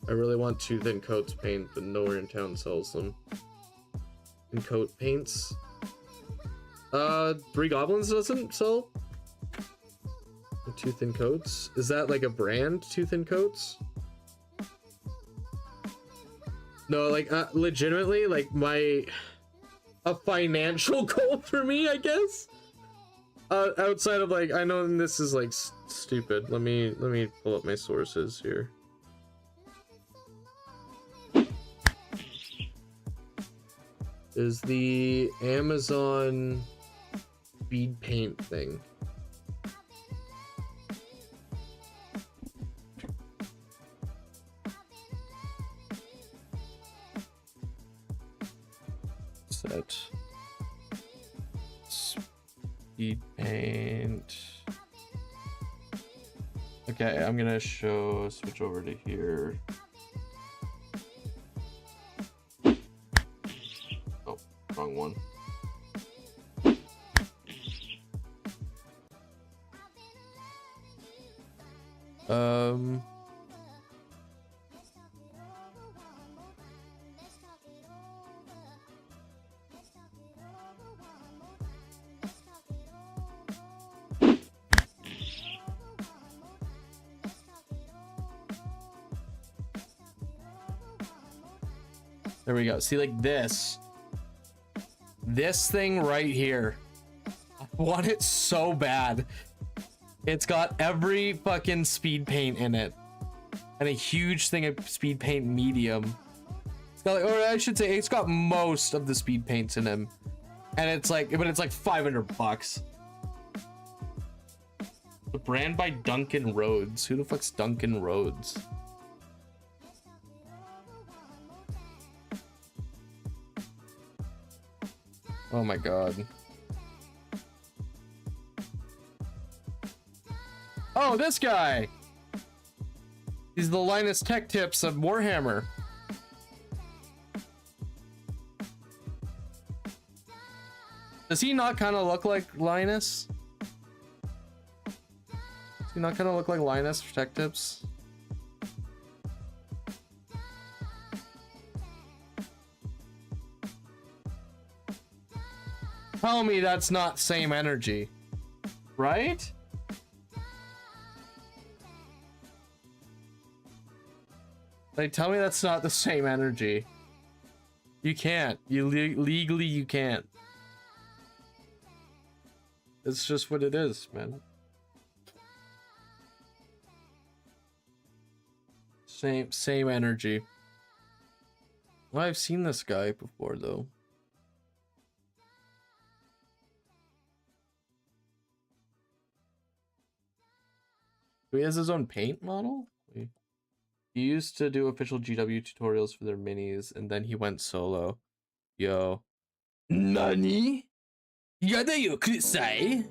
I really want Tooth and Coat's paint, but nowhere in town sells them. And Coat paints. Three Goblins doesn't sell Tooth and Coats. Is that like a brand, Tooth and Coats? No, like legitimately, like a financial goal for me, I guess. Outside of like, I know this is like stupid. Let me pull up my sources here. Is the Amazon speed paint thing. Set speed paint. Okay, I'm gonna switch over to here. Oh, wrong one. There we go. See, like this thing right here. I want it so bad. It's got every fucking speed paint in it, and a huge thing of speed paint medium. It's got, like, or I should say, it's got most of the speed paints in him, and it's like, but it's like $500. The brand by Duncan Rhodes. Who the fuck's Duncan Rhodes? Oh my god. Oh, this guy! He's the Linus Tech Tips of Warhammer. Does he not kind of look like Linus? Does he not kind of look like Linus Tech Tips? Tell me that's not same energy, right? Like, tell me that's not the same energy. You can't. Legally you can't. It's just what it is, man. Same energy. Well, I've seen this guy before though. He has his own paint model? He used to do official GW tutorials for their minis, and then he went solo. Yo. Nani? Yada yo kusai?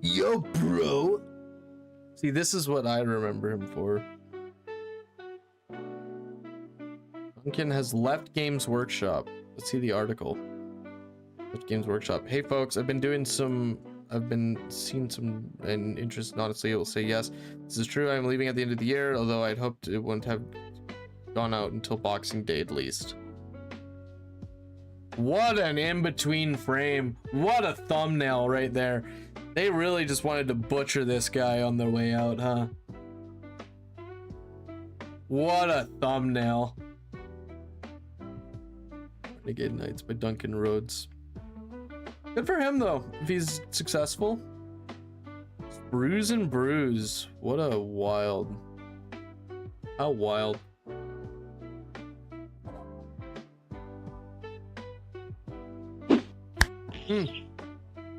Yo, bro. See, this is what I remember him for. Duncan has left Games Workshop. Let's see the article. Left Games Workshop. Hey folks, I've been seeing some interest, and honestly I will say yes, this is true. I'm leaving at the end of the year, although I'd hoped it wouldn't have gone out until Boxing Day at least. What an in-between frame. What a thumbnail right there. They really just wanted to butcher this guy on their way out, huh? What a thumbnail. Renegade Knights by Duncan Rhodes. Good for him though, if he's successful. Bruise and Bruise. What a wild. How wild.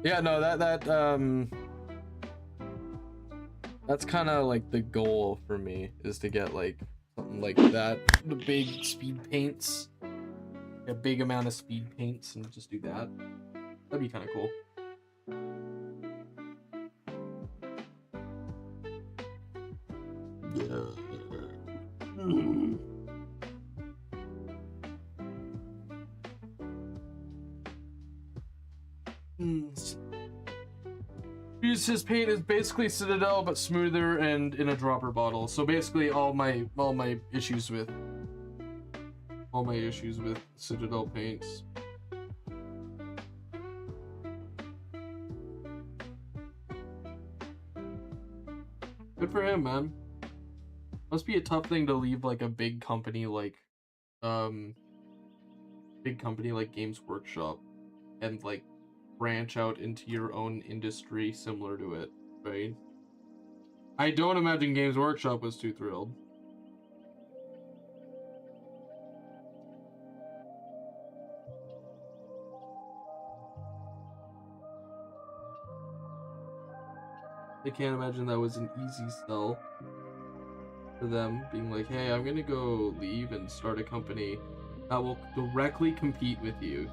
Yeah, no, that That's kind of like the goal for me, is to get like something like that, the big speed paints, a big amount of speed paints, and just do that. That'd be kind of cool. His paint is basically Citadel but smoother and in a dropper bottle. So basically all my issues with Citadel paints. Good for him, man. Must be a tough thing to leave like a big company like Games Workshop and like branch out into your own industry similar to it, right? I don't imagine Games Workshop was too thrilled. I can't imagine that was an easy sell for them, being like, hey, I'm gonna go leave and start a company that will directly compete with you.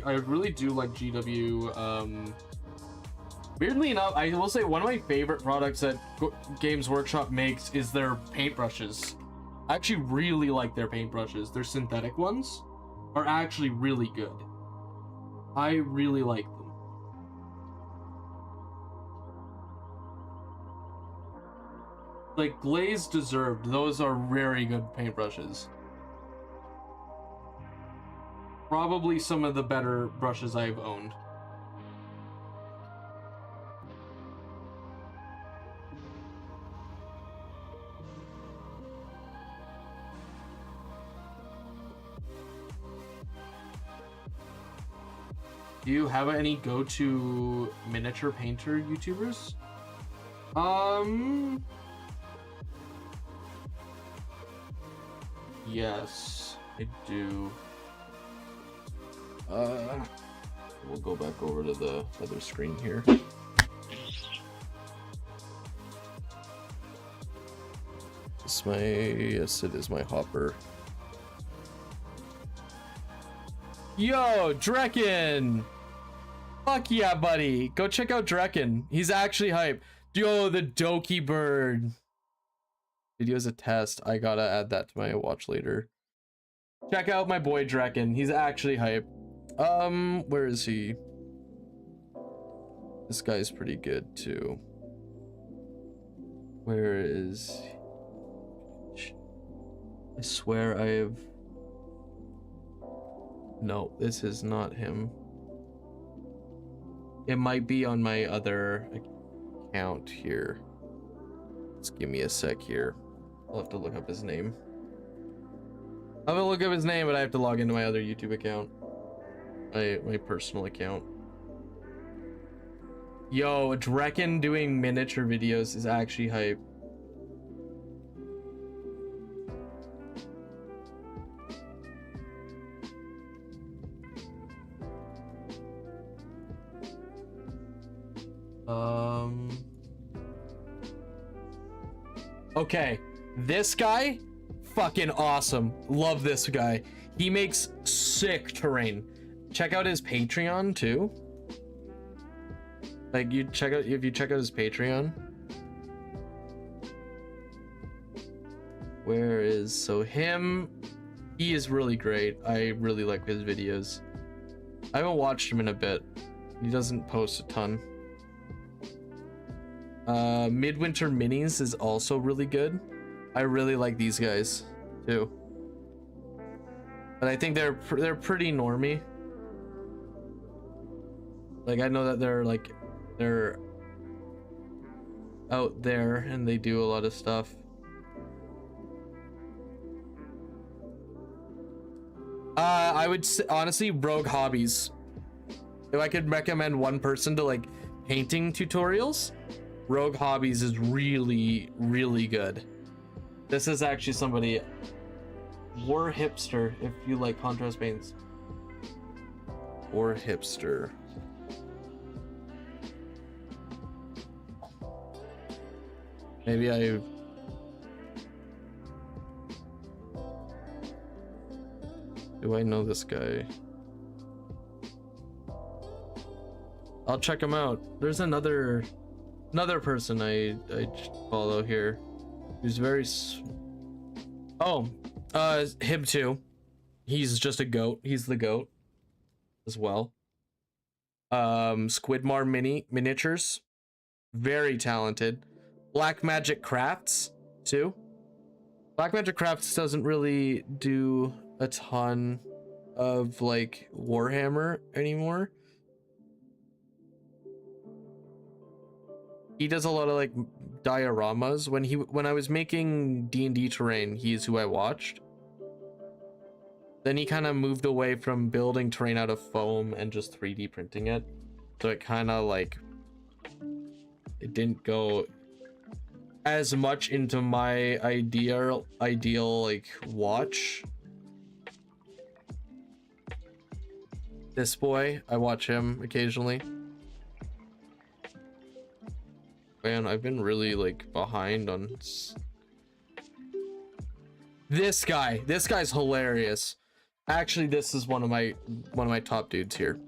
I really do like GW. Weirdly enough, I will say one of my favorite products that Games Workshop makes is their paintbrushes. I actually really like their paintbrushes. Their synthetic ones are actually really good. I really like them. Like Glaze Deserved, those are very good paintbrushes. Probably some of the better brushes I've owned. Do you have any go-to miniature painter YouTubers? Yes, I do. We'll go back over to the other screen here. Yes, it is my Hopper. Yo, Drekken! Fuck yeah, buddy. Go check out Drekken. He's actually hype. Yo, the Doki Bird. Video's a test. I gotta add that to my watch later. Check out my boy Drekken. He's actually hype. Where is he? This guy's pretty good too. Where is he? I swear I have... No, this is not him. It might be on my other account here. Just give me a sec here. I'll have to look up his name. I'm gonna look up his name, but I have to log into my other YouTube account. My personal account. Yo, Drekken doing miniature videos is actually hype. Okay, this guy, fucking awesome. Love this guy. He makes sick terrain. Check out his Patreon too. Like if you check out his Patreon. He is really great. I really like his videos. I haven't watched him in a bit. He doesn't post a ton. Midwinter Minis is also really good. I really like these guys too. But I think they're pretty normie. Like I know that they're out there and they do a lot of stuff. I would honestly Rogue Hobbies. If I could recommend one person to like painting tutorials, Rogue Hobbies is really, really good. This is actually somebody, War Hipster, if you like contrast paints. War Hipster. Maybe I... Do I know this guy? I'll check him out. There's another person I follow here who's very him too. He's just a goat. He's the goat as well. Squidmar miniatures, very talented. Black Magic Crafts too. Black Magic Crafts doesn't really do a ton of like Warhammer anymore. He does a lot of like dioramas. When I was making D&D terrain, he's who I watched. Then he kind of moved away from building terrain out of foam and just 3D printing it. So it kind of like, it didn't go as much into my ideal like watch. This boy, I watch him occasionally. Man, I've been really like behind on this guy. This guy's hilarious. Actually, this is one of my top dudes here.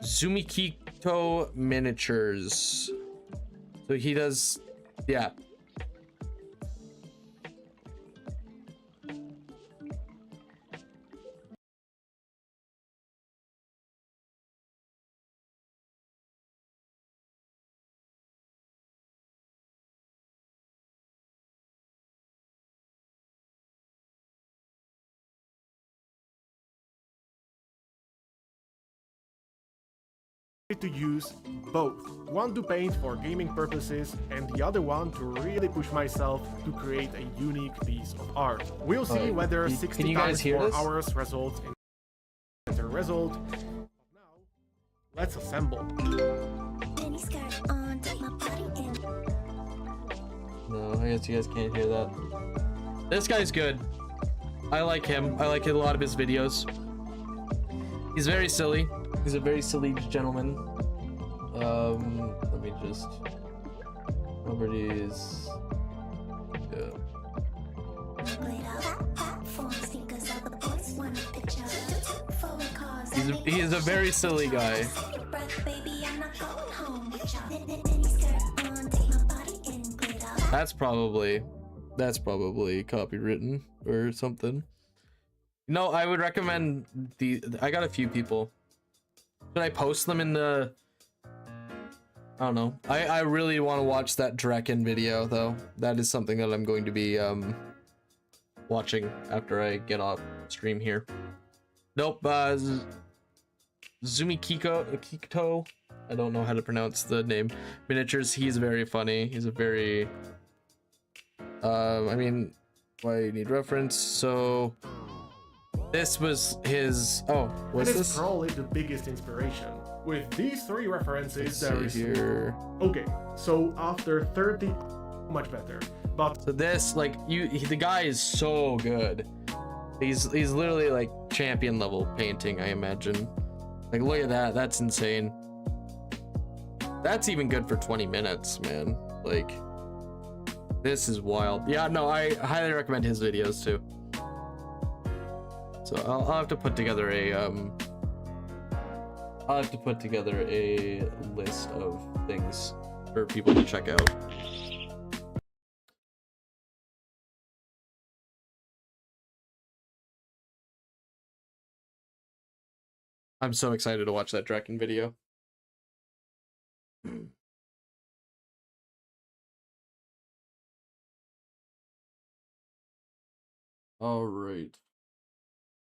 Zumikito Miniatures. So he does, yeah. To use both. One to paint for gaming purposes and the other one to really push myself to create a unique piece of art. We'll see whether 60 times 4 hours results in a better result. Now, let's assemble. No, I guess you guys can't hear that. This guy's good. I like him. I like a lot of his videos. He's very silly. He's a very silly gentleman. Let me just... Properties... Yeah. He's a very silly guy. That's probably copywritten or something. No, I would recommend I got a few people. Should I post them in the... I don't know. I really want to watch that Draken video, though. That is something that I'm going to be watching after I get off stream here. Nope. Zumikito. I don't know how to pronounce the name. Miniatures. He's very funny. He's a very... I mean, why you need reference? So... This was his... Oh, what's this? Probably the biggest inspiration. With these 3 references, there is... Here. Okay, so after 30... Much better. But... So this, like, the guy is so good. He's literally, like, champion level painting, I imagine. Like, look at that. That's insane. That's even good for 20 minutes, man. Like, this is wild. Yeah, no, I highly recommend his videos, too. So I'll have to put together a list of things for people to check out. I'm so excited to watch that Draken video. All right.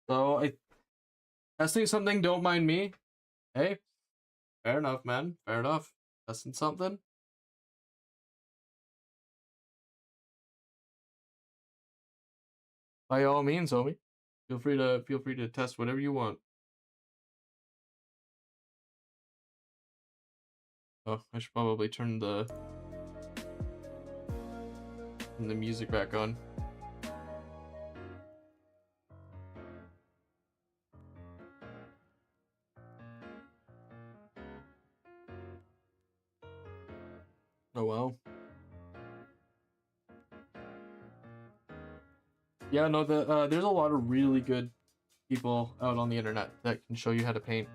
So testing something, don't mind me. Hey, fair enough, man. Fair enough. Testing something. By all means, homie. Feel free to test whatever you want. Oh, I should probably turn the music back on. Oh wow. Yeah, no, there's a lot of really good people out on the internet that can show you how to paint.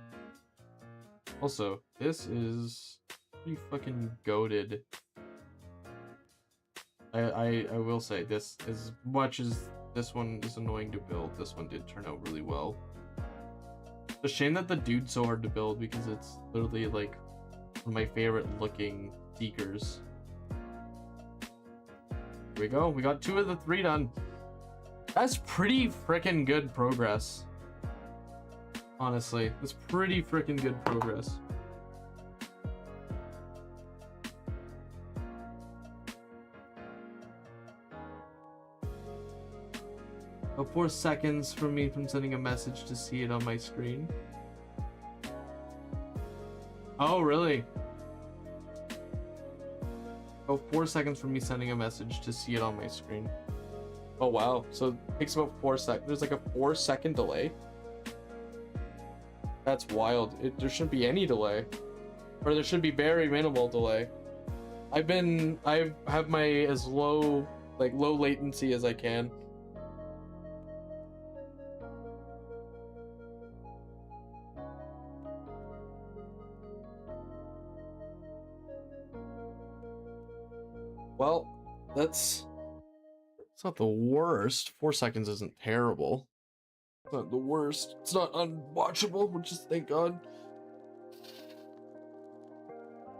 Also, this is pretty fucking goated. I will say this, as much as this one is annoying to build, this one did turn out really well. It's a shame that the dude's so hard to build because it's literally like one of my favorite looking seekers. Here we go. We got 2 of the 3 done. That's pretty freaking good progress. Honestly, that's pretty freaking good progress. About 4 seconds from me from sending a message to see it on my screen. Oh, really? Oh, 4 seconds from me sending a message to see it on my screen. Oh, wow. So it takes about 4 seconds. There's like a 4-second delay. That's wild. There shouldn't be any delay. Or there should be very minimal delay. I have my as low latency as I can. Well, it's not the worst. 4 seconds isn't terrible. It's not the worst. It's not unwatchable, which is thank God.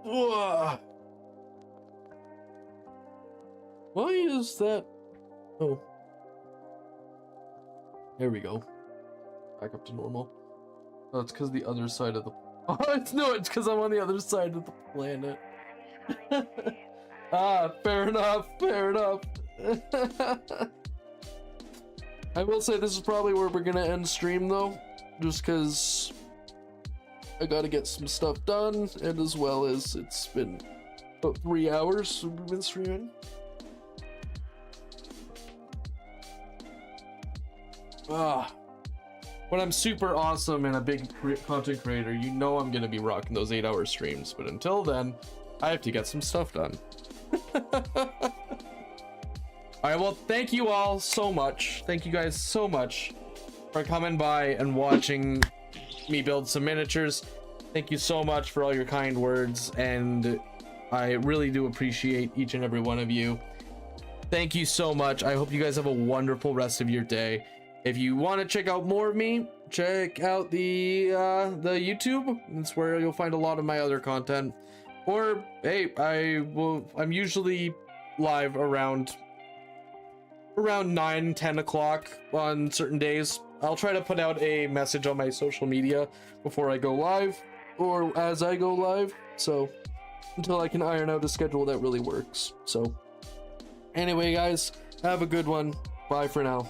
Ugh. Why is that? Oh. There we go. Back up to normal. Oh, it's because the other side of the... Oh, it's because I'm on the other side of the planet. Ah, fair enough, fair enough. I will say this is probably where we're gonna end stream though, just because I gotta get some stuff done, and as well as it's been about 3 hours we've been streaming. When I'm super awesome and a big content creator, you know I'm gonna be rocking those 8-hour streams, but until then, I have to get some stuff done. Alright, well, thank you all so much. Thank you guys so much for coming by and watching me build some miniatures. Thank you so much for all your kind words, and I really do appreciate each and every one of you. Thank you so much. I hope you guys have a wonderful rest of your day. If you want to check out more of me, check out the YouTube. That's where you'll find a lot of my other content. Or hey, I'm usually live around 9-10 o'clock on certain days. I'll try to put out a message on my social media before I go live or as I go live, so until I can iron out a schedule that really works. So anyway guys, have a good one. Bye for now.